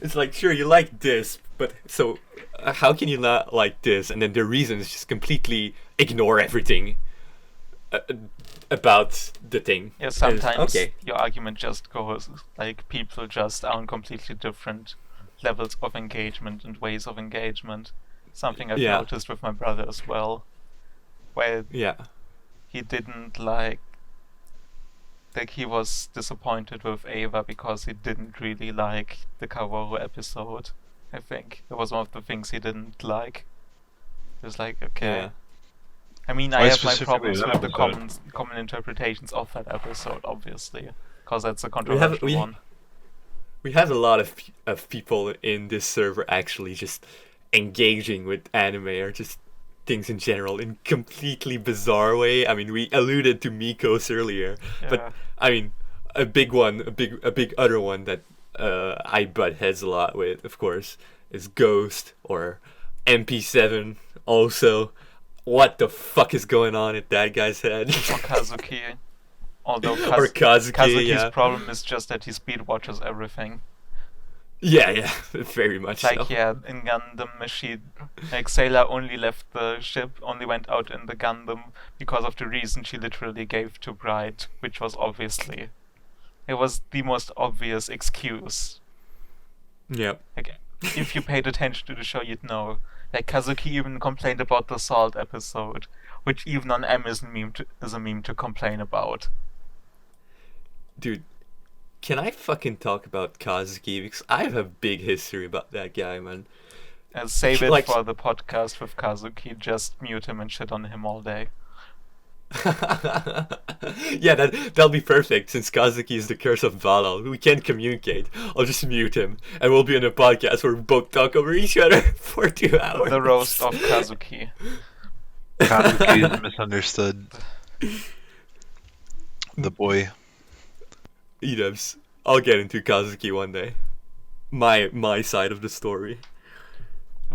It's like, sure, you like this, but so how can you not like this? And then the reason is just completely ignore everything uh, about the thing. yeah, And it's, sometimes okay, your argument just goes like people just are on completely different levels of engagement and ways of engagement. Something I've Yeah. noticed with my brother as well, where yeah, he didn't like he was disappointed with Ava because he didn't really like the Kaworu episode. I think that was one of the things he didn't like. He was like, okay. yeah. I mean, Why I have my specifically problems that with the episode? common interpretations of that episode, obviously, because that's a We controversial one. we have a lot of people in this server actually just engaging with anime or just things in general in completely bizarre way. I mean, we alluded to Mikos earlier, but Yeah. I mean, a big one, a big other one that I butt heads a lot with, of course, is Ghost or MP7. Also, what the fuck is going on in that guy's head? Or Kazuki. Although Or Kazuki, Kazuki's yeah. problem is just that he speed watches everything. Yeah, yeah, very much Like, so. yeah, in Gundam, like, Sailor only left the ship, only went out in the Gundam because of the reason she literally gave to Bright, which was obviously. It was the most obvious excuse. Yeah. Like, if you paid attention to the show, you'd know. Like, Kazuki even complained about the Salt episode, which even on M is a meme to complain about. Dude, can I fucking talk about Kazuki? Because I have a big history about that guy, man. And save it Like- for the podcast with Kazuki, just mute him and shit on him all day. Yeah, that'll be perfect since Kazuki is the curse of Valhall. We can't communicate. I'll just mute him, and we'll be in a podcast where we both talk over each other for 2 hours. The roast of Kazuki. Kazuki is misunderstood. The boy. Edubs. I'll get into Kazuki one day. My side of the story.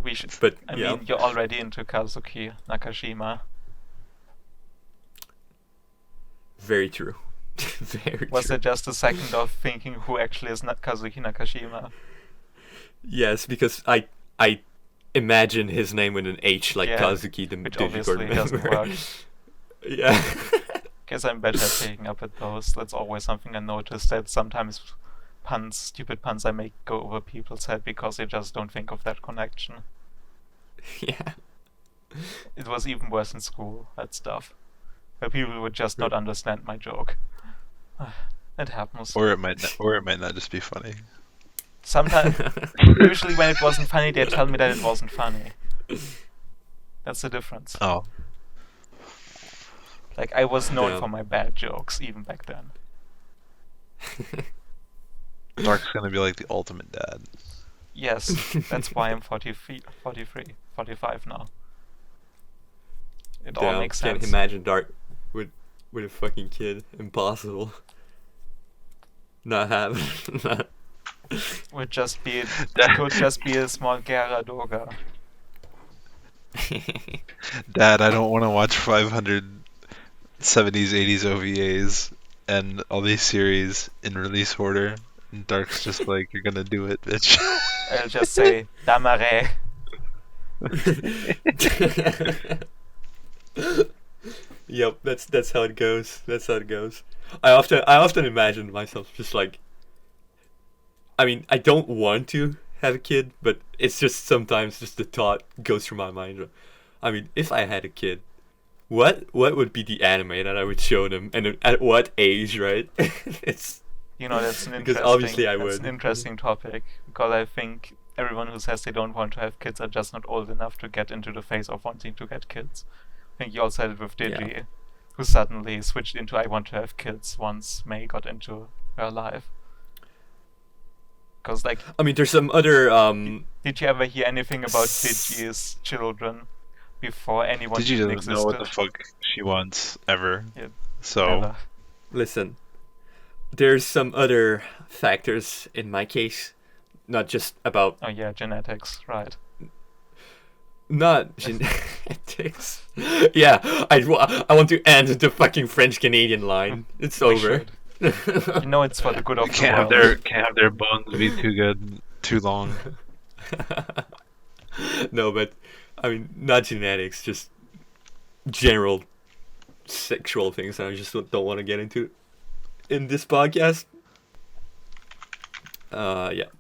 We should. But I yeah. mean, you're already into Kazuki Nakashima. Very true. Very Was true. it just a second of thinking who actually is Kazuki Nakashima? Yes, because I imagine his name with an H like Yeah, Kazuki the which Digicord obviously doesn't member. work. Yeah. Guess I'm better at picking up at those. That's always something I noticed, that sometimes stupid puns I make go over people's head because they just don't think of that connection. Yeah. It was even worse in school, that stuff. Where people would just not understand my joke. It happens. Or it might not just be funny. Sometimes, usually when it wasn't funny, they tell me that it wasn't funny. That's the difference. Oh. Like, I was known Damn. for my bad jokes, even back then. Dark's gonna be like the ultimate dad. Yes, that's why I'm 43, 45 now. It all Damn, makes can't sense. imagine Dark with a fucking kid. Impossible. Not having. Would just be it could just be a small Gyaradoga. Dad, I don't want to watch 500 70s, 80s OVAs and all these series in release order. And Dark's just like, you're gonna do it, bitch. I'll just say Damare. Yep, that's how it goes. That's how it goes. I often imagine myself just like, I mean, I don't want to have a kid, but it's just sometimes just the thought goes through my mind. I mean, if I had a kid, what would be the anime that I would show them, and at what age, right? It's You know, that's an Because interesting. obviously I that's would. an interesting topic, because I think everyone who says they don't want to have kids are just not old enough to get into the phase of wanting to get kids. I think you also had it with Digi, Yeah. who suddenly switched into I want to have kids once May got into her life. Because, like, I mean, there's some other did you ever hear anything about Digi's children before anyone Digi even doesn't know what the existed? fuck she wants ever. Yeah, So never. listen. There's some other factors in my case, not just about Oh yeah, genetics, right. not genetics. Yeah, I want to end the fucking French Canadian line. It's We over. should. You know it's for the good of the can't world. have their bones be too good too long. No, but I mean, not genetics, just general sexual things. I just don't want to get into in this podcast. Yeah.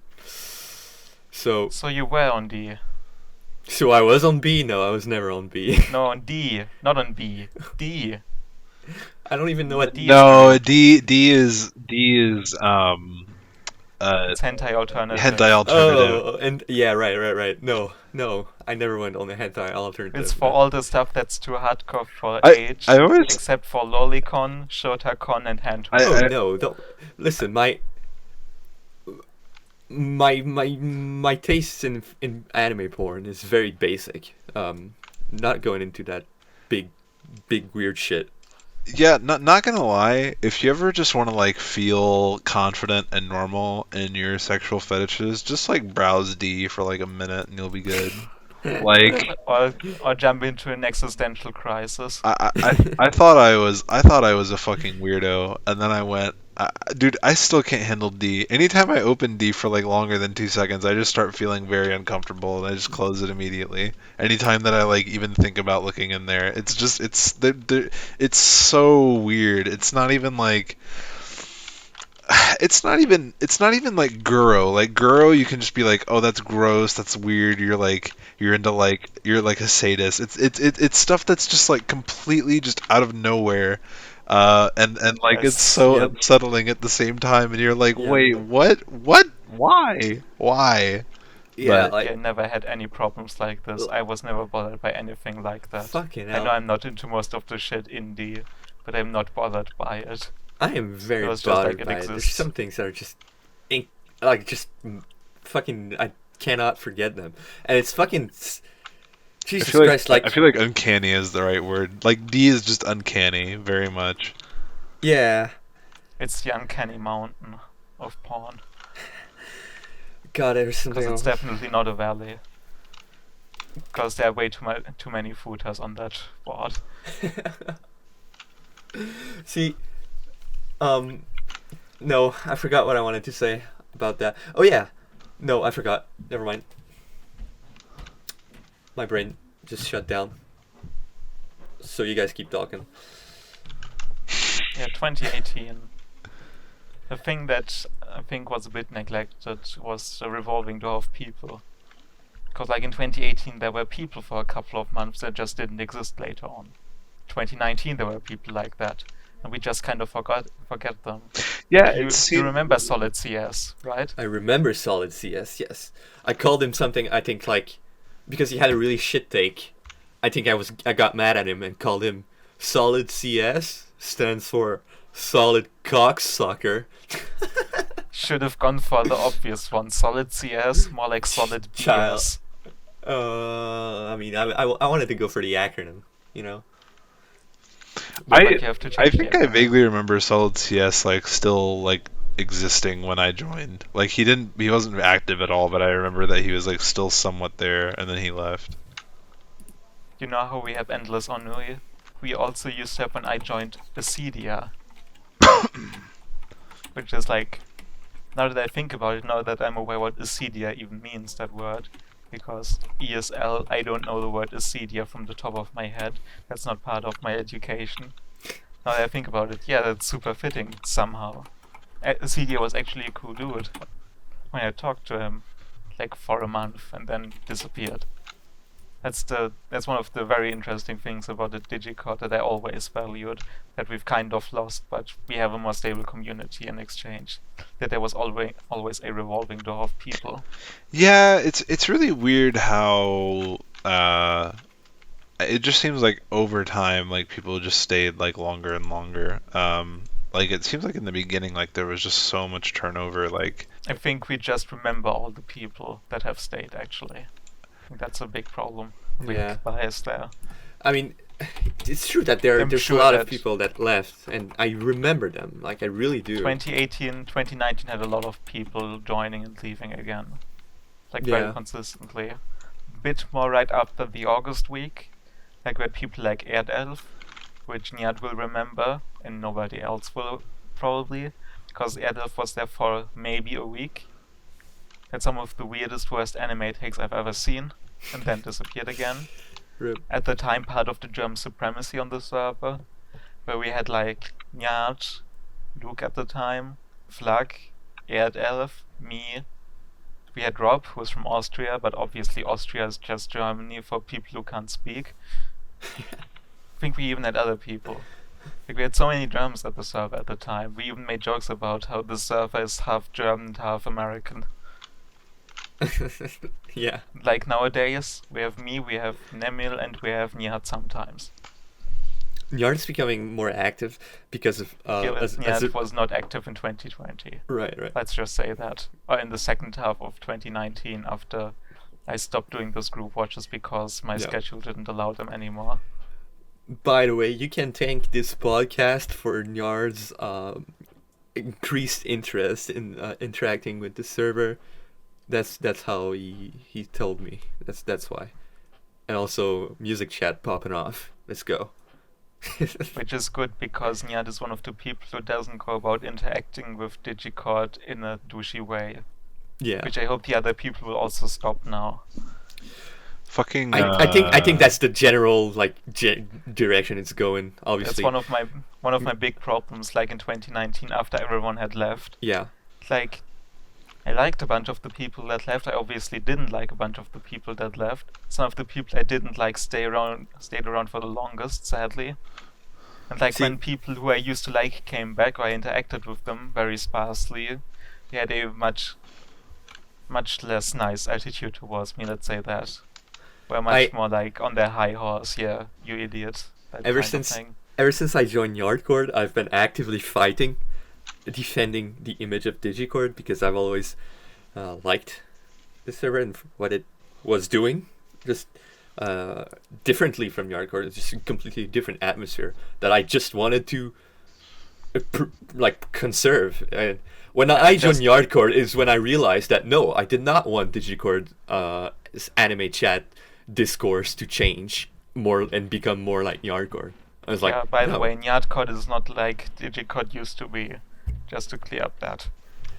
So So you were on D. so I was on B. No, I was never on B. No, on D. Not on B. D. I don't even know what D No, is D is It's hentai alternative. hentai alternative. Oh, and yeah, right. No, I never went on the hentai alternative. It's for all the stuff that's too hardcore for I age, always except for lolicon, shotacon, and hand. Oh I- no, don't listen. My tastes in anime porn is very basic. Not going into that big weird shit. yeah, not gonna lie. If you ever just want to like feel confident and normal in your sexual fetishes, just like browse D for like a minute and you'll be good. Like Or jump into an existential crisis. I thought I was a fucking weirdo, and then I went, dude, I still can't handle D. Anytime I open D for like longer than 2 seconds, I just start feeling very uncomfortable, and I just close it immediately. Anytime that I like even think about looking in there, it's just it's so weird. It's not even like. It's not even like Guro. Like Guro, you can just be like, oh, that's gross, that's weird. You're like a sadist. It's stuff that's just like completely just out of nowhere, and like it's Yes, so yep. unsettling at the same time. And you're like, Yeah. wait, what, why? Yeah, But- I never had any problems like this. I was never bothered by anything like that. fucking I know hell. I'm not into most of the shit in D, but I'm not bothered by it. I am very It was just bothered like it by it. There's exists. some things that are just, like just fucking. I cannot forget them, and it's fucking. Jesus Christ! I feel like uncanny is the right word. Like D is just uncanny, very much. yeah. It's the uncanny mountain of porn. God, there's something Because it's else. definitely not a valley. Because there are way too many footers on that board. See, no, I forgot what I wanted to say about that. Oh yeah, no, I forgot. Never mind. My brain just shut down. So you guys keep talking. Yeah, 2018. The thing that I think was a bit neglected was the revolving door of people. Because like in 2018 there were people for a couple of months that just didn't exist later on. 2019 there were people like that, and we just kind of forget them. Yeah, You remember Solid CS, right? I remember Solid CS. Yes, I called him something. I think like because he had a really shit take. I think I got mad at him and called him Solid CS. Stands for Solid Cocksucker. Should have gone for the obvious one. Solid CS, more like Solid Child. BS. I mean, I wanted to go for the acronym, you know. But, like, you have to I change the think I acronym. vaguely remember Solid CS like still like existing when I joined. Like he wasn't active at all, but I remember that he was like still somewhat there, and then he left. You know how we have Endless Ennui? We also used to have when I joined Acedia. Which is like, now that I think about it, now that I'm aware what Acedia even means, that word. Because ESL, I don't know the word Acedia from the top of my head. That's not part of my education. Now that I think about it, yeah, that's super fitting somehow. Acedia was actually a cool dude. When I talked to him, like for a month, and then disappeared. That's one of the very interesting things about the Digicord that I always valued, that we've kind of lost, but we have a more stable community in exchange. That there was always a revolving door of people. Yeah, it's really weird how it just seems like over time like people just stayed like longer and longer. like it seems like in the beginning, like there was just so much turnover. Like I think we just remember all the people that have stayed, actually. I think that's a big problem. Big Yeah. bias there. I mean, it's true that I'm there's sure a lot that- of people that left, and I remember them. Like, I really do. 2018, 2019 had a lot of people joining and leaving again. Like, Yeah. very consistently. Bit more right after the August week. Like, we had people like Erdelf, which Nihat will remember, and nobody else will, probably. Because Erdelf was there for maybe a week. Had some of the weirdest, worst anime takes I've ever seen, and then disappeared again. Rip. At the time, part of the German supremacy on the server, where we had like Nihat, Luke at the time, Flag, Erdelf, me. We had Rob, who was from Austria, but obviously Austria is just Germany for people who can't speak. I think we even had other people. Like, we had so many Germans at the server at the time. We even made jokes about how the server is half German and half American. Yeah. Like nowadays, we have me, we have Nemil, and we have Nihat sometimes. Yard's becoming more active because of Nihat was not active in 2020. right. Let's just say that. Or in the second half of 2019, after I stopped doing those group watches because my Yeah. schedule didn't allow them anymore. By the way, you can thank this podcast for Nyard's increased interest in interacting with the server. That's how he told me. That's why. And also music chat popping off. Let's go. Which is good because Nihat is one of the people who doesn't go about interacting with Digicord in a douchey way. Yeah. Which I hope the other people will also stop now. fucking. I think that's the general like direction it's going. That's Obviously. one of my big problems. Like in 2019, after everyone had left, Yeah. like I liked a bunch of the people that left. I obviously didn't like a bunch of the people that left. Some of the people I didn't like stayed around for the longest, sadly. And like See- when people who I used to like came back, or I interacted with them very sparsely, they had a much less nice attitude towards me, let's say that. Were much more like on their high horse, yeah, you idiot. That Ever kind of since- thing. Ever since I joined Yardcord, I've been actively fighting, defending the image of Digicord because I've always liked the server and what it was doing, just differently from Yardcord. It's just a completely different atmosphere that I just wanted to conserve. And when I joined Yardcord is when I realized that no, I did not want Digicord anime chat discourse to change more and become more like Yardcord. I was like, Yeah, by the no. way, Nihat is not like Digicord used to be. Just to clear up that.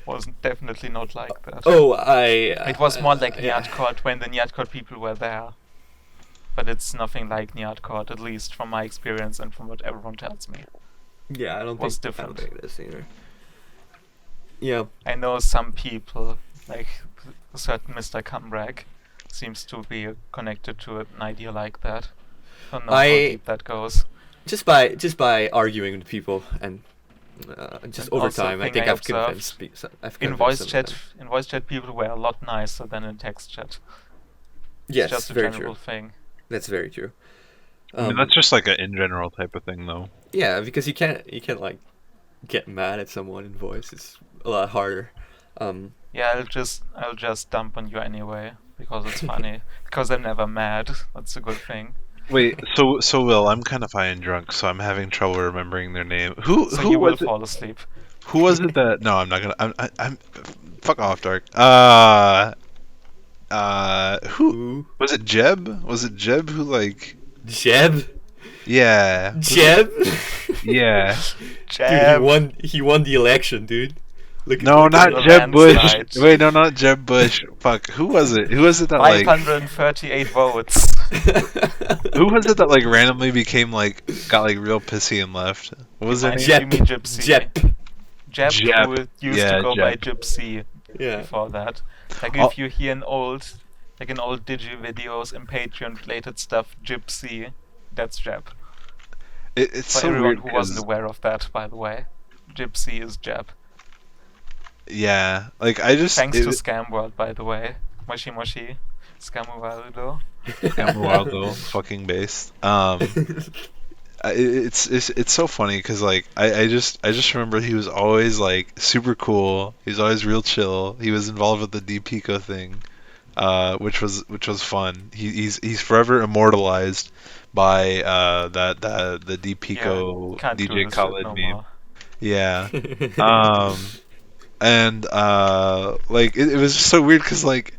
Was definitely not like that. Oh, It was more like yeah. Nihat when the Nihat people were there. But it's nothing like Nihat, at least from my experience and from what everyone tells me. Yeah, I don't was think different. I don't think it is either. Yeah, I know some people, like a certain Mr. Cumbrack, seems to be connected to an idea like that. I don't know how deep that goes. just by arguing with people and just And over also time, I thing think I I've observed convinced. I've In convinced voice some of chat, them. people were a lot nicer than in text chat. Yes, It's just a very general true. thing. That's very true. I mean, that's just like an in general type of thing, though. Yeah, because you can't like get mad at someone in voice. It's a lot harder. Yeah, I'll just dump on you anyway because it's funny. Because I'm never mad. That's a good thing. Wait, so Will, I'm kind of high and drunk, so I'm having trouble remembering their name. Who So you will was it? fall asleep. Who was it that? No, I'm not gonna. I'm fuck off, Dark. Who Ooh, was it? Jeb? Was it Jeb who like? Jeb, Yeah. Jeb. Yeah. Dude, he won the election, dude. Look No, look not at the Jeb Bush. landslide. Wait, no, not Jeb Bush. Fuck. Who was it? Who was it that like? 538 votes. Who was it that like randomly became like got like real pissy and left? What was their name? Jeb. You mean Gypsy? Jeb. Jeb, Jeb. who used Yeah, to go by Jeb. Gypsy Yeah. before that. Like Oh. if you hear in old Digi videos and Patreon related stuff, Gypsy, that's Jeb. It's For so everyone weird who wasn't 'cause- aware of that, by the way, Gypsy is Jeb. yeah, like I just Thanks to Scam World, by the way. Moshi Moshi. Scamuvaldo. Emeraldo fucking based. it's so funny because like I just remember he was always like super cool. He was always real chill. He was involved with the Deep Pico thing, which was fun. He's forever immortalized by that the Deep Yeah, Pico can't do DJ this shit Khaled no meme. more. Yeah. Um, and like it was just so weird because like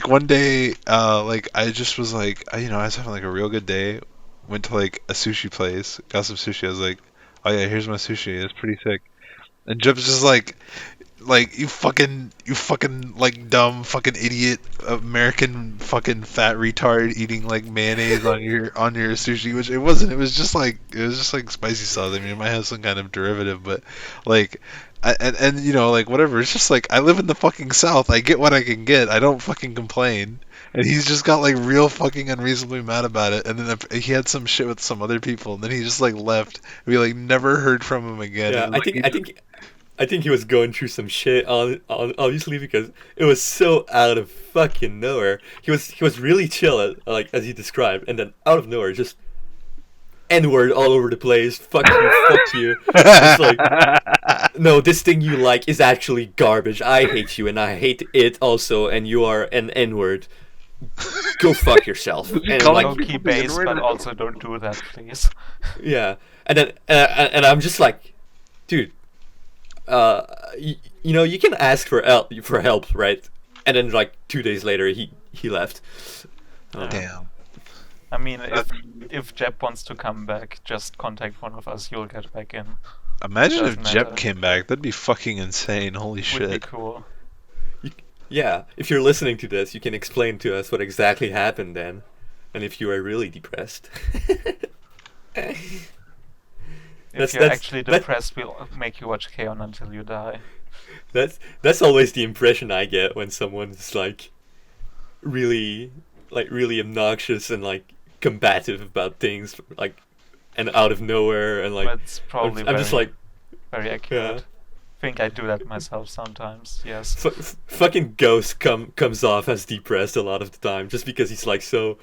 one day like I just was like I was having like a real good day, went to like a sushi place, got some sushi. I was like, oh yeah, here's my sushi, it's pretty sick. And Jeb's just like you fucking like dumb fucking idiot American fucking fat retard eating like mayonnaise on your sushi, which it wasn't. It was just like spicy sauce. I mean, it might have some kind of derivative, but like and like whatever. It's just like I live in the fucking South. I get what I can get. I don't fucking complain. And he's just got like real fucking unreasonably mad about it. And then he had some shit with some other people, and then he just like left. We like never heard from him again. Yeah, It was like he I think he was going through some shit on obviously because it was so out of fucking nowhere. He was really chill like as he described, and then out of nowhere just N word all over the place. Fuck you, fuck you. It's like no, this thing you like is actually garbage. I hate you and I hate it also, and you are an N word. Go fuck yourself. And calling like Low-key people the base, N-word? but also don't do that, please. yeah, and then and I'm just like, dude. You can ask for help, right? And then like 2 days later, he left. Yeah. Damn. I mean, if Jeb wants to come back, just contact one of us. You'll get back in. Imagine if Doesn't Jeb matter. came back. That'd be fucking insane. Holy Would be shit. cool. Yeah, if you're listening to this, you can explain to us what exactly happened then, and if you are really depressed. If you're actually depressed, we'll make you watch K-On! Until you die. That's always the impression I get when someone's like really really obnoxious and like combative about things like and out of nowhere and like That's probably I'm just like very accurate. I think I do that myself sometimes. Yes. fucking Ghost comes off as depressed a lot of the time just because he's like so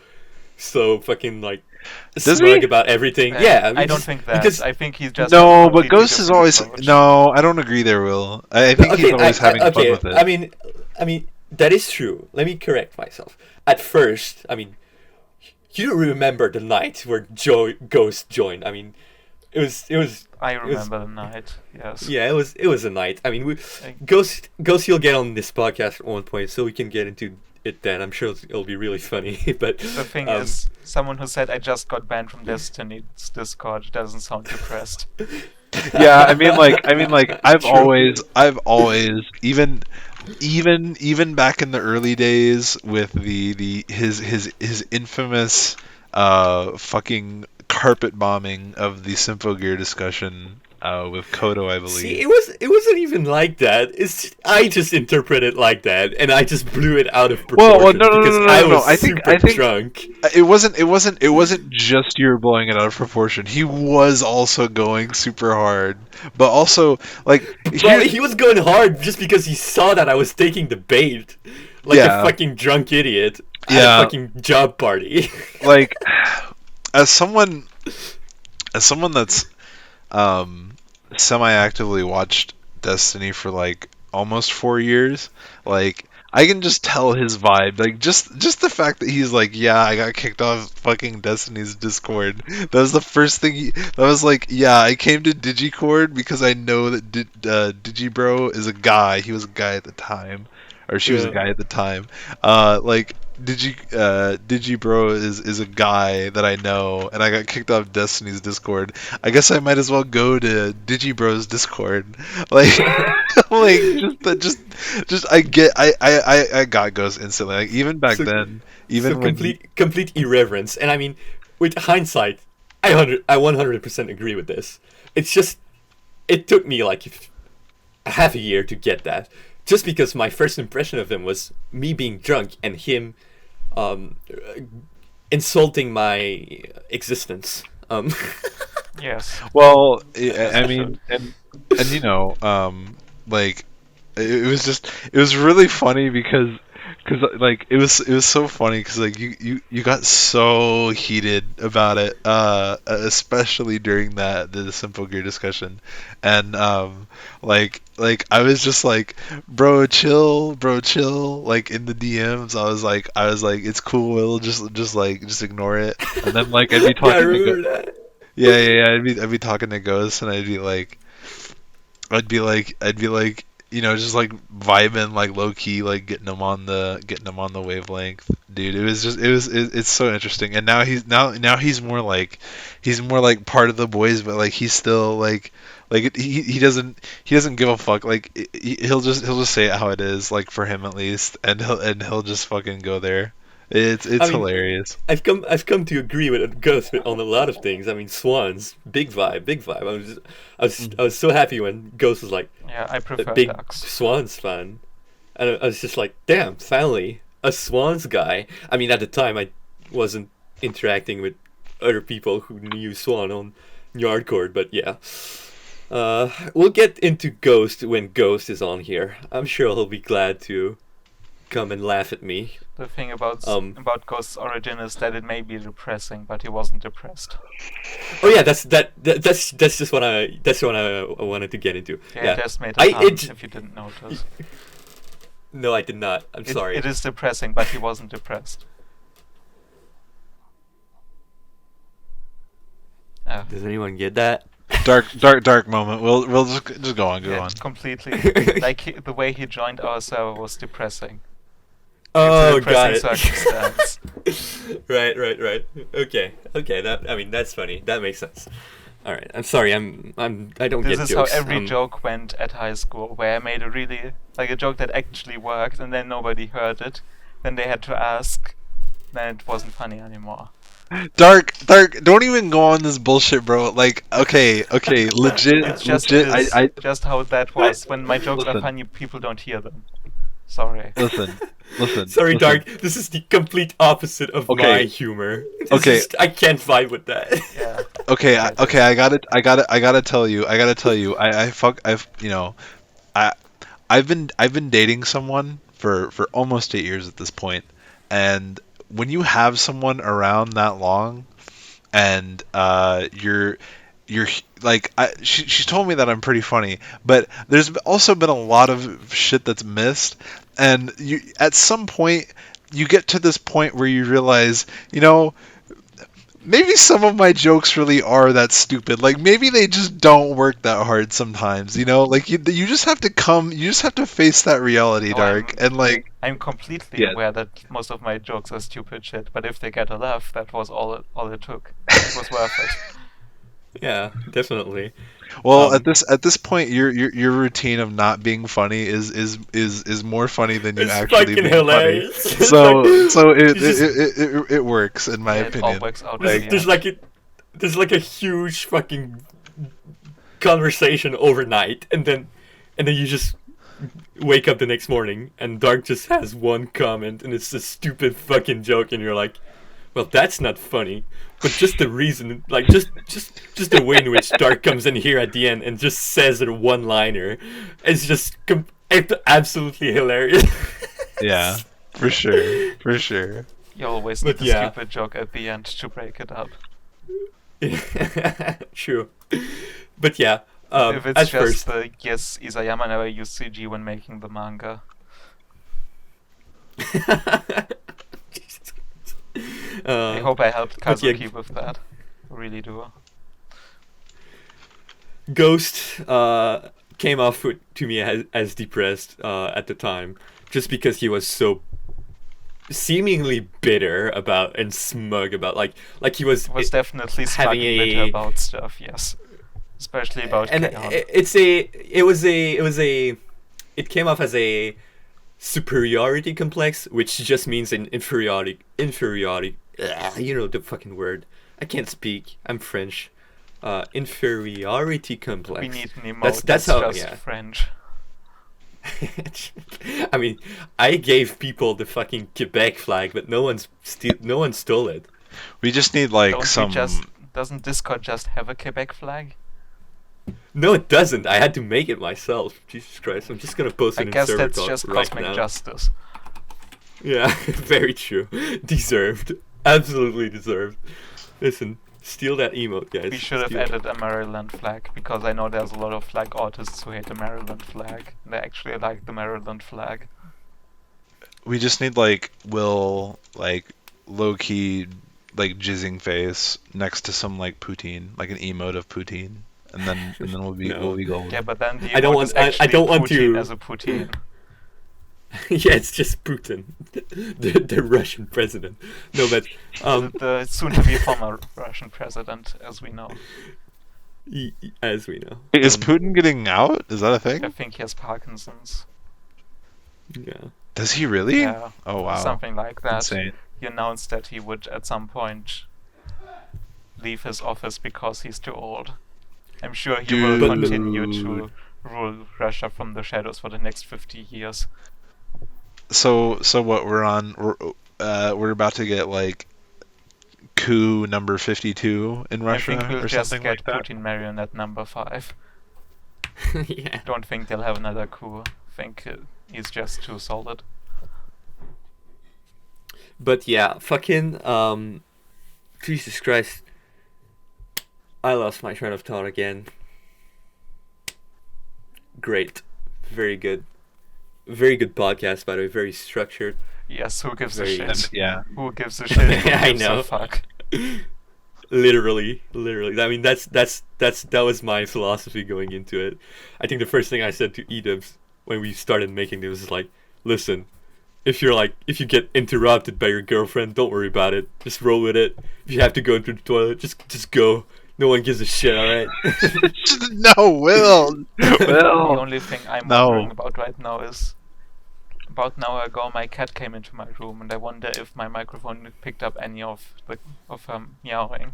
fucking like Does smug he? about everything. Yeah, I don't think that. because I think he's just No, a but completely Ghost is different always approach. no. I don't agree there, Will. I think he's always having fun with it. I mean that is true. Let me correct myself. At first, I mean, you remember the night where Ghost joined. I mean, it was. I it was- remember the night. Yes. Yeah, it was a night. I mean, Ghost you'll get on this podcast at one point, so we can get into it then. I'm sure it'll be really funny. But The thing is, someone who said I just got banned from Destiny's Discord doesn't sound depressed. Yeah, I mean, like, I've always, even back in the early days with his infamous fucking carpet bombing of the Symphogear discussion with Kodo, I believe. see, it wasn't even like that. I just interpret it like that, and I just blew it out of proportion Well, no, because no, I no, no. was I think super drunk. it wasn't just you blowing it out of proportion. He was also going super hard, but also like Bro, he was going hard just because he saw that I was taking the bait, like Yeah. a fucking drunk idiot at Yeah. a fucking job party. like as someone that's semi-actively watched Destiny for like almost 4 years, like I can just tell his vibe. Like just the fact that he's like, yeah, I got kicked off fucking Destiny's Discord. That was the first thing. That was like, yeah, I came to Digicord because I know that Digibro is a guy. He was a guy at the time, or she was a Yeah. guy at the time. Like Digibro is a guy that I know, and I got kicked off Destiny's Discord. I guess I might as well go to Digibro's Discord. Like, like just I got Ghost instantly. Like even back So- then, So even when complete irreverence, and I mean, with hindsight, I 100% agree with this. It's just it took me like half a year to get that, just because my first impression of him was me being drunk and him insulting my existence. Yes. well, I mean, and like it was really funny because Because like it was so funny because like you got so heated about it, especially during the Simple Gear discussion, and like I was just like, bro, chill. Like in the DMs, I was like, it's cool. We'll just ignore it. And then like I'd be Yeah, I talking to remember that. yeah. I'd be talking to Ghost, and I'd be like, just like vibing, like low key, like getting him on the wavelength, dude. It's so interesting. And now he's more like part of the boys, but like he's still he doesn't give a fuck. Like he'll just say it how it is, like for him at least, and he'll just fucking go there. It's I mean, hilarious. I've come to agree with Ghost on a lot of things. I mean, Swans, big vibe, big vibe. I was so happy when Ghost was like Yeah, I a prefer big ducks. Swans fan, and I was just like, damn, finally a Swans guy. I mean, at the time I wasn't interacting with other people who knew Swan on Yardcord, but yeah. We'll get into Ghost when Ghost is on here. I'm sure he'll be glad to come and laugh at me. The thing about Um, about Ghost's origin is that it may be depressing, but he wasn't depressed. Oh yeah, that's just what I wanted to get into. Yeah, Yeah, I just made I a pun it if you didn't notice. no, I did not. I'm sorry. It is depressing, but he wasn't depressed. Oh. Does anyone get that? Dark moment. We'll just go on, go Yeah, on. completely. Like the way he joined our server was depressing. Oh, It's a got depressing it. circumstance. Right. Okay. That's funny. That makes sense. All right. I'm sorry. I don't This get is jokes. how every joke went at high school, where I made a joke that actually worked, and then nobody heard it. Then they had to ask. Then it wasn't funny anymore. Dark, don't even go on this bullshit, bro. Like, okay, legit, It's just legit. this, I just how that was. When my jokes are Listen. funny, people don't hear them. Sorry. listen. Sorry, listen. Dark. This is the complete opposite of Okay. my humor. Okay. I can't vibe with that. Yeah. Okay, Yeah, I gotta tell you. I I've been dating someone for almost 8 years at this point, and when you have someone around that long, and you're like she's told me that I'm pretty funny, but there's also been a lot of shit that's missed, and you at some point you get to this point where you realize, maybe some of my jokes really are that stupid. Like maybe they just don't work that hard sometimes, like you just have to face that reality, No, Dark, and like I'm completely Yeah. aware that most of my jokes are stupid shit, but if they get a laugh, that was all it took. It was worth it. Yeah, definitely. well, Um, at this point your routine of not being funny is more funny than you It's actually fucking being hilarious. funny. It's So like- so it you just- it works in my Yeah, it all opinion. works out. There's, in the there's end. like a there's like a huge fucking conversation overnight, and then you just wake up the next morning, and Dark just has one comment, and it's a stupid fucking joke, and you're like, well, that's not funny. But just the reason, like just the way in which Dark comes in here at the end and just says a one-liner, is just absolutely hilarious. Yeah, for sure. You always But need a yeah. stupid joke at the end to break it up. True. But yeah, If it's at just first, the yes, Isayama never used CG when making the manga. I hope I helped but yeah, Kazuki with that. I really do. Ghost came off to me as depressed at the time, just because he was so seemingly bitter about and smug about like he was It was definitely smug having and bitter a about stuff, yes. Especially about and K-On. it came off as a superiority complex, which just means an inferiority. You know the fucking word. I can't speak. I'm French. Inferiority complex. We need an emote That's that's how. just Yeah. French. I mean, I gave people the fucking Quebec flag, but no one stole it. We just need like Don't some. we just... Doesn't Discord just have a Quebec flag? No, it doesn't. I had to make it myself. Jesus Christ! I'm just gonna post I it in guess server that's talk just right cosmic now. justice. Yeah, very true. Deserved. Absolutely deserved. Listen, steal that emote, guys. We should have Steal it. added a Maryland flag, because I know there's a lot of flag artists who hate the Maryland flag. They actually like the Maryland flag. We just need like Will like low key like jizzing face next to some like poutine, like an emote of poutine, and then we'll be No. we'll be golden. Yeah, but then the I don't emote want- is I actually don't want Putin to- as a Putin. Yeah, it's just Putin, the Russian president. No, but The soon-to-be former Russian president, as we know. as we know, Wait, is Putin getting out? Is that a I thing? think he has Parkinson's. yeah. Does he really? Yeah, Oh wow. something like that. Insane. He announced that he would at some point leave his office because he's too old. I'm sure he will Dude. continue to rule Russia from the shadows for the next 50 years. So what we're on? We're about to get like coup number 52 in Russia I think we'll or just something get like that. Putin marionette number 5. Yeah. Don't think they'll have another coup. Think he's just too solid. But yeah, fucking Jesus Christ. I lost my train of thought again. Great. Very good. Very good podcast, by the way. Very structured. Yes, who gives a Very shit? And, yeah. Who gives a shit? Who I gives know. a fuck? Literally. I mean, that was my philosophy going into it. I think the first thing I said to Edubs when we started making this was like, listen, if you get interrupted by your girlfriend, don't worry about it. Just roll with it. If you have to go into the toilet, just go. No one gives a shit, alright? No, Will. The Will. only thing I'm No. wondering about right now is, about an hour ago, my cat came into my room, and I wonder if my microphone picked up any of her meowing.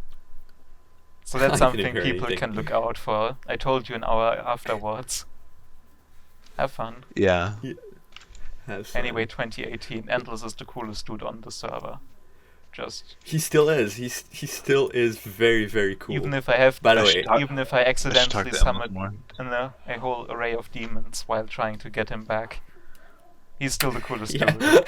So I that's didn't something hear people anything. can look out for. I told you an hour afterwards. Have fun. Yeah. Have fun. Anyway, 2018, Endless is the coolest dude on the server. Just He still is. He still is very, very cool. even if I have, By the I way, should talk- even if I I should talk accidentally to summon Emma more. a whole array of demons while trying to get him back, he's still the coolest Yeah. dude.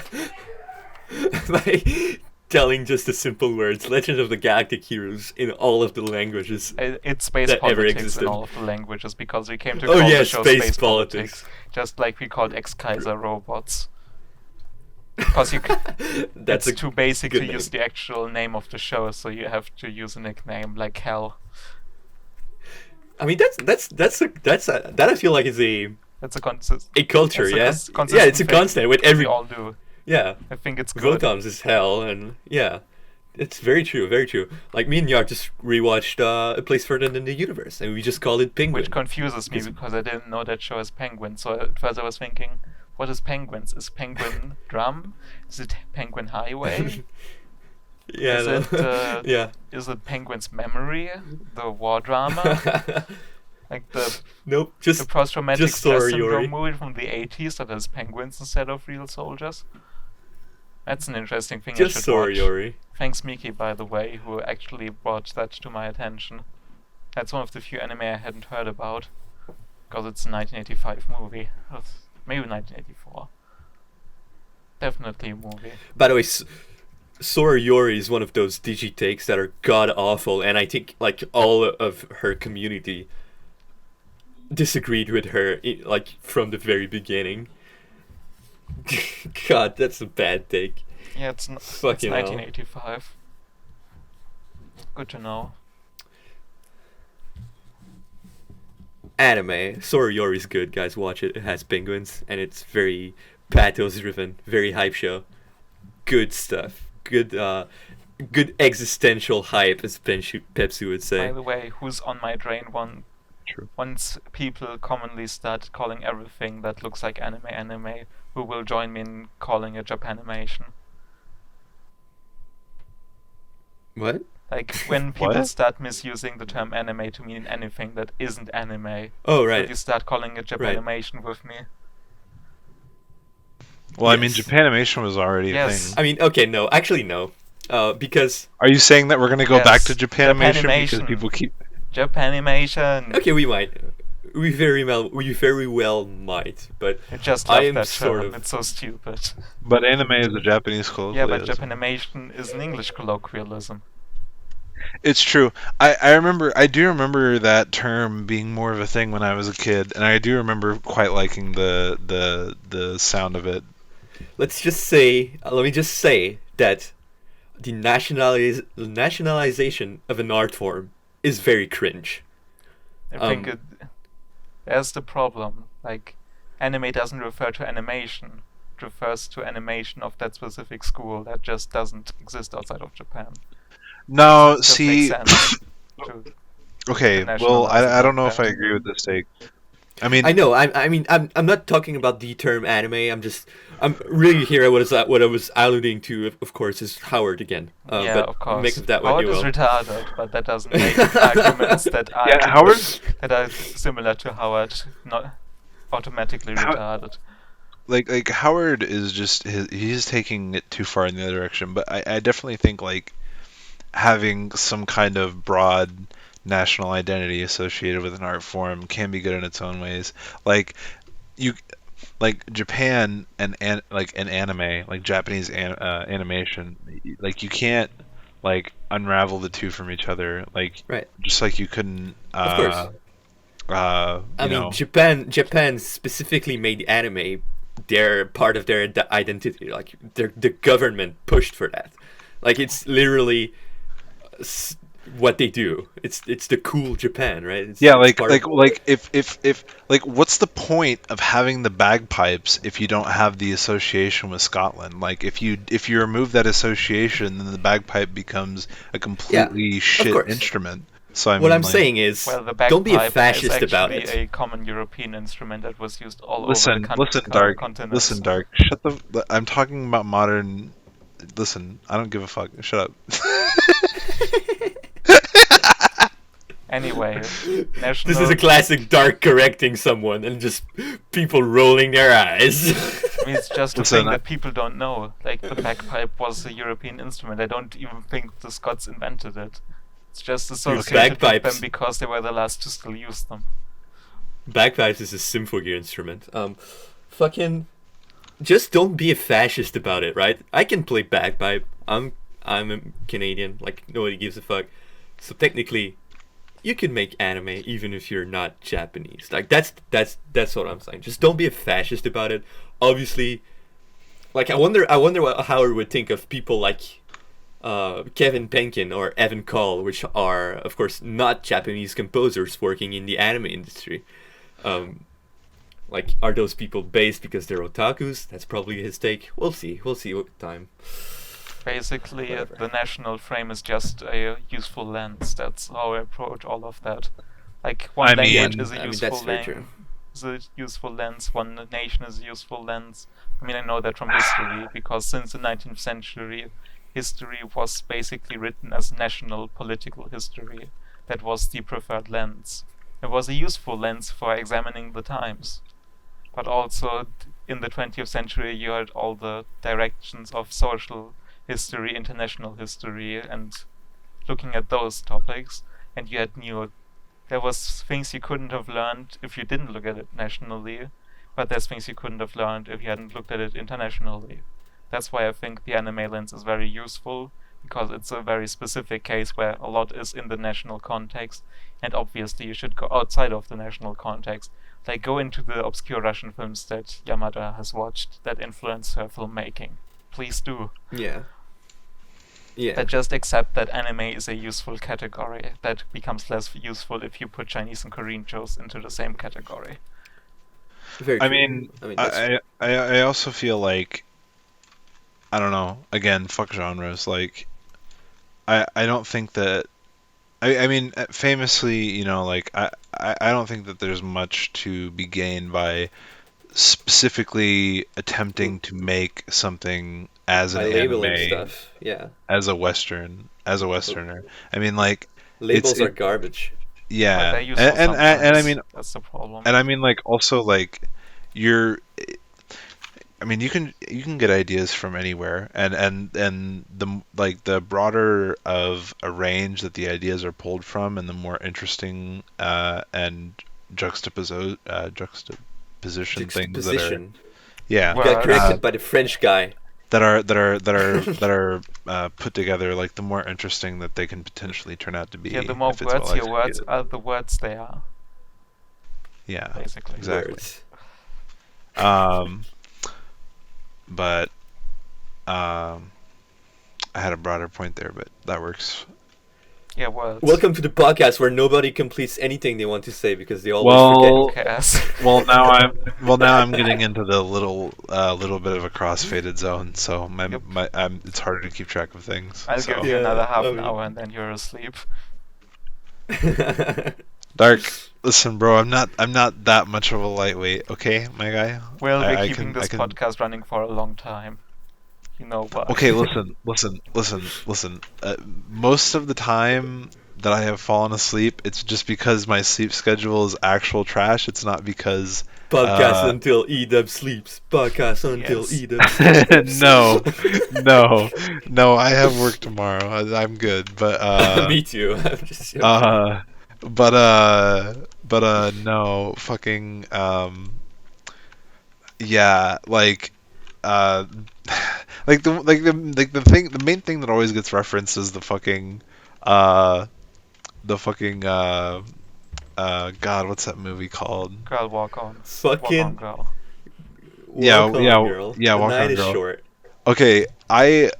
By telling just the simple words, Legend of the Galactic Heroes in all of the languages. It's space That ever politics existed. in all of the languages, because we came to Oh call yeah, the show space politics. just like we called Ex-Kaiser robots. Because That's it's too basic good to use name. the actual name of the show, so you have to use a nickname like Hell. I mean, that I feel like is That's a consist. a culture, It's a yeah. consistent Yeah, it's a thing constant with We every. all do. Yeah, I think it's good. Wilcoms is hell, and yeah, it's very true, very true. Like me and Yar just rewatched A Place Further Than the Universe, and we just called it Penguin. Which confuses me, because I didn't know that show as Penguin. So at first I was thinking, what is Penguins? Is Penguin Drum? Is it Penguin Highway? yeah, is no. it, yeah. Is it Penguin's Memory? The war drama? Like the Nope, just post-traumatic just stress sorry, syndrome Yuri. movie from the 80s that has penguins instead of real soldiers? That's an interesting thing I just should sorry, watch. Yuri. Thanks Miki, by the way, who actually brought that to my attention. That's one of the few anime I hadn't heard about, because it's a 1985 movie. Maybe 1984. Definitely a movie. By the way, Sora Yori is one of those digitakes that are god awful, and I think like all of her community disagreed with her like from the very beginning. God, that's a bad take. Yeah, it's 1985. Good to know. Anime. Sora Yori's good, guys. Watch it. It has penguins, and it's very pathos driven, very hype show. Good stuff. Good existential hype, as Pepsi would By say. the way, who's on my drain True. once people commonly start calling everything that looks like anime, who will join me in calling it Japanimation? What? Like, when people What? start misusing the term anime to mean anything that isn't anime, Oh will right. you start calling it Right. Japanimation with me? Well, I mean, Yes. Japanimation was already a Yes. thing. I mean, okay, no, actually no, because Are you saying that we're gonna go back to Yes, Japanimation because Japanimation. people keep? Japanimation! okay, we might. we very well might, but I just I love am that sort term. of It's so stupid. But anime is a Japanese Yeah, but colloquialism. Japanimation is an English colloquialism. It's true. I do remember that term being more of a thing when I was a kid, and I do remember quite liking the sound of it. let me just say that the nationalization of an art form is very cringe. I think Um, there's the problem. Like, anime doesn't refer to animation. It refers to animation of that specific school that just doesn't exist outside of Japan. No, Just makes see, sense to okay, well, nationalize it I don't like know if I that. agree with this take. I mean, I know. I'm not talking about the term anime. I'm really here. What I was alluding to, of course, is Howard again. Yeah, But of make course. of that what Howard you is will. retarded, but that doesn't make arguments yeah, Howard, that are similar to Howard not automatically How, retarded. like Howard is just he's taking it too far in the other direction. But I definitely think like having some kind of broad national identity associated with an art form can be good in its own ways. Like you like Japan and like an anime, like Japanese animation, like you can't like unravel the two from each other, like Right. just like you couldn't Of course. I you mean, know. Japan specifically made anime their part of their identity. Like the government pushed for that. Like it's literally s- what they do. It's the cool Japan, right? Yeah, It's part of. like if like what's the point of having the bagpipes if you don't have the association with Scotland? Like if you remove that association, then the bagpipe becomes a Yeah, completely of shit course. instrument. So I What mean I'm like saying is, Well, the don't be a bagpipe is fascist about actually it. a common European instrument that was used all over the continents. listen dark, shut the I'm talking about modern. Listen, I don't give a fuck. Shut up. Anyway, This is a national. classic Dark correcting someone and just people rolling their eyes. I mean, it's just a Listen, thing that people don't know. Like, the bagpipe was a European instrument. I don't even think the Scots invented it. It's just associated with them bagpipes. because they were the last to still use them. Bagpipes is a symphony instrument. Fucking just don't be a fascist about it, right? I can play bagpipe. I'm a Canadian, like nobody gives a fuck. So technically, you can make anime even if you're not Japanese. Like that's what I'm saying. Just don't be a fascist about it. Obviously, like I wonder what Howard would think of people like Kevin Penkin or Evan Call, which are of course not Japanese composers working in the anime industry. Um, like, are those people based because they're otakus? That's probably his take. We'll see. We'll see with time. Basically, Whatever. the national frame is just a useful lens. That's how I approach all of that. Like, one I language mean- is a I mean, useful that's very true. lens. One nation is a useful lens. I mean, I know that from history because since the 19th century, history was basically written as national political history. That was the preferred lens. It was a useful lens for examining the times. But also, in the 20th century, you had all the directions of social history, international history, and looking at those topics. And you had there was things you couldn't have learned if you didn't look at it nationally, but there's things you couldn't have learned if you hadn't looked at it internationally. That's why I think the anime lens is very useful, because it's a very specific case where a lot is in the national context, and obviously you should go outside of the national context. Like, go into the obscure Russian films that Yamada has watched that influence her filmmaking. Please do. Yeah. Yeah. But just accept that anime is a useful category. That becomes less useful if you put Chinese and Korean shows into the same category. Very I true. mean, I mean, that's I also feel like I don't know. Again, fuck genres. Like I don't think that I mean famously, you know, like I don't think that there's much to be gained by specifically attempting to make something as an by labeling anime stuff. Yeah. as a westerner. I mean like Labels are it garbage. But yeah. they're useful And I sometimes. mean That's the problem. like also like you're I mean, you can get ideas from anywhere, and the like the broader of a range that the ideas are pulled from, and the more interesting and juxtaposition things that are Juxtaposition. yeah You got Words. corrected by the French guy. that are put together, like the more interesting that they can potentially turn out to be Yeah, the more if it's words well your words executed. are, the words they are, Yeah, basically. exactly. Words. But I had a broader point there, but that works. Yeah, words. Welcome to the podcast where nobody completes anything they want to say because they always Well, Who cares? now I'm getting into the little bit of a crossfaded zone, so Yep. it's harder to keep track of things. I'll So give you Yeah, another half I an mean- hour and then you're asleep. forget. Dark, listen, bro, I'm not that much of a lightweight, okay, my guy. Well, we're I keeping can- this I can- podcast running for a long time. You know why. Okay, listen. Most of the time that I have fallen asleep, it's just because my sleep schedule is actual trash. It's not because Podcast until Edub sleeps. Podcast until Yes. Edub sleeps. no. I have work tomorrow. I'm good, but Me too. I'm just joking. no, fucking yeah, like the main thing that always gets referenced is the fucking God, what's that movie called? Girl, walk on. Fucking Walk on, girl. Yeah, walk on, yeah, girl. yeah, The Walk night On, is Girl. short. Okay, I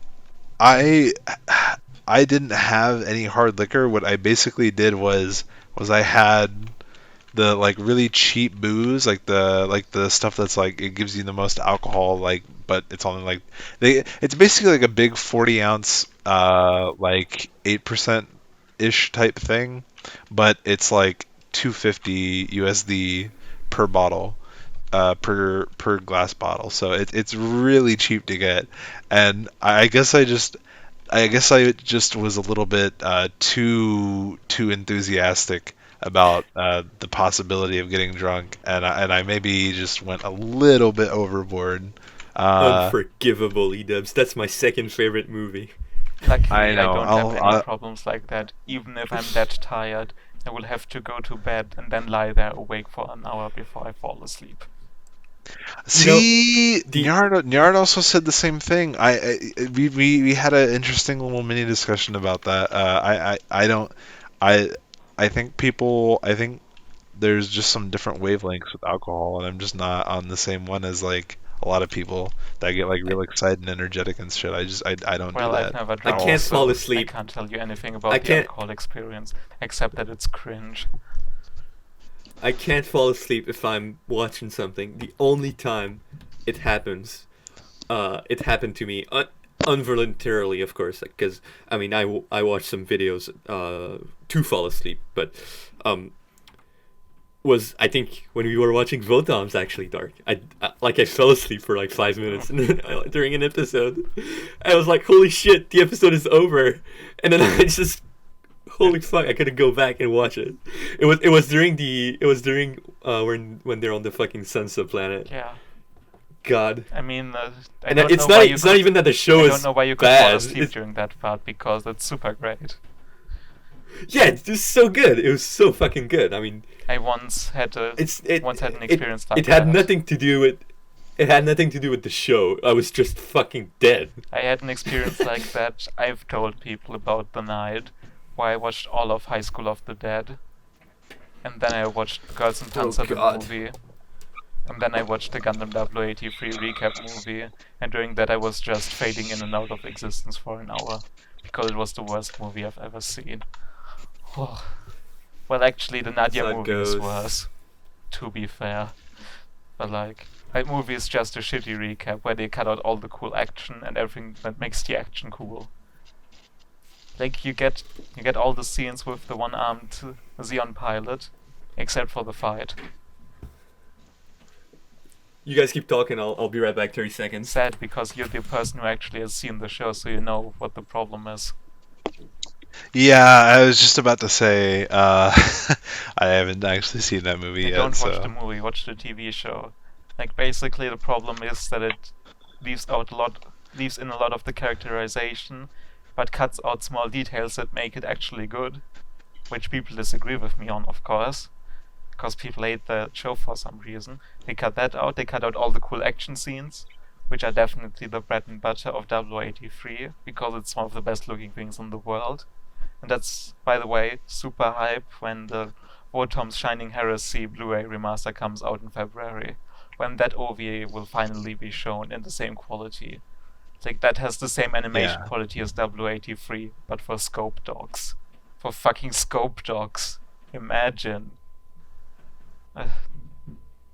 didn't have any hard liquor. What I basically did was I had the like really cheap booze, like the stuff that's like it gives you the most alcohol, like, but it's only like it's basically like a big 40-ounce like 8% ish type thing, but it's like 250 USD per bottle. Per glass bottle, so it's really cheap to get, and I guess I just was a little bit too enthusiastic about the possibility of getting drunk, and I maybe just went a little bit overboard. Unforgivable, Edubs. That's my second favorite movie. Luckily, I know, don't have any I'll- problems like that. Even if I'm that tired, I will have to go to bed and then lie there awake for an hour before I fall asleep. See, the- Nyard also said the same thing. We had an interesting little mini discussion about that. I think there's just some different wavelengths with alcohol, and I'm just not on the same one as like a lot of people that get like real excited and energetic and shit. I don't Well, do I've that. never I drunk, can't so fall asleep. I can't tell you anything about I the can't- alcohol experience, except that it's cringe. I can't fall asleep if I'm watching something. The only time it happens, it happened to me involuntarily, of course, because I mean I watched some videos to fall asleep, but was I think when we were watching Votoms actually Dark. I fell asleep for like 5 minutes and then, during an episode. I was like, holy shit, the episode is over, and then I just. Holy fuck! I couldn't go back and watch it. It was during when they're on the fucking Sunset planet. Yeah. God. I mean, I And don't it's know why not you it's not could- even that the show I is don't know why you could fall bad. asleep It's- during that part, because it's super great. Yeah, it's just so good. It was so fucking good. I mean, I once had an it experience like it had that. nothing to do with. It had nothing to do with the show. I was just fucking dead. I had an experience like that. I've told people about the night where I watched all of High School of the Dead, and then I watched Girls in Panzer the God. movie, and then I watched the Gundam 083 recap movie, and during that I was just fading in and out of existence for an hour, because it was the worst movie I've ever seen. Oh. Well, actually, the Nadia That's how it movie is goes. worse, to be fair. But like, that movie is just a shitty recap where they cut out all the cool action and everything that makes the action cool. Like, you get all the scenes with the one-armed Xeon pilot, except for the fight. You guys keep talking. I'll be right back. 30 seconds. Sad, because you're the person who actually has seen the show, so you know what the problem is. Yeah, I was just about to say I haven't actually seen that movie And yet. don't so. watch the movie, watch the TV show. Like, basically the problem is that it leaves in a lot of the characterization, but cuts out small details that make it actually good, which people disagree with me on, of course. because people hate the show for some reason. They cut that out. They cut out all the cool action scenes, which are definitely the bread and butter of 083 because it's one of the best looking things in the world. And that's, by the way, super hype when the Votom's Shining Heresy Blu-ray remaster comes out in February, when that OVA will finally be shown in the same quality. Like, that has the same animation Yeah. quality as 083, but for scope dogs. For fucking scope dogs. Imagine.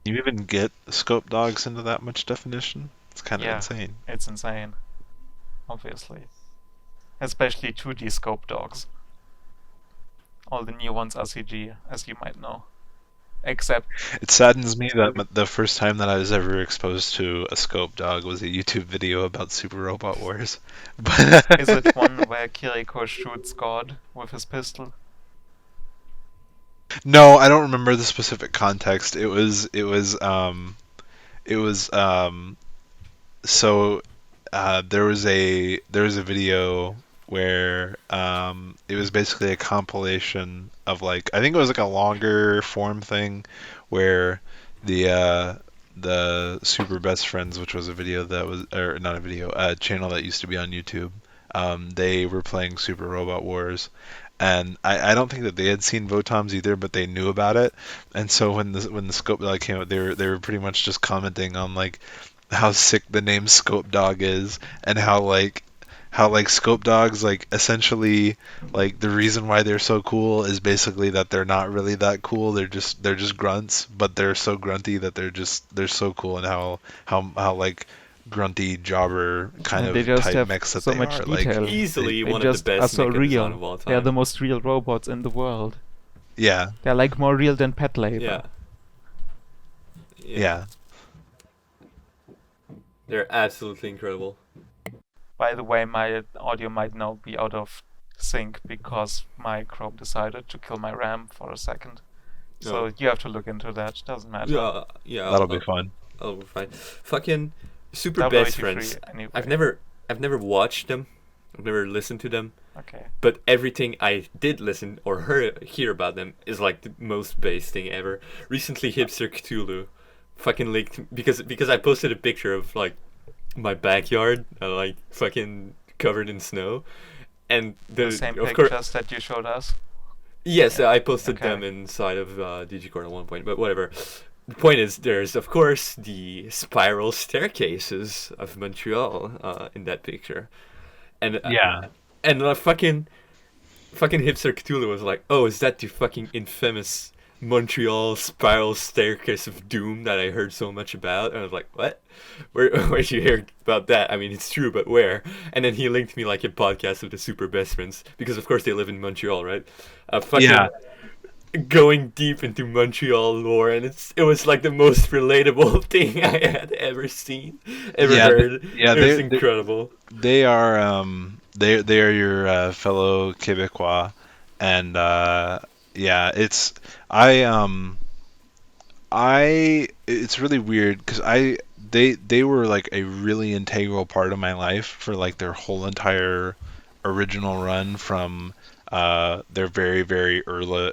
You even get scope dogs into that much definition? It's kind of Yeah. insane. It's insane. Obviously. Especially 2D scope dogs. All the new ones are CG, as you might know. Except, It saddens me that the first time that I was ever exposed to a scope dog was a YouTube video about Super Robot Wars. is it one where Kiriko shoots God with his pistol? No, I don't remember the specific context. So there was a video where it was basically a compilation of, like, I think it was like a longer form thing where the Super Best Friends, which was a video that was, or not a video, a channel that used to be on YouTube, they were playing Super Robot Wars. And I don't think that they had seen Votoms either, but they knew about it. And so when the scope dog came out, they were pretty much just commenting on, like, how sick the name Scope Dog is, and how Scope Dogs, like, essentially, like, the reason why they're so cool is basically that they're not really that cool. They're just grunts, but they're so grunty that they're so cool, and how like grunty jobber kind And they of just type have mix that so they much are. Like, detail. Easily They one of the just are best so mecha design of real. all They are time. the most real robots in the world. yeah, They're like more real than pet labor. Yeah. yeah. They're absolutely incredible. By the way, my audio might now be out of sync because my Chrome decided to kill my RAM for a second. So Oh. you have to look into that. Doesn't matter. Yeah. That'll be fun. I'll be fine. Fucking Super Double Best 83 Friends. anyway. I've never watched them. I've never listened to them. Okay. But everything I did listen or hear about them is like the most base thing ever. Recently, Hipster Cthulhu fucking linked because I posted a picture of like my backyard, like fucking covered in snow, and The same of course, pictures that you showed us. yes, I posted Okay. them inside of Digicord at one point, but whatever. The point is, there's of course the spiral staircases of Montreal in that picture, and Yeah. and fucking hipster Cthulhu was like, "Oh, is that the fucking infamous Montreal spiral staircase of doom that I heard so much about?" And I was like, "What? Where'd you hear about that? I mean, it's true, but where?" And then he linked me like a podcast of the Super Best Friends because, of course, they live in Montreal, right? Fucking Yeah. going deep into Montreal lore, and it was like the most relatable thing I had ever seen, ever Yeah, heard. yeah, It was they- incredible. They are they are your fellow Quebecois, and yeah, it's really weird because they were like a really integral part of my life for like their whole entire original run from their very very early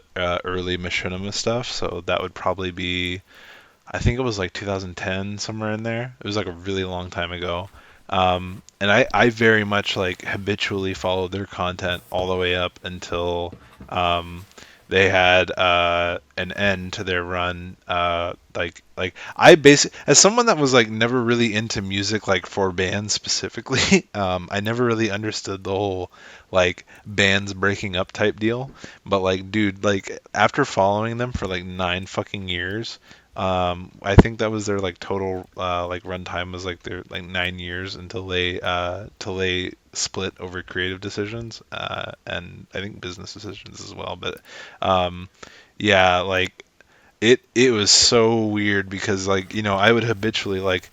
machinima stuff. So that would probably be, I think it was like 2010, somewhere in there. It was like a really long time ago. And I very much like habitually followed their content all the way up until they had an end to their run. Like I basically, as someone that was like never really into music like for bands specifically, I never really understood the whole like bands breaking up type deal. But like, dude, like after following them for like 9 fucking years. I think that was their like total like runtime was like their like 9 years until they split over creative decisions and I think business decisions as well. But yeah, like it was so weird because like I would habitually like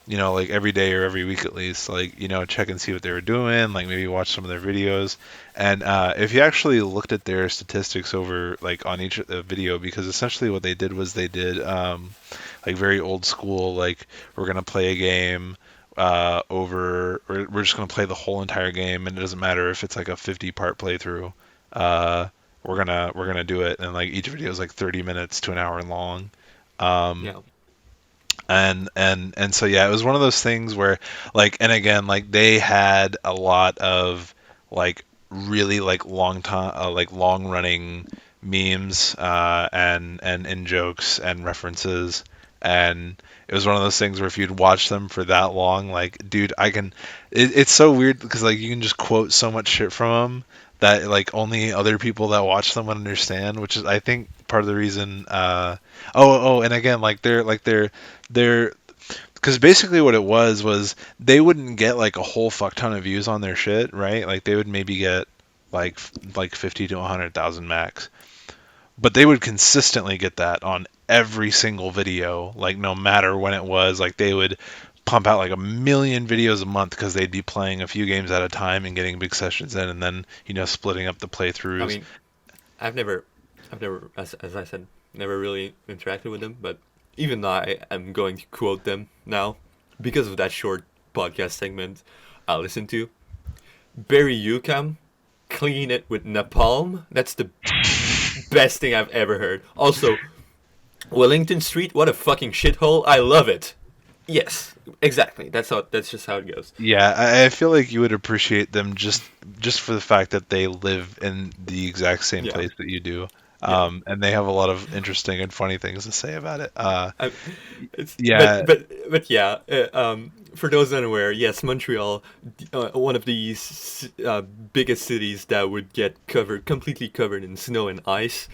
like every day or every week at least like check and see what they were doing, like maybe watch some of their videos. And if you actually looked at their statistics over like on each video, because essentially what they did was they did like very old school, like we're gonna play a game we're just gonna play the whole entire game, and it doesn't matter if it's like a 50 part playthrough. We're we're gonna do it, and like each video is like 30 minutes to an hour long. Um, Yeah. and so yeah, it was one of those things where like, and again, like they had a lot of like really like long time like long running memes and in jokes and references, and it was one of those things where if you'd watch them for that long, like dude, it's so weird because like you can just quote so much shit from them that like only other people that watch them would understand, which is I think part of the reason and again like they're because basically what it was they wouldn't get like a whole fuck ton of views on their shit, right? Like they would maybe get like 50 to 100,000 max, but they would consistently get that on every single video, like no matter when it was. Like they would pump out like a million videos a month because they'd be playing a few games at a time and getting big sessions in, and then splitting up the I playthroughs. mean, I've never, as I said, never really interacted with them, but even though I am going to quote them now because of that short podcast segment I listened to. Barry Yukam, clean it with napalm. That's the best thing I've ever heard. Also, Wellington Street, what a fucking shithole. I love it. Yes, exactly. That's just how it goes. Yeah, I feel like you would appreciate them just for the fact that they live in the exact same Yeah. place that you do. Yeah. And they have a lot of interesting and funny things to say about it. I, it's Yeah. but yeah. For those unaware, yes, Montreal, one of these biggest cities that would get completely covered in snow and ice.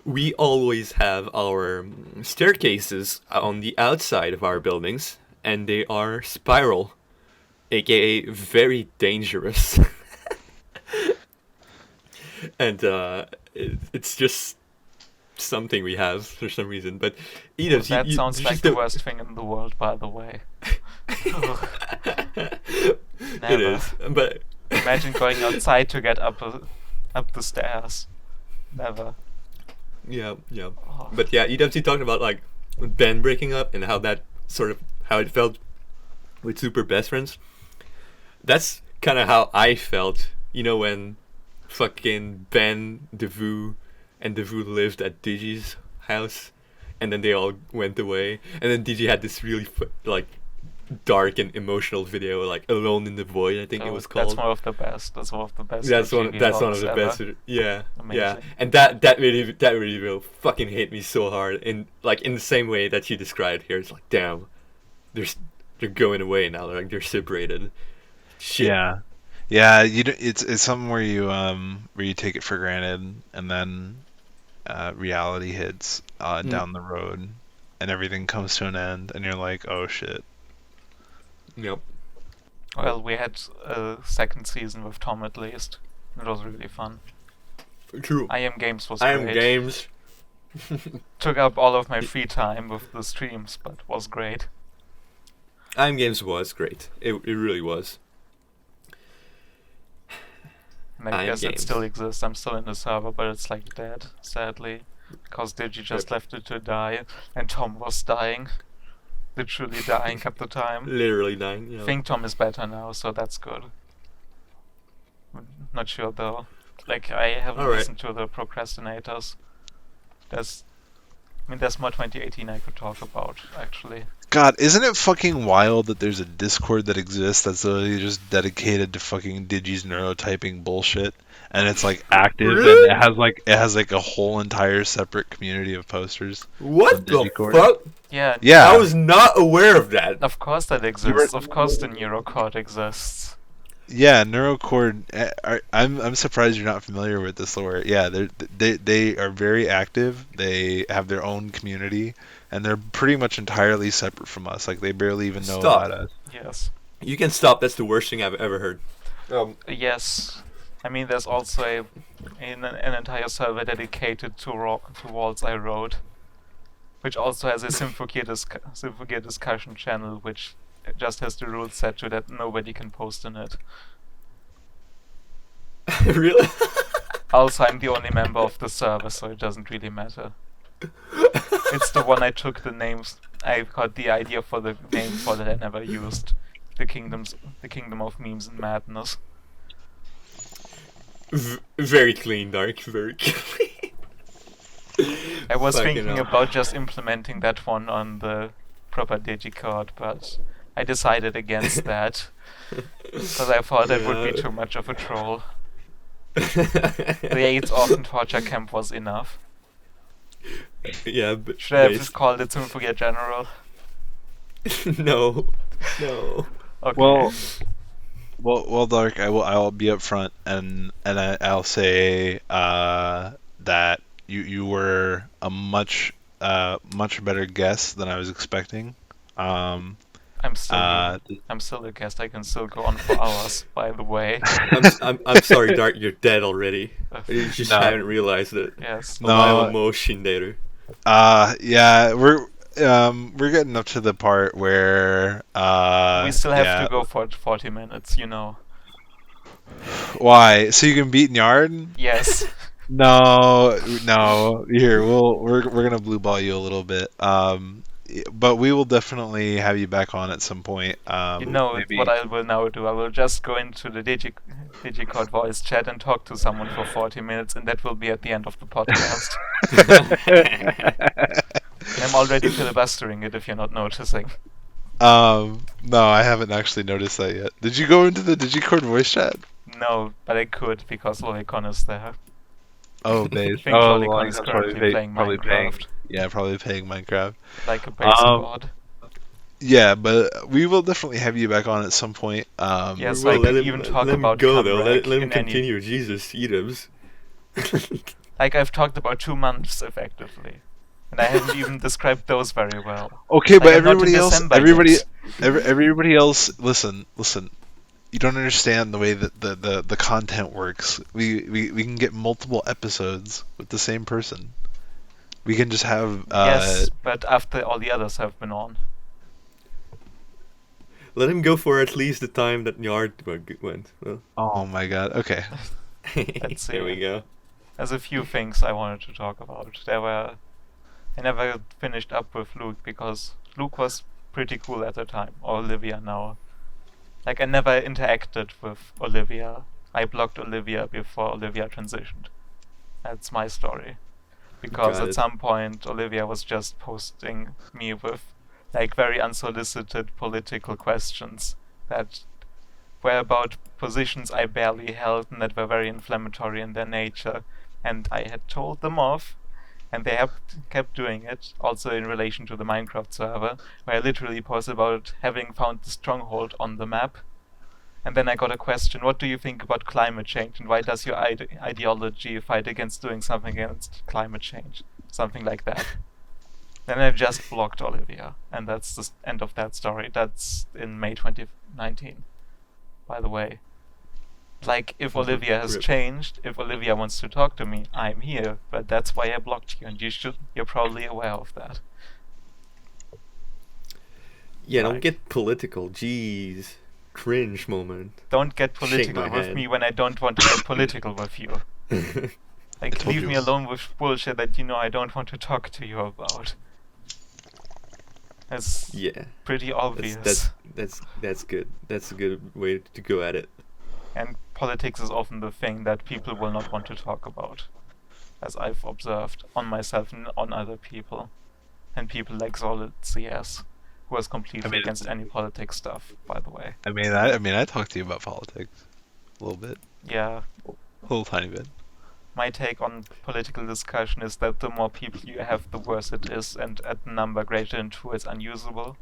We always have our staircases on the outside of our buildings, and they are spiral, aka very dangerous. And it's just something we have for some reason. But Well, that sounds like the worst thing in the world, by the way. It Never. is, but Imagine going outside to get up the stairs. Never. yeah. Oh. But yeah, EWC talked about like Ben breaking up and how that sort of how it felt with Super Best Friends. That's kind of how I felt, when fucking Ben, Devu, and Devu lived at Digi's house, and then they all went away, and then Digi had this really like dark and emotional video, like Alone in the Void, I think it was called. That's one of the best. That's one of the best. That's one TV of vlogs the ever. best. Yeah, Amazing. yeah, and that really will fucking hit me so hard in the same way that you described here. It's like, damn, they're going away now. They're separated. Shit. Yeah. It's something where you take it for granted, and then reality hits down the road, and everything comes to an end, and you're like, oh shit. Yep. Well, we had a second season with Tom at least. It was really fun. True. I Am Games was I Am great. Games. Took up all of my free time with the streams, but was great. I Am Games was great. It really was. And I I Am guess it Games. still exists. I'm still in the server, but it's like dead, sadly. Because Digi just left it to die, and Tom was dying. Literally dying at the time. Literally dying. I think Tom is better now, so that's good. Not sure though. Like, I haven't Alright. listened to the procrastinators. There's more 2018 I could talk about, actually. God, isn't it fucking wild that there's a Discord that exists that's literally just dedicated to fucking Digi's neurotyping bullshit, and it's like active, Really? and it has like a whole entire separate community of posters. What on the Digicord. fuck? Yeah, Yeah, I was not aware of that. of course that exists. Of course the Neurocode exists. yeah, Neurocord. I'm surprised you're not familiar with this lore. Yeah, they are very active. They have their own community, and they're pretty much entirely separate from us. Like they barely even know Stop. about us. Yes. You can stop. That's the worst thing I've ever heard. Yes. I mean, there's also an entire server dedicated to Walls I Wrote, which also has a Symphogear discussion channel, which just has the rules set to that nobody can post in it. Really? Also, I'm the only member of the server, so it doesn't really matter. It's the one I took the names. I got the idea for the name for that I never used. The Kingdom of Memes and Madness. Very clean, Dark. Very clean. I was Fucking thinking hell. about just implementing that one on the proper Digicord, but I decided against that because I thought that would be Yeah. too much of a troll. The AIDS orphan torture camp was enough. Yeah, but Should I have just called it Symphoria General? no, no. Okay. Well, Dark. I'll be upfront I'll say that you were a much better guess than I was expecting. Um, I'm still uh, a guest. I can still go on for hours, by the way. I'm sorry, Dark. You're dead already. You just No. haven't realized it. Yes. A while No. emotion later. Yeah, we're getting up to the part where We still have yeah. to go for 40 minutes, you know. Why? So you can beat Nyard? Yes. No. Here, we're gonna blue ball you a little bit. But we will definitely have you back on at some point. You know Maybe. what I will now do? I will just go into the Digicord voice chat and talk to someone for 40 minutes, and that will be at the end of the podcast. I'm already filibustering it if you're not noticing. No, I haven't actually noticed that yet. Did you go into the Digicord voice chat? No, but I could because Lolicon is there. Oh, base. I think Oh, Lolicon well, is that's currently playing probably paying. Minecraft. Yeah, probably paying Minecraft. Like a basic god. Yeah, but we will definitely have you back on at some point. Yes, Well, I let could him even talk let him about go though. Let Cumbrac him in any- continue. Jesus, Edams. Like I've talked about 2 months effectively. And I haven't even described those very well. Okay, Like, but I'm not in everybody else, December yet. everybody else, listen. You don't understand the way that the content works. We can get multiple episodes with the same person. We can just have Yes, but after all the others have been on. Let him go for at least the time that Nyard went. Well, Oh my god. Okay. Let's there see. we go. There's a few things I wanted to talk about. I never finished up with Luke because Luke was pretty cool at the time, or Olivia now. Like I never interacted with Olivia. I blocked Olivia before Olivia transitioned. That's my story. Because Got at it. some point Olivia was just posting me with like very unsolicited political questions that were about positions I barely held and that were very inflammatory in their nature. And I had told them off, and they have kept doing it, also in relation to the Minecraft server, where I literally posted about having found the stronghold on the map. And then I got a question, what do you think about climate change, and why does your ideology fight against doing something against climate change? Something like that. Then I just blocked Olivia, and that's the end of that story. That's in May 2019, by the way. Like, if Olivia has Rip. changed, if Olivia wants to talk to me, I'm here, but that's why I blocked you, and you're probably aware of that. Yeah, don't Right. get political. Jeez. Cringe moment. Don't get Shake political my with hand. me when I don't want to get political with you. Like, told leave you. me alone with bullshit that you know I don't want to talk to you about. It's Yeah. pretty obvious. That's good. That's a good way to go at it. And politics is often the thing that people will not want to talk about, as I've observed on myself and on other people. And people like Solid CS, who is completely I mean, against any politics stuff, by the way. I mean, I talked to you about politics a little bit, Yeah, a little tiny bit. my take on political discussion is that the more people you have, the worse it is, and at a number greater than 2, it's unusable.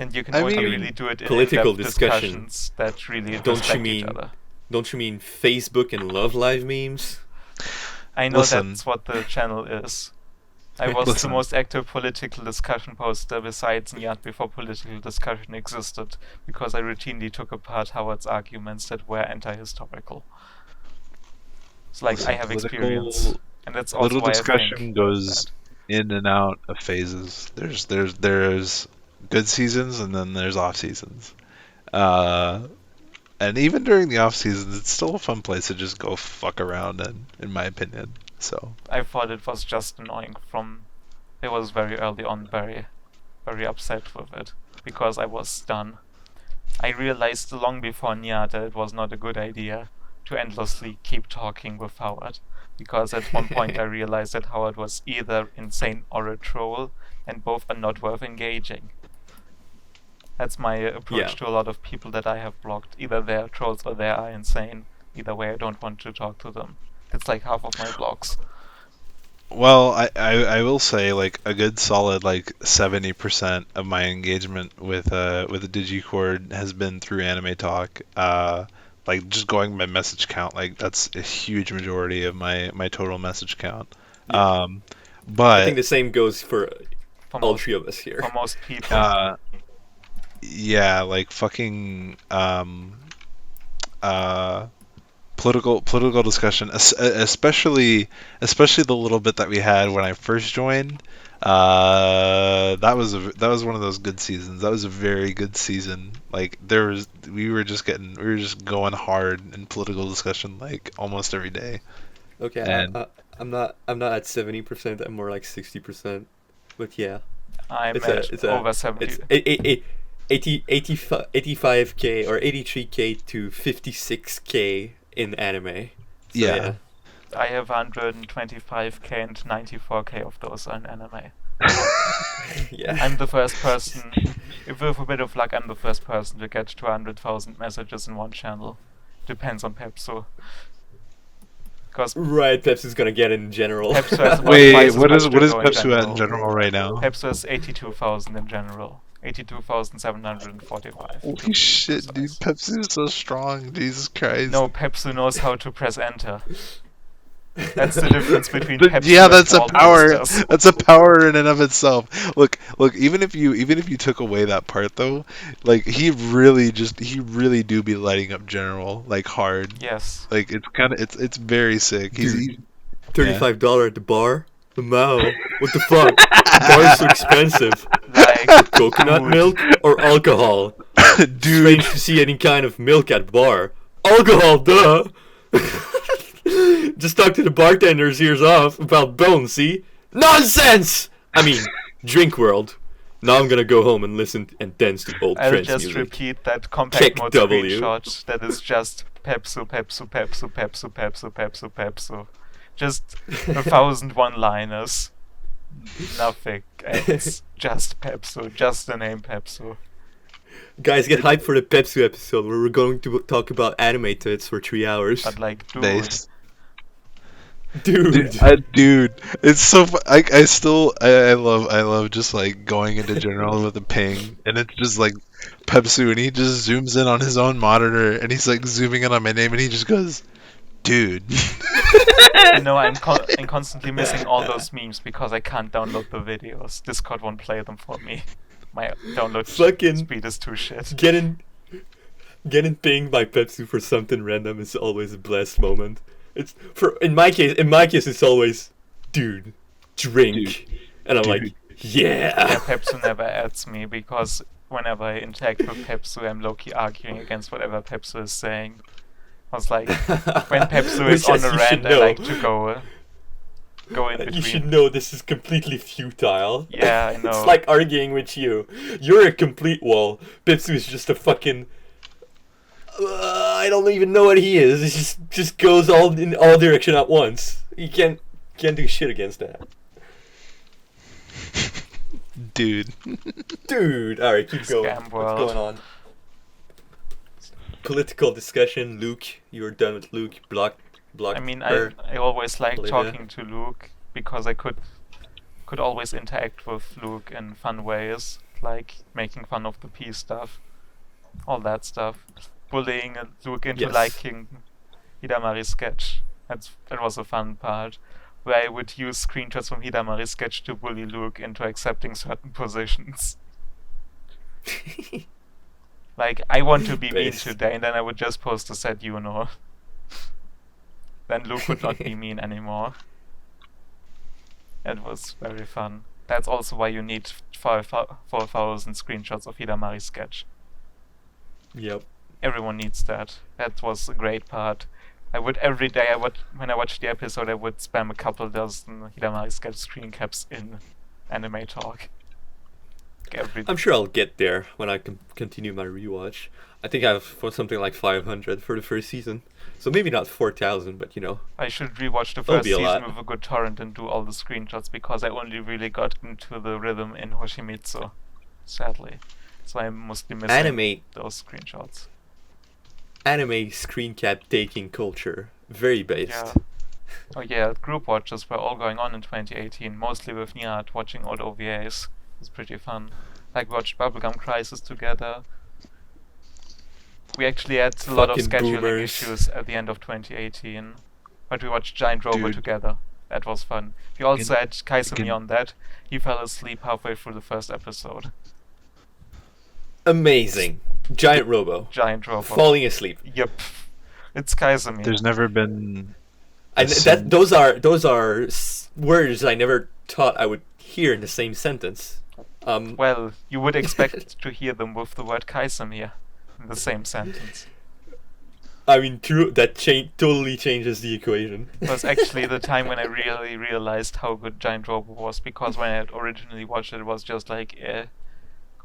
And you can I only mean, really do it in political in-depth discussion. discussions that really Don't you respect each mean- other. Don't you mean Facebook and Love Live memes? I know Listen. that's what the channel is. I was Listen. the most active political discussion poster besides Nyat before political discussion existed, because I routinely took apart Howard's arguments that were anti-historical. It's like Listen, I have political- experience, and that's also Political why I discussion think goes that. in and out of phases. There's good seasons and then there's off seasons. And even during the off seasons, it's still a fun place to just go fuck around in my opinion. So I thought it was just annoying it was very early on very, very upset with it, because I was done. I realized long before Nya that it was not a good idea to endlessly keep talking with Howard, because at one point I realized that Howard was either insane or a troll, and both are not worth engaging. That's my approach Yeah. to a lot of people that I have blocked. Either they're trolls or they are insane. Either way, I don't want to talk to them. It's like half of my blocks. Well, I will say like a good solid like 70% of my engagement with the Digicord has been through Anime Talk. Like just going by message count, like that's a huge majority of my total message count. Yeah. I But think the same goes for For all most, three of us here. for most people. yeah, like fucking political discussion, especially the little bit that we had when I first joined. That was one of those good seasons. That was a very good season. Like we were just going hard in political discussion like almost every day. Okay, And I'm not at 70%. I'm more like 60%. But yeah, I'm it's at over 70. it's 85k or 83k to 56k in anime. So, yeah. I have 125k and 94k of those on anime. Yeah. I'm the first person, if with a bit of luck, I'm the first person to get 200,000 messages in one channel. Depends on Pepsu. Because Right, Pepsi's gonna get it in general. Pepsu has about Wait, twice as what much is to go in Pepsi at general. in general right now? Pepsu has 82,000 in general. 82,745. Holy shit, dude! Pepsi is so strong. Jesus Christ. No, Pepsu knows how to press enter. That's the difference between But Pepsi yeah, and that's a all power. posters. That's a power in and of itself. Look. Even if you took away that part though, like he really do be lighting up General like hard. Yes. Like it's very sick. Dude. $35 at the bar? Mao, what the fuck? The bar is so expensive. Like, Coconut dude. milk or alcohol? Dude, Strange to see any kind of milk at bar. Alcohol, duh! Just talk to the bartender's ears off about bones, see? Nonsense! I mean, drink world. Now I'm gonna go home and listen and dance to old I'll trance just music. repeat that compact Kick mode W. screenshot that is just Pepsu, Pepsu, Pepsu, Pepsu, Pepsu, Pepsu, Pepsu. Just 1,000 one-liners. Nothing else. Just Pepsu. Just the name Pepsu. Guys, get hyped for the Pepsi episode where we're going to talk about anime tits for 3 hours. But like, dude, base. Dude. Dude, it's so. I love just like going into General with a ping, and it's just like Pepsu, and he just zooms in on his own monitor, and he's like zooming in on my name, and he just goes, "Dude." you know, I'm constantly missing all those memes because I can't download the videos. Discord won't play them for me. My download Fucking speed is too shit. Getting pinged by Pepsi for something random is always a blessed moment. It's in my case it's always, dude, drink, and I'm like, Yeah, yeah. Pepsu never adds me because whenever I interact with Pepsu, I'm low-key arguing against whatever Pepsu is saying. I was like, when Pepsu is on Yes, a you rant, should I know. like to go in between. You should know this is completely futile. Yeah, I know. It's like arguing with you. You're a complete wall. Pepsi is just a fucking. I don't even know what he is. It just goes all in all direction at once. You can't do shit against that. Dude. Dude, alright, keep going. Scam What's world. going on? Political discussion, Luke. You were done with Luke. Block. I mean, her. I always liked Olivia. talking to Luke because I could always interact with Luke in fun ways, like making fun of the P stuff, all that stuff, bullying Luke into Yes. liking Hidamari's sketch. That was a fun part, where I would use screenshots from Hidamari's sketch to bully Luke into accepting certain positions. Like, I want to be mean Based. today, and then I would just post a set Yuno. Then Luke would not be mean anymore. It was very fun. That's also why you need 4,000 screenshots of Hidamari's sketch. Yep. Everyone needs that. That was a great part. I would every day, when I watched the episode, I would spam a couple dozen Hidamari sketch screen caps in Anime Talk. like every. I'm sure I'll get there when I continue my rewatch. I think I have for something like 500 for the first season, so maybe not 4,000, but I should rewatch the It'll first be a season lot. with a good torrent and do all the screenshots because I only really got into the rhythm in Hoshimitsu, sadly. So I'm mostly missing anime those screenshots. anime screen cap taking culture, very based. Yeah. Oh yeah, group watches were all going on in 2018, mostly with Nihat watching old OVAs. It was pretty fun. Like we watched Bubblegum Crisis together. We actually had a lot of Fucking scheduling boomers. issues at the end of 2018, but we watched Giant Robo Dude. together. That was fun. We also had Kaisumi Again- on that. He fell asleep halfway through the first episode. Amazing. Giant Robo. Giant Robo. Falling asleep. Yep. It's Kaisumi. There's never been. And Listen. those are words I never thought I would hear in the same sentence. Well, you would expect to hear them with the word Kaisumi in the same sentence. I mean, true. That totally changes the equation. It was actually the time when I really realized how good Giant Robo was, because when I had originally watched it, it was just like, it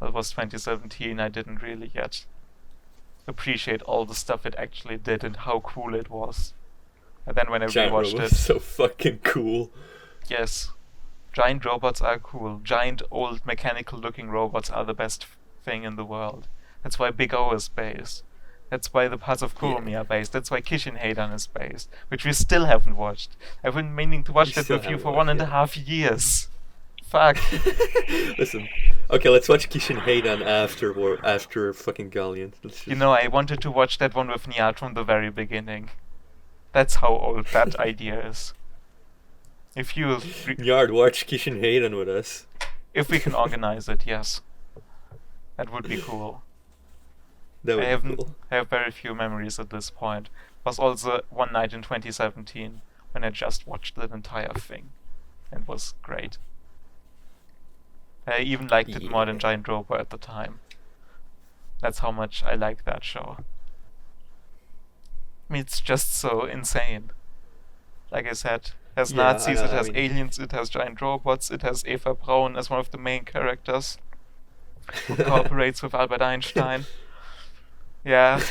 was 2017, I didn't really yet appreciate all the stuff it actually did and how cool it was. And then when I Giant rewatched Robo it, is so fucking cool. yes, giant robots are cool. Giant old mechanical looking robots are the best thing in the world. That's why Big O is based. That's why the parts of Kurumi are based. That's why Kishin Heidan is based, which we still haven't watched. I've been meaning to watch We that still with you haven't for watched 1.5 years. Fuck. Listen, okay, let's watch Kishin Heidan after fucking Galleon. Let's just... You know, I wanted to watch that one with Nihat from the very beginning. That's how old that idea is. If you, Yard, watch Kishin Heidan with us. if we can organize it, yes, that would be cool. That I would be cool. have very few memories at this point. It was also one night in 2017 when I just watched the entire thing. It was great. I even liked it more than Yeah. Giant Robo at the time. That's how much I like that show. I mean, it's just so insane. Like I said, it has Yeah, Nazis, it I has mean- aliens, it has giant robots, it has Eva Braun as one of the main characters, who cooperates with Albert Einstein. Yeah.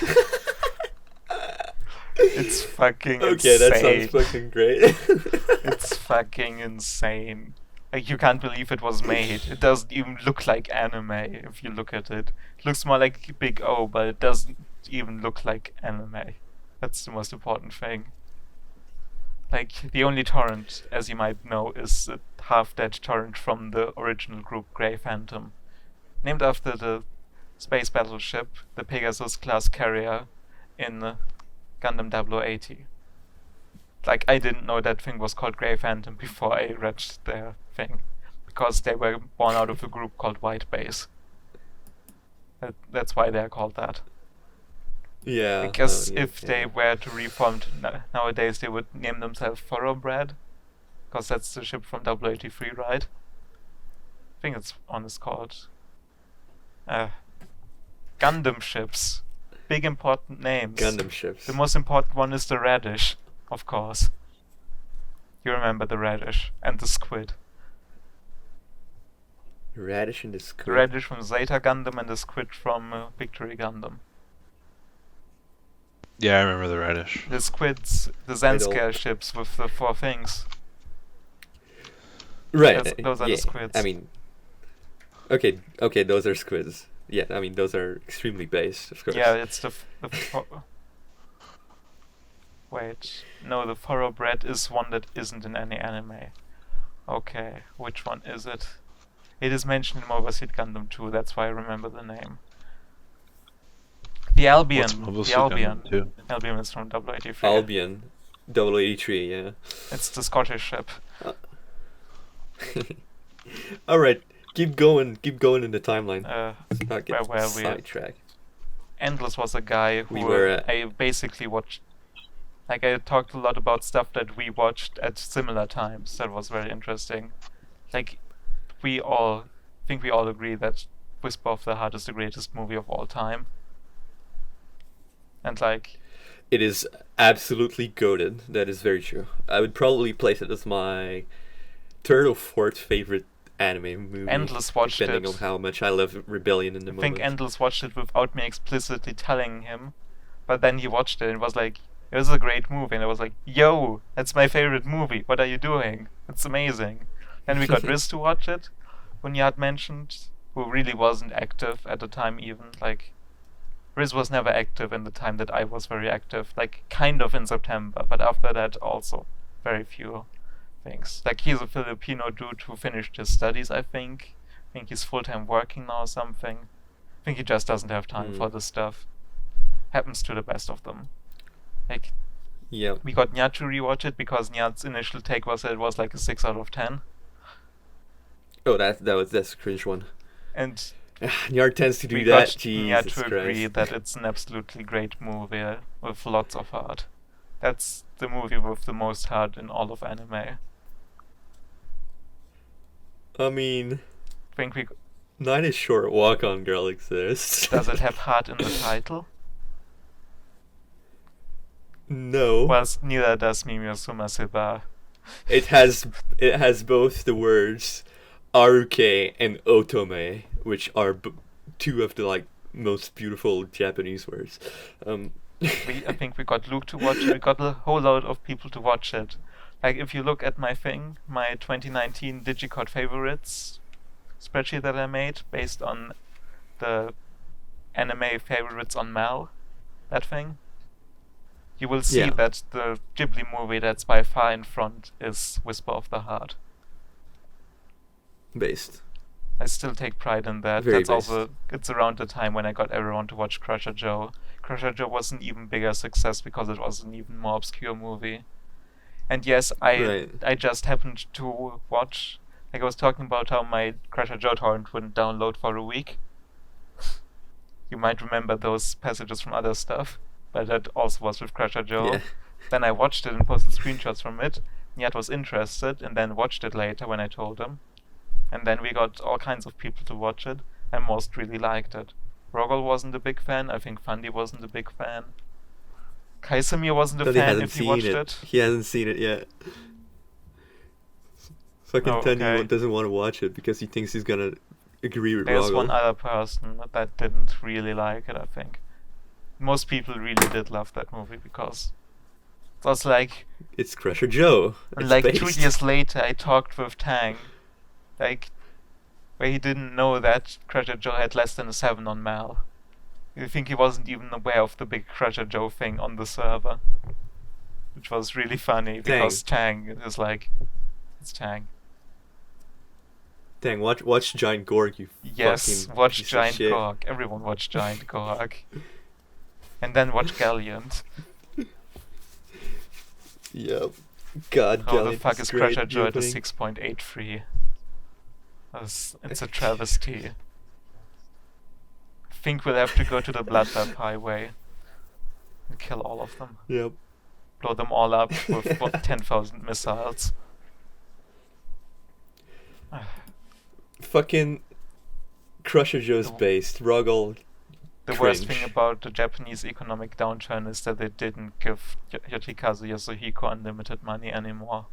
It's fucking Okay, that insane. sounds fucking great. It's fucking insane. Like, you can't believe it was made. It doesn't even look like anime if you look at it. It looks more like Big O, but it doesn't even look like anime. That's the most important thing. Like, the only torrent, as you might know, is a half-dead torrent from the original group Grey Phantom. Named after the space battleship, the Pegasus-class carrier in Gundam 0080. Like, I didn't know that thing was called Grey Phantom before I read their thing, because they were born out of a group called White Base. That's why they're called that. Yeah. I guess yeah, if they were to reform nowadays, they would name themselves Thoroughbred, because that's the ship from 083, right? I think it's called. Gundam ships. Big important names. Gundam ships. The most important one is the Radish, of course. You remember the Radish and the Squid. Radish and the The Squid. Radish from Zeta Gundam and the Squid from Victory Gundam. Yeah, I remember the radish. The Squids, the Zenscare ships with the 4 things. Right. Those are the yeah, squids. I mean, okay, those are squids. Yeah, I mean those are extremely based, of course. Yeah, it's wait, no, the Thoroughbred is one that isn't in any anime. Okay, which one is it? It is mentioned in Mobile Suit Gundam 2, that's why I remember the name. The Albion. What's Mobile The Suit Albion. Gundam 2? Albion is from 083. Albion, 083, yeah. It's the Scottish ship. All right, keep going in the timeline. Uh, Not get where were we? sidetracked. Endless was a guy who We were, I basically watched. Like, I talked a lot about stuff that we watched at similar times. That was very interesting. Like, we all agree that Whisper of the Heart is the greatest movie of all time. And like, It is absolutely goated. That is very true. I would probably place it as my third or fourth favorite anime movie. Endless watched depending it. on how much I love Rebellion in the I think moment. Endless watched it without me explicitly telling him, but then he watched it and was like, "It was a great movie," and I was like, "Yo, that's my favorite movie. What are you doing? It's amazing." Then we got Riz to watch it, who Nihat mentioned, who really wasn't active at the time even. Like, Riz was never active in the time that I was very active, like kind of in September, but after that also very few things. Like he's a Filipino dude who finished his studies, I think. I think he's full-time working now or something. I think he just doesn't have time for this stuff. Happens to the best of them. Like, Yeah. we got Nihat to rewatch it because Nihat's initial take was that it was like a 6 out of 10. Oh, that's a cringe one. And Nyar tends to do we that. got Jesus Nihat to Christ. agree that it's an absolutely great movie with lots of heart. That's the movie with the most heart in all of anime. I mean, I think we Night is Short, Walk On Girl exists. does it have heart in the title? No. Well, neither does Mimio Sumaseba. It has both the words Aruke and Otome, which are two of the most beautiful Japanese words. I think we got Luke to watch it. We got a whole lot of people to watch it. Like, if you look at my 2019 Digicord favorites spreadsheet that I made based on the anime favorites on Mal, that thing, you will see that the Ghibli movie that's by far in front is Whisper of the Heart. Based. I still take pride in that. Very That's based. also, it's around the time when I got everyone to watch Crusher Joe. Crusher Joe was an even bigger success because it was an even more obscure movie. And yes, I just happened to watch, like I was talking about how my Crusher Joe torrent wouldn't download for a week. You might remember those passages from other stuff, but that also was with Crusher Joe. Yeah. Then I watched it and posted screenshots from it. Nihat was interested and then watched it later when I told him. And then we got all kinds of people to watch it, and most really liked it. Rogol wasn't a big fan. I think Fandi wasn't a big fan. Kaisamir wasn't a But he fan hasn't if he seen watched it. it. He hasn't seen it yet. Fucking Oh, Tundi okay. doesn't want to watch it because he thinks he's gonna agree with There's Rogel. one other person that didn't really like it, I think. Most people really did love that movie because it was like, It's Crusher Joe. It's like based. 2 years later I talked with Tang, like, where he didn't know that Crusher Joe had less than a 7 on Mal. I think he wasn't even aware of the big Crusher Joe thing on the server. Which was really funny because Tang is like, it's Tang. Dang, watch Giant Gorg, you Yes, fucking watch piece of Giant shit. Gorg. Everyone watch Giant Gorg. And then watch Galliant. Yep. God, How the Gallant fuck is great, Crusher the Joe at a opening. 6.83? It's a travesty. I think we'll have to go to the Bloodbath Highway and kill all of them. Yep. Blow them all up with 10,000 missiles. Fucking Crusher Joe's The- based. Rogel. The worst thing Cringe. about the Japanese economic downturn is that they didn't give Yoshikazu Yasuhiko unlimited money anymore.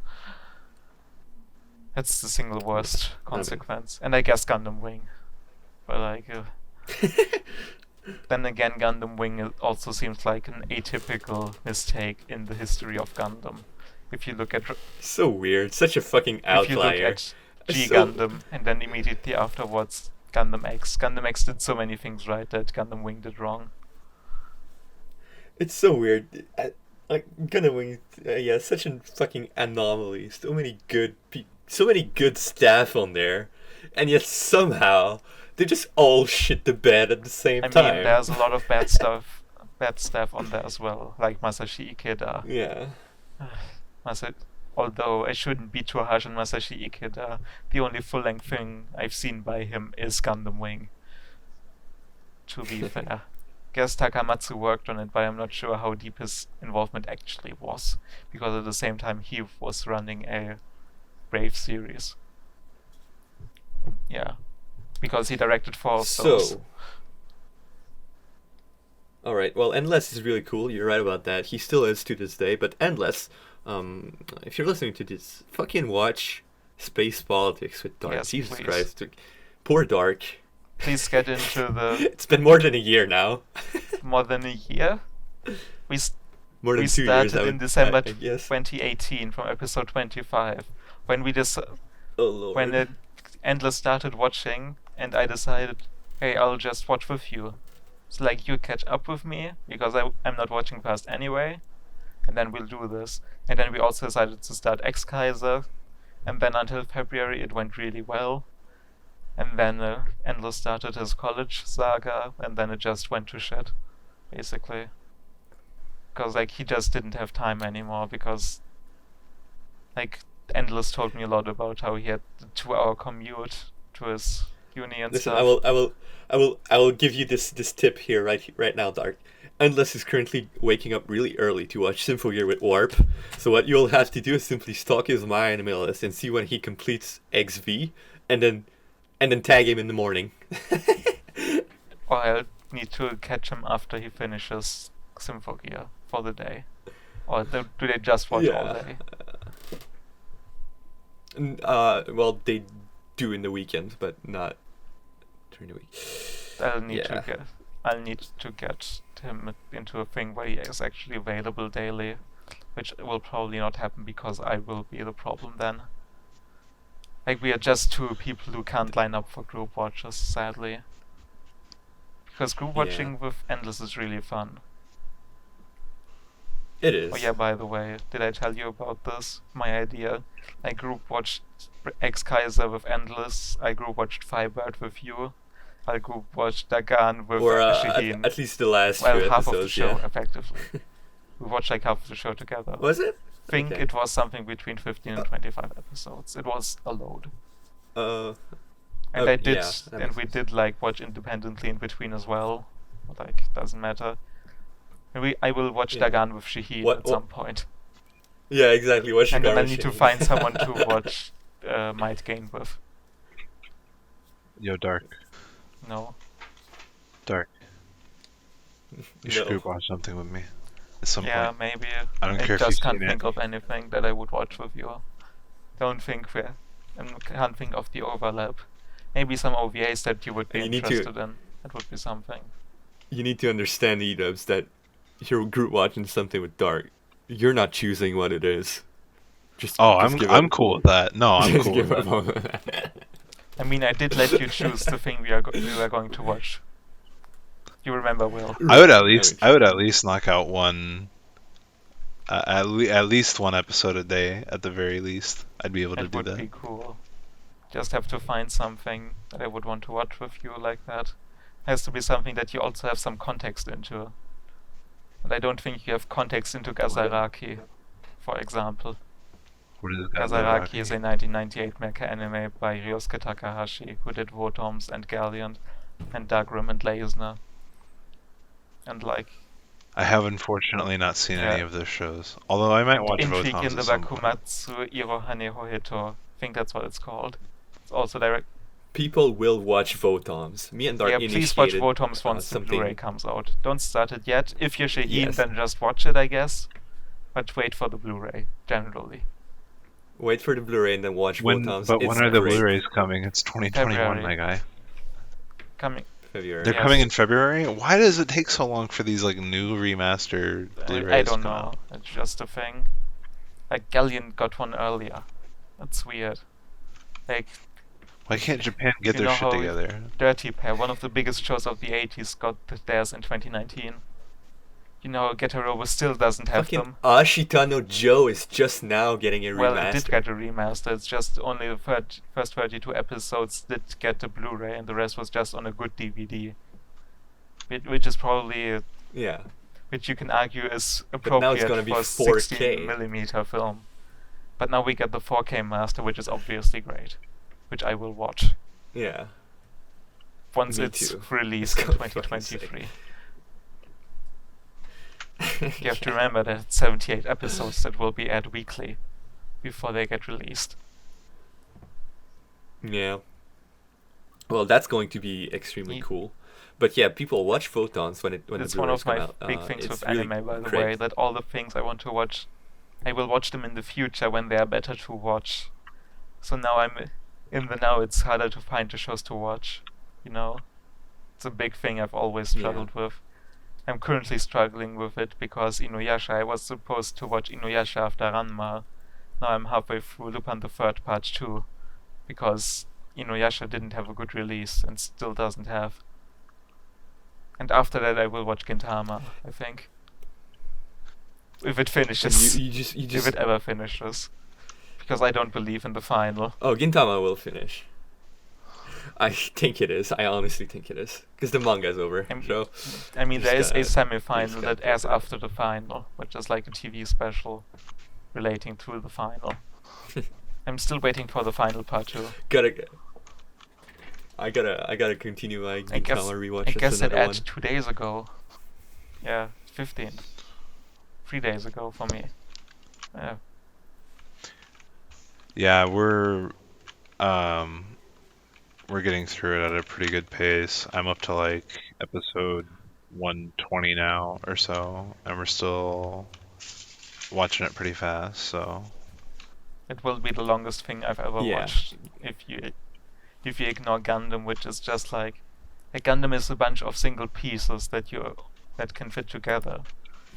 That's the single worst consequence. And I guess Gundam Wing. But like, then again, Gundam Wing also seems like an atypical mistake in the history of Gundam. If you look at So weird. Such a fucking if you look outlier. at G So- Gundam and then immediately afterwards Gundam X. Gundam X did so many things right that Gundam Wing did wrong. It's so weird. Like Gundam Wing, yeah, such a fucking anomaly. So many good staff on there, and yet somehow they just all shit the bed at the same I time. mean, there's a lot of bad stuff on there as well, like Masashi Ikeda. Yeah. Although I shouldn't be too harsh on Masashi Ikeda, the only full-length thing I've seen by him is Gundam Wing. To be fair. Guess Takamatsu worked on it, but I'm not sure how deep his involvement actually was, because at the same time he was running a Brave series. Yeah. Because he directed 4 of those. So. Alright, well, Endless is really cool. You're right about that. He still is to this day, but Endless, if you're listening to this, fucking watch space politics with Dark. Yes, Jesus please. Christ. Poor Dark. Please get into the It's been more than a year now. more than a year. We More than we 2 years, started in December I guess. 2018 from episode 25 when we Oh lord. when Endless started watching, and I decided, hey, I'll just watch with you. So like you catch up with me because I'm not watching past anyway, and then we'll do this. And then we also decided to start X Kaiser, and then until February it went really well. And then Endless started his college saga, and then it just went to shit, basically. Because like he just didn't have time anymore because like Endless told me a lot about how he had the 2-hour commute to his uni and Listen, stuff. I will give you this tip here right now, Dark. Endless is currently waking up really early to watch Symphogear with Warp. So what you'll have to do is simply stalk his My Anime list and see when he completes XV, and then tag him in the morning. Or I'll need to catch him after he finishes Symphogear for the day. Or do they just watch all day? Well, they do in the weekend, but not during the week. I'll need to get him into a thing where he is actually available daily, which will probably not happen because I will be the problem then. Like we are just two people who can't line up for group watches, sadly. Because group watching with Endless is really fun. It is. Oh yeah, by the way, did I tell you about this? My idea. I group watched X Kaiser with Endless. I group watched Firebird with you. I group watched Dagan with Or Shaheen. at least the last Well, few half episodes, of the show, yeah. effectively. We watched like half of the show together. Was it? I think Okay. it was something between 15 and 25 episodes. It was a load. And And I did, yeah, that and makes we sense. did like watch independently in between as well. But, like, doesn't matter. And I will watch Yeah. Dagan with Shaheen What- at some point. Yeah, exactly. What And then I Shigarashi. need to find someone to watch Might Gain with. Yo, Dark. No. Dark. You should No. group watch something with me at some Yeah, point. maybe. I don't care if just you've can't seen think it. of anything that I would watch with you. Don't think and can't think of the overlap. Maybe some OVAs that you would be And you need to- interested in. That would be something. You need to understand, E-dubs, that if you're group watching something with Dark, you're not choosing what it is. Just Oh, just give I'm up. cool with that. No, I'm Just cool give with up that. on that. I mean, I did let you choose the thing we were going to watch. You remember, Will? I would at least knock out one, at least one episode a day at the very least. I'd be able to It do would that. be cool. Just have to find something that I would want to watch with you like that. Has to be something that you also have some context into. And I don't think you have context into Gazaraki, for example. What is Gazaraki is a 1998 mecha anime by Ryosuke Takahashi, who did Votoms and Galleon and Dagrim and Leisner. And like I have unfortunately not seen any Yeah. of those shows. Although I might watch Intrigue Votoms in the at some point. Bakumatsu Irohane Hohito. I think that's what it's called. It's also direct. People will watch Votoms. Me and Dark Yeah, initiated please watch Votoms once the something. Blu-ray comes out. Don't start it yet. If you're Shaheen, Yes. then just watch it, I guess. But wait for the Blu-ray, generally. Wait for the Blu-ray and then watch Votoms. But when It's are the great. Blu-rays coming? It's 2021, my February. guy. Coming. February. They're Yes. coming in February? Why does it take so long for these like new remastered Blu-rays I don't to come know. out? It's just a thing. Like, Galleon got one earlier. That's weird. Like, Why can't Japan get You their know shit how- together? Dirty Pair, one of the biggest shows of the 80s, got theirs in 2019. You know, Getarobo still doesn't have Fucking them. Ashita no Joe is just now getting a Well, remaster. it did get a remaster. It's just only the first 32 episodes did get the Blu-ray, and the rest was just on a good DVD. Which is probably, Yeah. which you can argue is now appropriate it's gonna be for 4K. 16mm film. But now we get the 4K master, which is obviously great, which I will watch Yeah. once Me it's too. released in For fucking 2023. You have to remember that it's 78 episodes that will be aired weekly before they get released. Yeah. Well, that's going to be extremely Ye- cool. But yeah, people watch Photons when It's the one Blu-rays of my come out. big things It's with really anime, by the great. way, that all the things I want to watch, I will watch them in the future when they are better to watch. So now I'm in the now. It's harder to find the shows to watch. You know, it's a big thing I've always struggled with. I'm currently struggling with it because Inuyasha. I was supposed to watch Inuyasha after Ranma. Now I'm halfway through Lupin the Third Part 2 because Inuyasha didn't have a good release and still doesn't have. And after that, I will watch Gintama, I think. If it finishes. You just If it ever finishes. Because I don't believe in the final. Oh, Gintama will finish. I think it is. I honestly think it is. Because the manga's over. So I mean, there is a just semi-final gotta that airs take it. after the final, which is like a TV special relating to the final. I'm still waiting for the final part 2. I gotta continue my I guess Gintama rewatch. I That's guess it another aired one. 2 days ago. Yeah, 15. 3 days ago for me. Yeah. Yeah, we're getting through it at a pretty good pace. I'm up to like episode 120 now or so, and we're still watching it pretty fast. So It will be the longest thing I've ever Yeah. watched if you ignore Gundam, which is just like a Gundam is a bunch of single pieces that can fit together.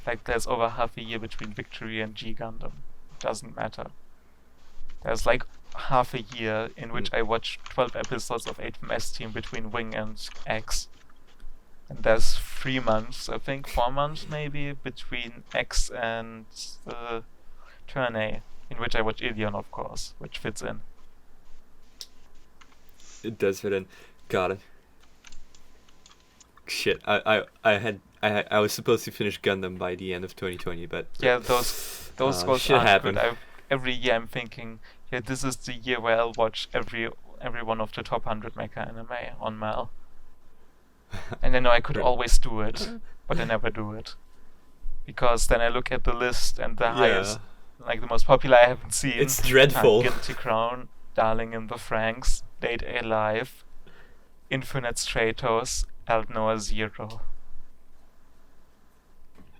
Like there's over half a year between Victory and G Gundam. Doesn't matter. There's like half a year in which I watched 12 episodes of 8 from S Team between Wing and X. And there's 3 months, I think 4 months maybe, between X and Turn A, in which I watch Ilion, of course, which fits in. It does fit in. Got it. Shit, I was supposed to finish Gundam by the end of 2020, but Yeah, those goals shit aren't happened. good. Every year I'm thinking, yeah, this is the year where I'll watch every one of the top 100 mecha anime on Mal. And I know I could always do it, but I never do it. Because then I look at the list and the highest, like the most popular I haven't seen. It's dreadful. Guilty Crown, Darling in the Franxx, Date A Live, Infinite Stratos, Noah Zero.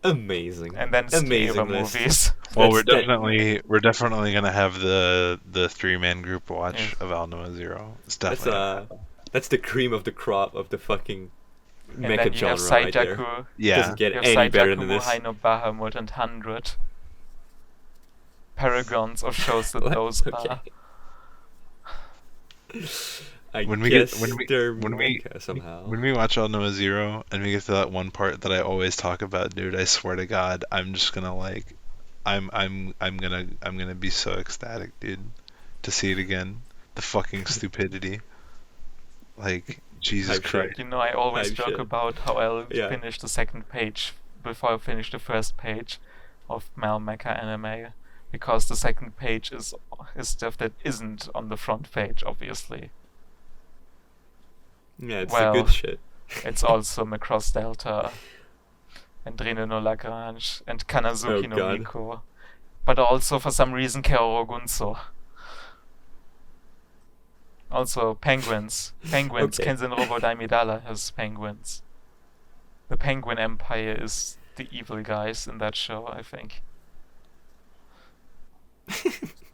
Amazing. And then Amazing Eva list. movies. well, That's we're definitely gonna have the 3-man group watch Yes. of Alnoa Zero. It's That's definitely that's the cream of the crop of the fucking And mecha then you have genre right there. Saijaku, yeah. Doesn't get you have any better Saijaku, than this. Muhaino, Bahamut, and 100. Paragons of shows that What? those Okay. are. I When we guess get- when we- they're when we- mecha somehow. When we watch Alnoa Zero and we get to that one part that I always talk about, dude, I swear to God, I'm just gonna like, I'm gonna be so ecstatic, dude, to see it again. The fucking stupidity. Like, Jesus I'm sure. Christ. You know, I always I'm joke sure. about how I'll Yeah. finish the second page before I finish the first page of Mal Mecha Anime. Because the second page is stuff that isn't on the front page, obviously. Yeah, it's Well, the good shit. It's also Macross Delta and Rene no Lagrange and Kanazuki Oh, no God. Miko. But also, for some reason, Keoro Gunso. Also, penguins. Penguins. Okay. Kenzen Robodaimidala has penguins. The Penguin Empire is the evil guys in that show, I think.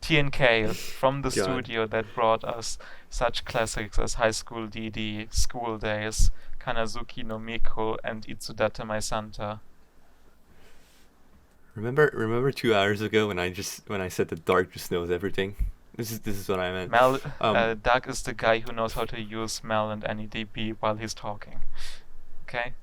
TNK, from the God. studio that brought us such classics as High School DD, School Days, Kanazuki no Miko, and Itsudate Mai Santa. Remember 2 hours ago when I said that Dark just knows everything? This is what I meant. Mel, Um, Doug is the guy who knows how to use Mel and AnyDB while he's talking. Okay?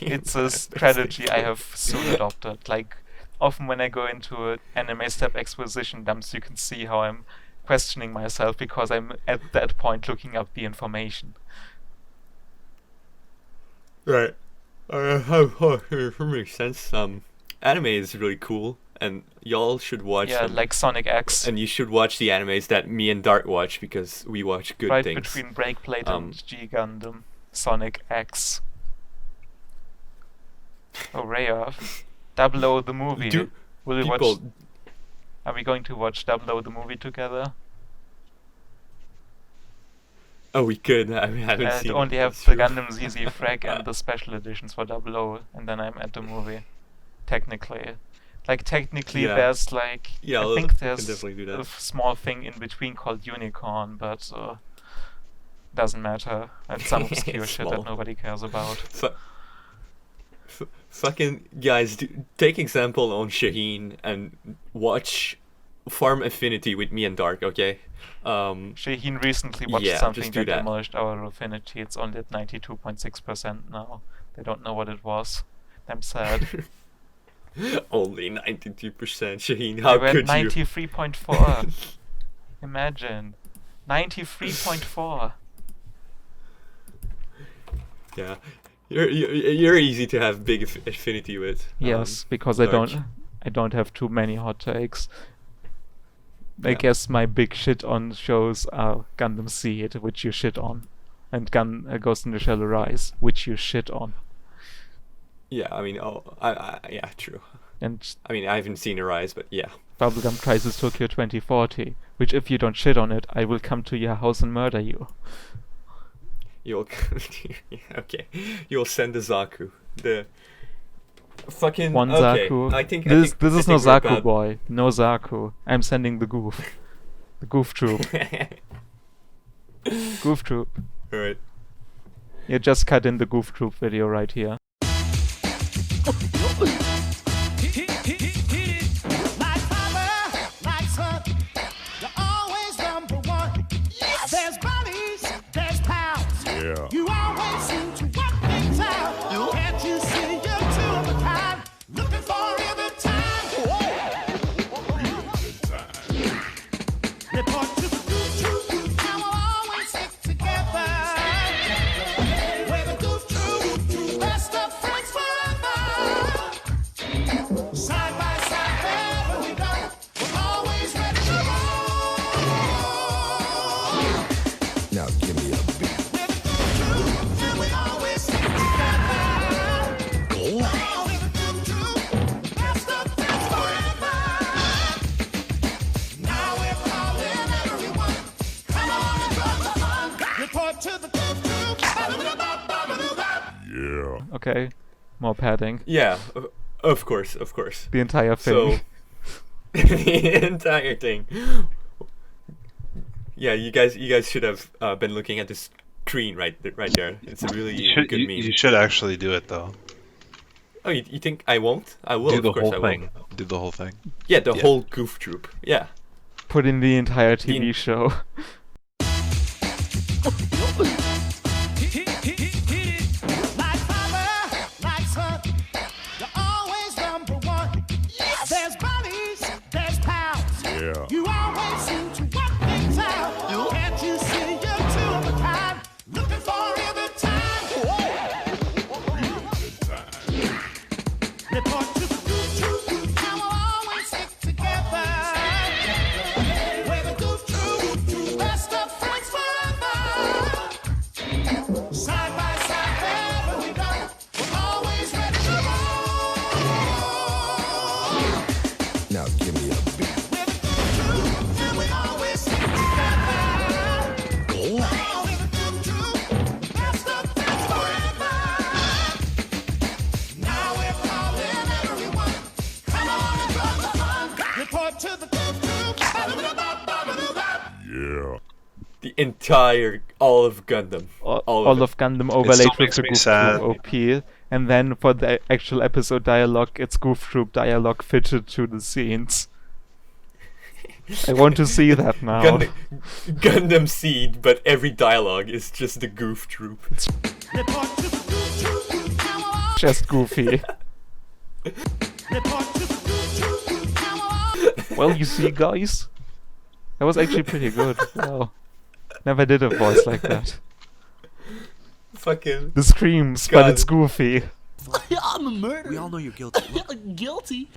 It's a strategy I have soon adopted. Like, often when I go into an anime step exposition dumps, you can see how I'm questioning myself because I'm at that point looking up the information. Right. That makes sense. Anime is really cool, and y'all should watch Yeah, them. like Sonic X. And you should watch the animes that me and Dark watch because we watch good Right things. between Breakplate Um, and G Gundam. Sonic X. Oh, Raya. Double O the movie. Do Will we watch? people Are we going to watch Double O the movie together? Oh, we could. I haven't I seen only it. have That's the true. Gundam ZZ Frag and the special editions for Double O, and then I'm at the movie. Technically. Like technically, Yeah. there's like Yeah, I I think can there's definitely do that. a small thing in between called unicorn, but doesn't matter. It's some obscure It's shit small. that nobody cares about. Fucking guys, take example on Shaheen and watch Farm Affinity with me and Dark, okay? Shaheen recently watched Yeah, something just do that that. demolished our affinity. It's only at 92.6% now. They don't know what it was. I'm sad. Only 92%, Shaheen. They How were at could you? 93.4. Imagine. 93.4. Yeah, you're easy to have big affinity with. Yes, because I Dark. don't have too many hot takes. I Yeah. guess my big shit on shows are Gundam Seed, which you shit on, and Ghost in the Shell Rise, which you shit on. Yeah, I mean, yeah, true. And I mean, I haven't seen Arise, but yeah. Bubblegum Crisis Tokyo 2040, which if you don't shit on it, I will come to your house and murder you. You'll okay. You'll send the Zaku. The fucking One okay. Zaku. I think This I is think no we're Zaku, about- boy. No Zaku. I'm sending the goof. The goof troop. Goof troop. All right. You just cut in the goof troop video right here. Like father, like son, you're always number one. There's buddies, there's pals. Yeah. You always seem to work things out. Can't you see you're two of a kind? Looking for every time. Report to the goof troop. Now we'll always stick together. We're the goof troop, best of friends forever. Side by side, wherever we go, we're always ready to roll. Now give me a beat. We're the goof troop, and we always stick together. Oh, we're the goof troop, best of friends forever. Now we're calling everyone. Come on and join the fun. Report to the goof troop. Ba-da-ba-da-ba-ba-da-ba. Yeah. Okay. More padding. Yeah, of course, of course. The entire So thing. the entire thing. Yeah, you guys should have been looking at the screen right there. It's a really good meme. You should actually do it though. Oh, you think I won't? I will. Do Of the course whole I thing. will. Do the whole thing. Yeah, the Yeah. whole goof troop. Yeah. Put in the entire TV The- show. Like father, like son, you're always number one. There's buddies, there's pals. Yeah. You always seem to work things out. Can't you see you're two of a kind? Looking for every time. Report to the goof troop. Now we'll always stick together. We're the goof troop, best of friends forever. Side by side, wherever we go, we're always ready to roll. Now give me a beat. We're the goof troop, and we always stick together. Oh, we're the goof troop, best of friends forever. Now we're calling everyone. Come on and join the fun. Report to the goof troop. Ba-da-ba-da-ba-ba-da-ba. Yeah. The entire all of Gundam. All it. of Gundam overlaid still with makes the me Goof sad. Troop OP, and then for the actual episode dialogue, it's Goof Troop dialogue fitted to the scenes. I want to see that now. Gundam Seed, but every dialogue is just the goof troop. Report to the goof troop. Now we'll all Just goofy. report to the goof troop. Now we'll all Well, you see, guys, that was actually pretty good. Wow. Never did a voice like that. Fucking The screams, but God. it's goofy. I'm a murderer. We all know you're guilty. Guilty?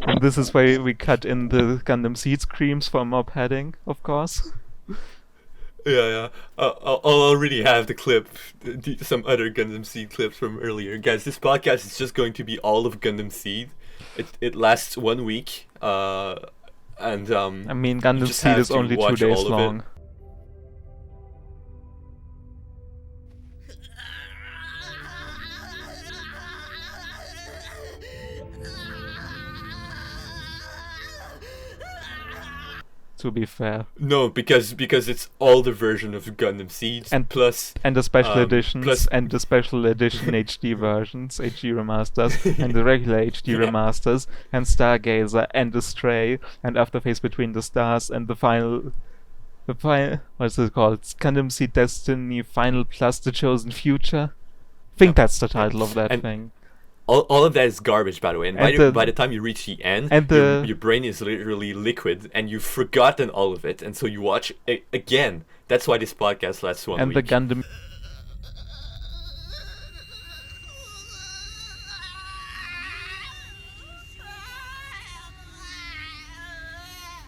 And this is where we cut in the Gundam Seed screams for more padding, of course. yeah. I'll already have the clip, some other Gundam Seed clips from earlier. Guys, this podcast is just going to be all of Gundam Seed. It lasts 1 week, and I mean, you Gundam just Seed have is to only 2 watch days all of it. long. to be fair. No, because it's all the version of Gundam Seed And- plus And the special editions, plus- and the special edition HD versions, HD remasters, and the regular HD Yeah. remasters, and Stargazer, and Astray, and Afterface Between the Stars, and the final, what's it called? Gundam Seed Destiny Final Plus The Chosen Future? I think Yeah. that's the title of that And- thing. all of that is garbage, by the way. And, And by the time you reach the end, and your brain is literally liquid, and you've forgotten all of it, and so you watch again. That's why this podcast lasts one And the week. Gundam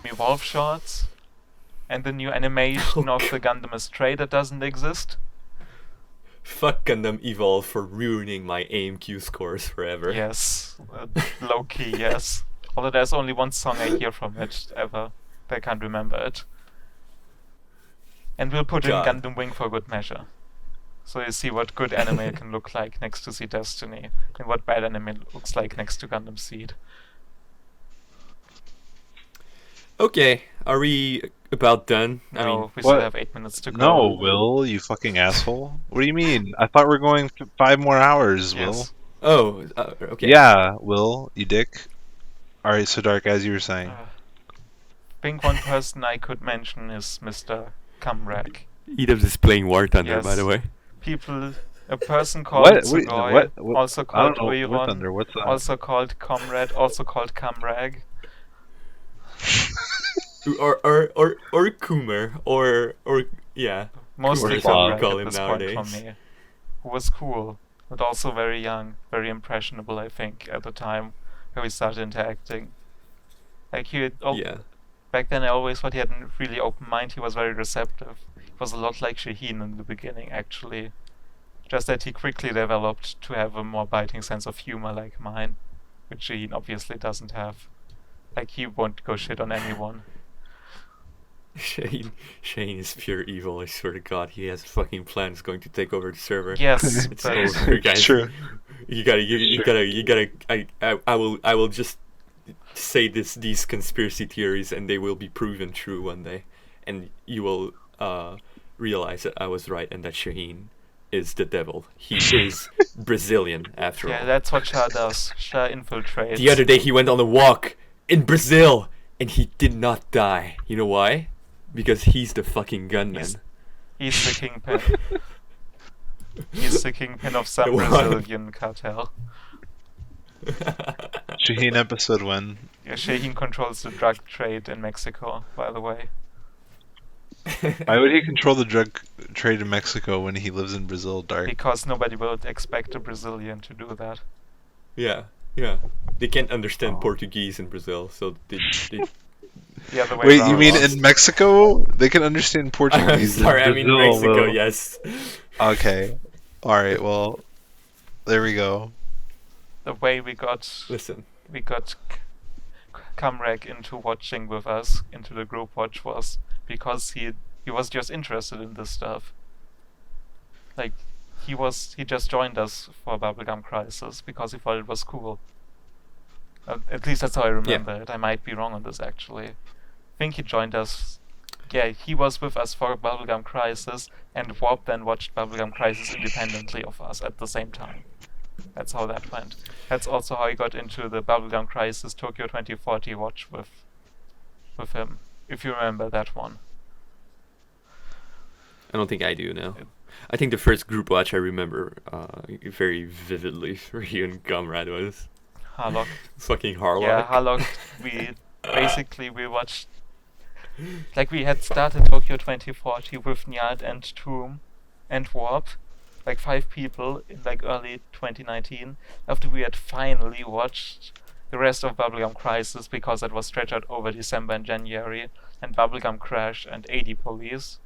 Evolve shorts, and the new animation Oh, of the Gundam Astray that doesn't exist. Fuck Gundam Evolve for ruining my AMQ scores forever. Yes, low key, yes. Although there's only one song I hear from it ever. I can't remember it. And we'll put God. in Gundam Wing for good measure. So you see what good anime can look like next to Seed Destiny, and what bad anime looks like next to Gundam Seed. Okay, are we about done? No, I mean, we still what? have 8 minutes to go. No, Will, you fucking asshole. What do you mean? I thought we are going 5 more hours, Will. Yes. oh, okay. Yeah, Will, you dick. Alright, so Dark, as you were saying. I think one person I could mention is Mr. Cumrack. Edubs is playing War Thunder, by Yes. the way. A person called What? Wait, Sugoi, what? also I called don't know. War Uiron, Thunder, what's that? also called Comrade, also called Cumrag. Or Coomer, or yeah. Mostly Or Bob. Cumrag Call at him this point for nowadays. me. Who was cool, but also very young, very impressionable, I think, at the time when we started interacting. Like Yeah. back then I always thought he had a really open mind, he was very receptive. He was a lot like Shaheen in the beginning, actually. Just that he quickly developed to have a more biting sense of humor like mine, which Shaheen obviously doesn't have. Like, he won't go shit on anyone. Shane is pure evil. I swear to God, he has fucking plans going to take over the server. Yes, It's but over, guys. True. You gotta. I will just say these conspiracy theories, and they will be proven true one day, and you will realize that I was right, and that Shaheen is the devil. He is Brazilian after yeah, all. that's what Shah does. Shah infiltrates. The other day he went on a walk in Brazil, and he did not die. You know why? Because he's the fucking gunman. He's the kingpin. He's the kingpin of some Why? Brazilian cartel. Shaheen episode 1. Yeah, Shaheen controls the drug trade in Mexico, by the way. Why would he control the drug trade in Mexico when he lives in Brazil, Dark? Because nobody would expect a Brazilian to do that. Yeah. They can't understand Portuguese in Brazil, so they The other way Wait, around. you mean in Mexico? They can understand I'm Portuguese. in sorry, I mean Brazil, Mexico, Will. yes. Okay. Alright, well, there we go. The way we got Listen. Kamrek into watching with us, into the group watch, was because he was just interested in this stuff. Like, he just joined us for Bubblegum Crisis because he thought it was cool. At least that's how I remember it. I might be wrong on this, actually. I think he joined us. Yeah, he was with us for Bubblegum Crisis, and Warp then watched Bubblegum Crisis independently of us at the same time. That's how that went. That's also how he got into the Bubblegum Crisis Tokyo 2040 watch with him, if you remember that one. I don't think I do now. I think the first group watch I remember very vividly for you and Comrade was Harlock. fucking Harlock. Yeah, Harlock, we watched, like, we had started Tokyo 2040 with Nyad and Tomb and Warp, like 5 people in like early 2019, after we had finally watched the rest of Bubblegum Crisis because that was stretched out over December and January, and Bubblegum Crash and AD Police.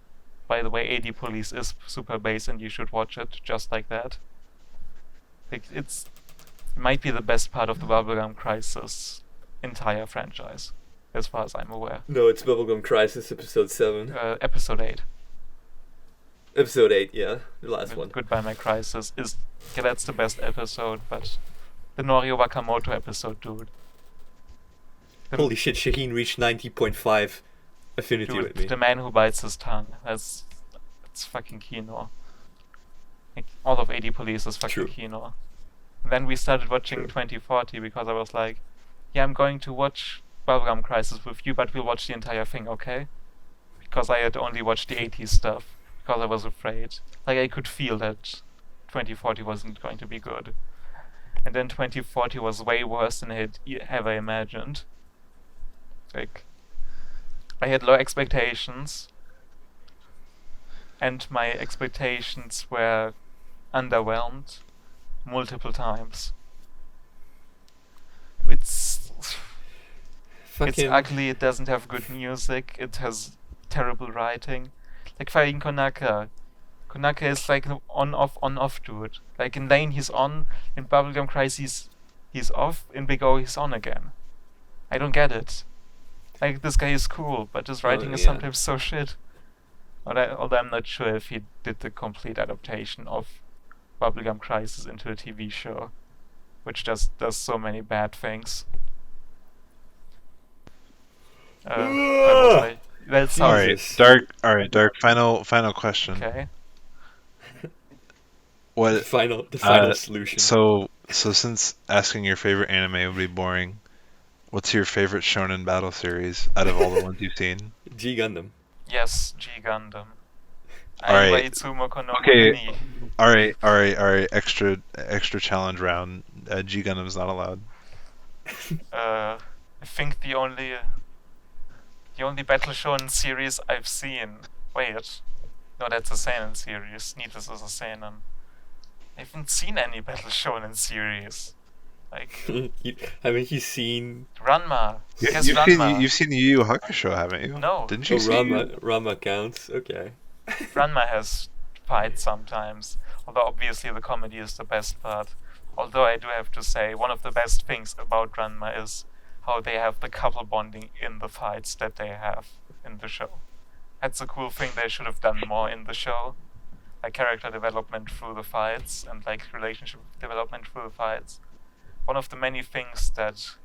By the way, AD Police is super bass and you should watch it just like that. Like, it might be the best part of the Bubblegum Crisis entire franchise, as far as I'm aware. No, it's Bubblegum Crisis episode 7. Episode 8. Episode 8, yeah. The last one. Goodbye My Crisis is... Yeah, that's the best episode, but... The Norio Wakamoto episode, dude. Holy shit, Shaheen reached 90.5 affinity Dude, with me. The Man Who Bites His Tongue. It's fucking kino. Like, all of AD Police is fucking True. kino. And then we started watching True. 2040 because I was like, yeah, I'm going to watch Bubblegum Crisis with you, but we'll watch the entire thing, okay? Because I had only watched the 80s stuff, because I was afraid. Like, I could feel that 2040 wasn't going to be good. And then 2040 was way worse than I had ever imagined. Like, I had low expectations, and my expectations were underwhelmed multiple times. It's Fucking ugly, it doesn't have good music, it has terrible writing. Like fighting Konaka. Konaka is like an on-off dude. Like in Lane he's on, in Bubblegum Crisis he's off, in Big O he's on again. I don't get it. Like this guy is cool, but his writing is yeah. sometimes so shit. Although I'm not sure if he did the complete adaptation of Bubblegum Crisis into a TV show, which just does so many bad things. Where was I? That's All right, Jesus. Dark. Final question. Okay. the What? final Uh, solution. So since asking your favorite anime would be boring, what's your favorite shonen battle series out of all the ones you've seen? G Gundam. Yes, G Gundam. Alright. Waitsumo no Okay. Ni. All right. Extra challenge round. G Gundam's not allowed. I think the only battle shonen series I've seen. Wait, no, that's a seinen series. Needless is a seinen. I haven't seen any battle shonen series. Like Haven't you seen Ranma. Yes, You've Ranma. seen Yu Yu Hakusho, haven't you? No. Didn't you see? Rama counts? Okay. Ranma has fights sometimes, although obviously the comedy is the best part. Although I do have to say, one of the best things about Ranma is how they have the couple bonding in the fights that they have in the show. That's a cool thing they should have done more in the show. Like character development through the fights and like relationship development through the fights. One of the many things that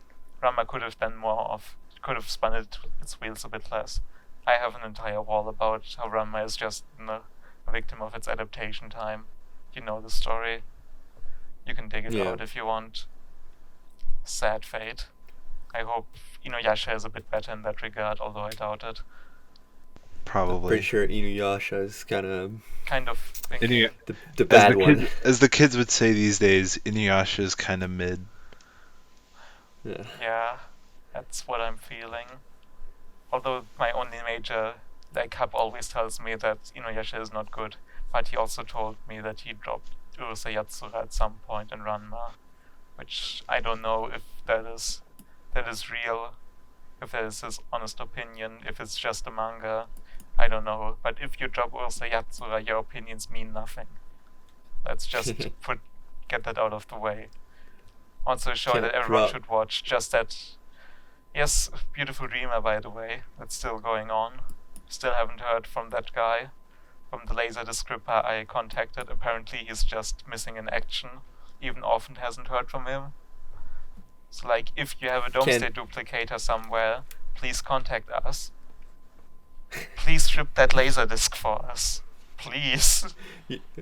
Ranma could have done more of, could have spun its wheels a bit less. I have an entire wall about how Ranma is just a victim of its adaptation time. You know the story. You can dig it Yeah. out if you want. Sad fate. I hope Inuyasha is a bit better in that regard, although I doubt it. Probably. Pretty sure Inuyasha is kind of Kind of thinking. the bad one. As the kids would say these days, Inuyasha is kind of mid. Yeah. Yeah, that's what I'm feeling. Although my only major hub always tells me that Inuyasha is not good, but he also told me that he dropped Urusei Yatsura at some point in Ranma, which I don't know if that is real, if that is his honest opinion, if it's just a manga, I don't know. But if you drop Urusei Yatsura, your opinions mean nothing. Let's just get that out of the way. Also a show Yeah, that everyone drop. should watch, just that. Yes, Beautiful Dreamer, by the way, that's still going on. Still haven't heard from that guy, from the Laserdisc Ripper I contacted. Apparently he's just missing in action. Even Orphan hasn't heard from him. So like, if you have a Domesday duplicator somewhere, please contact us. Please strip that Laserdisc for us. Please.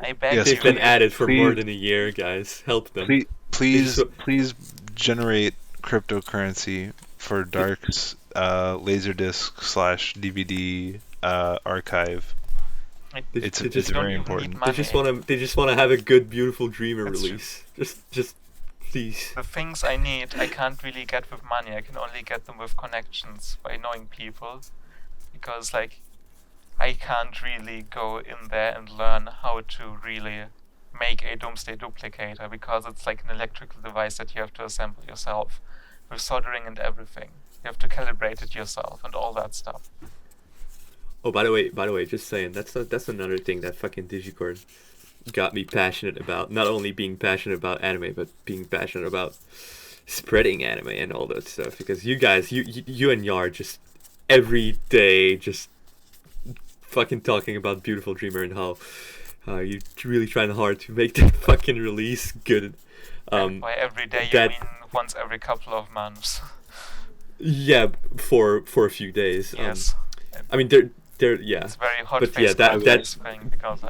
I beg Yes, you. They've been at it for more please- than a year, guys. Help them. Please generate cryptocurrency for Dark's Laserdisc/DVD archive. It's very important. They just want to have a good, beautiful Dreamer That's true. release. Just please. The things I need, I can't really get with money. I can only get them with connections, by knowing people. Because, like, I can't really go in there and learn how to really make a Doomsday duplicator, because it's like an electrical device that you have to assemble yourself, with soldering and everything. You have to calibrate it yourself and all that stuff. Oh, by the way, just saying, that's another thing that fucking Digicord got me passionate about. Not only being passionate about anime, but being passionate about spreading anime and all that stuff. Because you guys, you and Yar, just every day, just fucking talking about Beautiful Dreamer and how you're really trying hard to make that fucking release good. And by every day you that- mean once every couple of months. Yeah, for a few days. Yes. I mean, they're yeah. It's very hot But yeah, face that thing because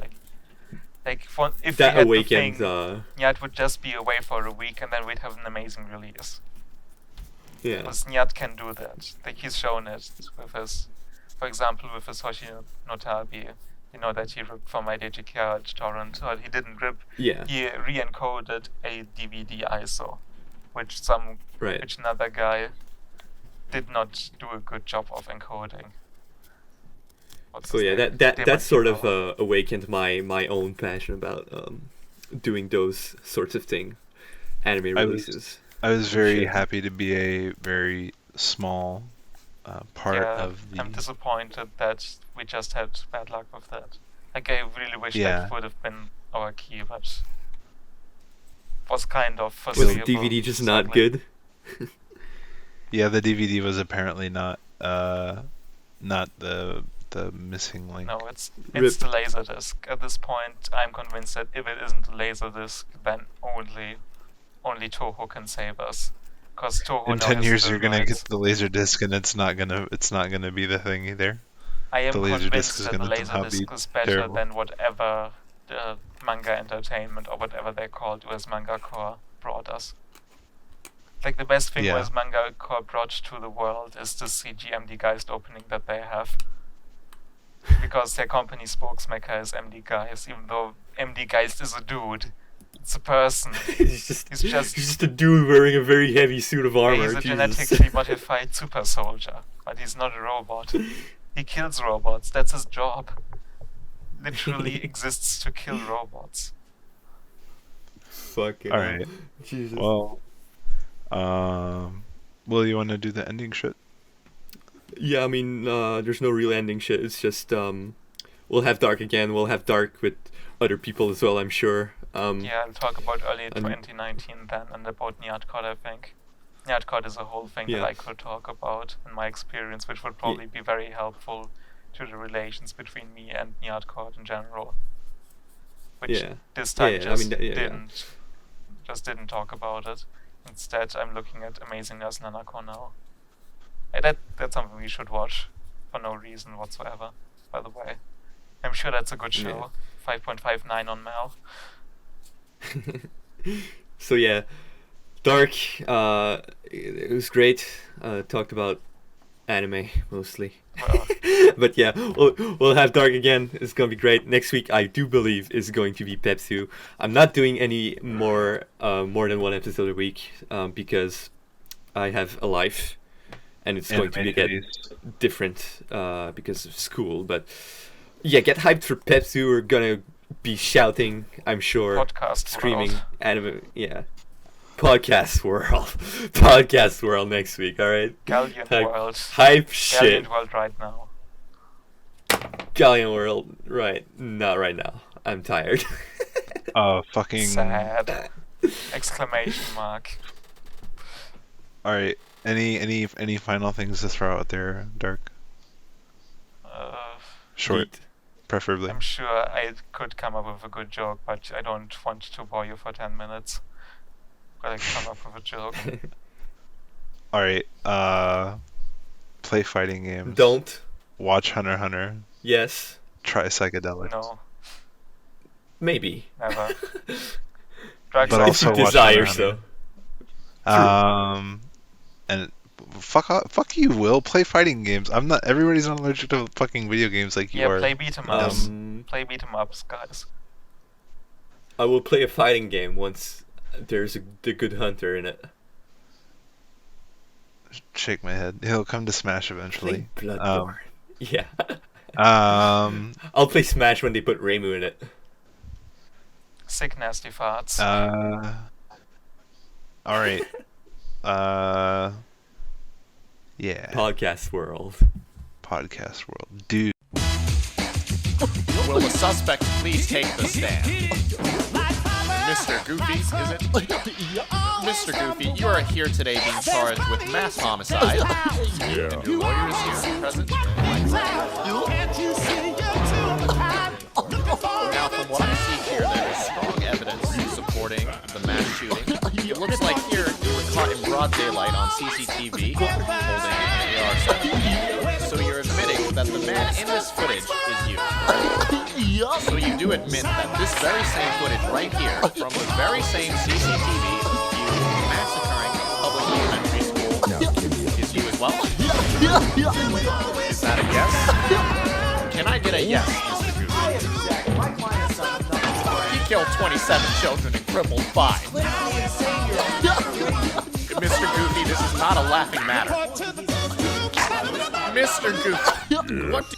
if that we had awakens. the thing, it would just be away for a week and then we'd have an amazing release. Yeah. Because Nyat can do that. Like he's shown it with his, for example, with his Hoshi no Tabi. You know that he ripped from my Digicord torrent, or he didn't rip. Yeah. He re-encoded a DVD ISO, which Right. which another guy did not do a good job of encoding. What's So his yeah, name? that sort of Demon awakened my own passion about doing those sorts of anime I was- releases. I was very Shit. happy to be a very small part Yeah, of the. I'm disappointed that we just had bad luck with that. Like I really wish Yeah. that would have been our key, but was kind of Was foreseeable. the DVD just not sadly. good? Yeah, the DVD was apparently not the missing link. No, it's Rip. the Laserdisc. At this point, I'm convinced that if it isn't the Laserdisc, then only Toho can save us. Because Toho In now 10 has years, the you're gonna rights. get the laser disc, and it's not gonna be the thing either. I am the Laserdisc convinced is that the gonna somehow be Laserdisc is better terrible. than whatever the Manga Entertainment or whatever they called US Manga Core brought us. Like the best thing Yeah. US Manga Core brought to the world is the CG MD Geist opening that they have. Because their company spokesmaker is MD Geist, even though MD Geist is a dude. It's a person. He's just He's just- a dude wearing a very heavy suit of Yeah, armor. he's a Jesus. genetically modified super soldier, but he's not a robot. He kills robots. That's his job. Literally exists to kill robots. Fucking All hell. right. Jesus. Well, Will, you want to do the ending shit? Yeah, I mean, there's no real ending shit. It's just we'll have Dark again. We'll have Dark with other people as well, I'm sure. Yeah, I'll talk about early and- 2019 then, and about Nyatcod, I think. Nyatcod is a whole thing that Yeah. I could talk about in my experience, which would probably be very helpful to the relations between me and Nyatcod in general. Which Yeah. this time Yeah, I just mean, yeah. didn't talk about it. Instead, I'm looking at Amazing Nurse Nanako now. That's something we should watch for no reason whatsoever, by the way. I'm sure that's a good show. 5.59 on Mal. So yeah, Dark. It was great. Talked about anime mostly. Well, But yeah, we'll have Dark again. It's gonna be great. Next week, I do believe, is going to be Pepsu. I'm not doing any more than one episode a week because I have a life, and it's going to Anime get phase. different because of school. But yeah, get hyped for Pepsu. We're gonna be shouting, I'm sure, podcast screaming, world. anime. Yeah, podcast world, podcast world next week. All right, Galleon Hype- World. hype shit. Galleon World right now. Galleon World, right? Not right now. I'm tired. Fucking. Sad. Exclamation mark. All right. Any final things to throw out there, Dark? Short, Neat. preferably. I'm sure I could come up with a good joke, but I don't want to bore you for 10 minutes. Gotta come up with a joke. All right. Play fighting games. Don't. Watch Hunter x Hunter. Yes. Try psychedelics. No, Um, never. Drugs But are also if you watch desire Hunter x so. Hunter. And fuck you, Will. Play fighting games. I'm not. Everybody's not allergic to fucking video games like you Yeah, are. play beat 'em ups. Um, Play beat 'em ups, guys. I will play a fighting game once there's the good hunter in it. Shake my head. He'll come to Smash eventually. Play Bloodborne. Yeah. I'll play Smash when they put Reimu in it. Sick nasty farts. All right. Yeah. Podcast world. Podcast world, dude. Will the suspect please take the stand? Mr. Goofy, is it? Mr. Goofy, you are here today being charged with mass homicide. Yeah. And your lawyer is here present. Now, from what I see here, there is strong evidence supporting the mass shooting. It looks like here you were caught in broad daylight on CCTV holding an AR-7. So you're admitting that the the man in this footage is you, correct? So you do admit that this very same footage right here, from the very same CCTV of you massacring public elementary school, is you as well? Is that a yes? Can I get a yes, Mr. Goofy? He killed 27 children and crippled 5. Mr. Goofy, this is not a laughing matter. Mr. Goofy, what do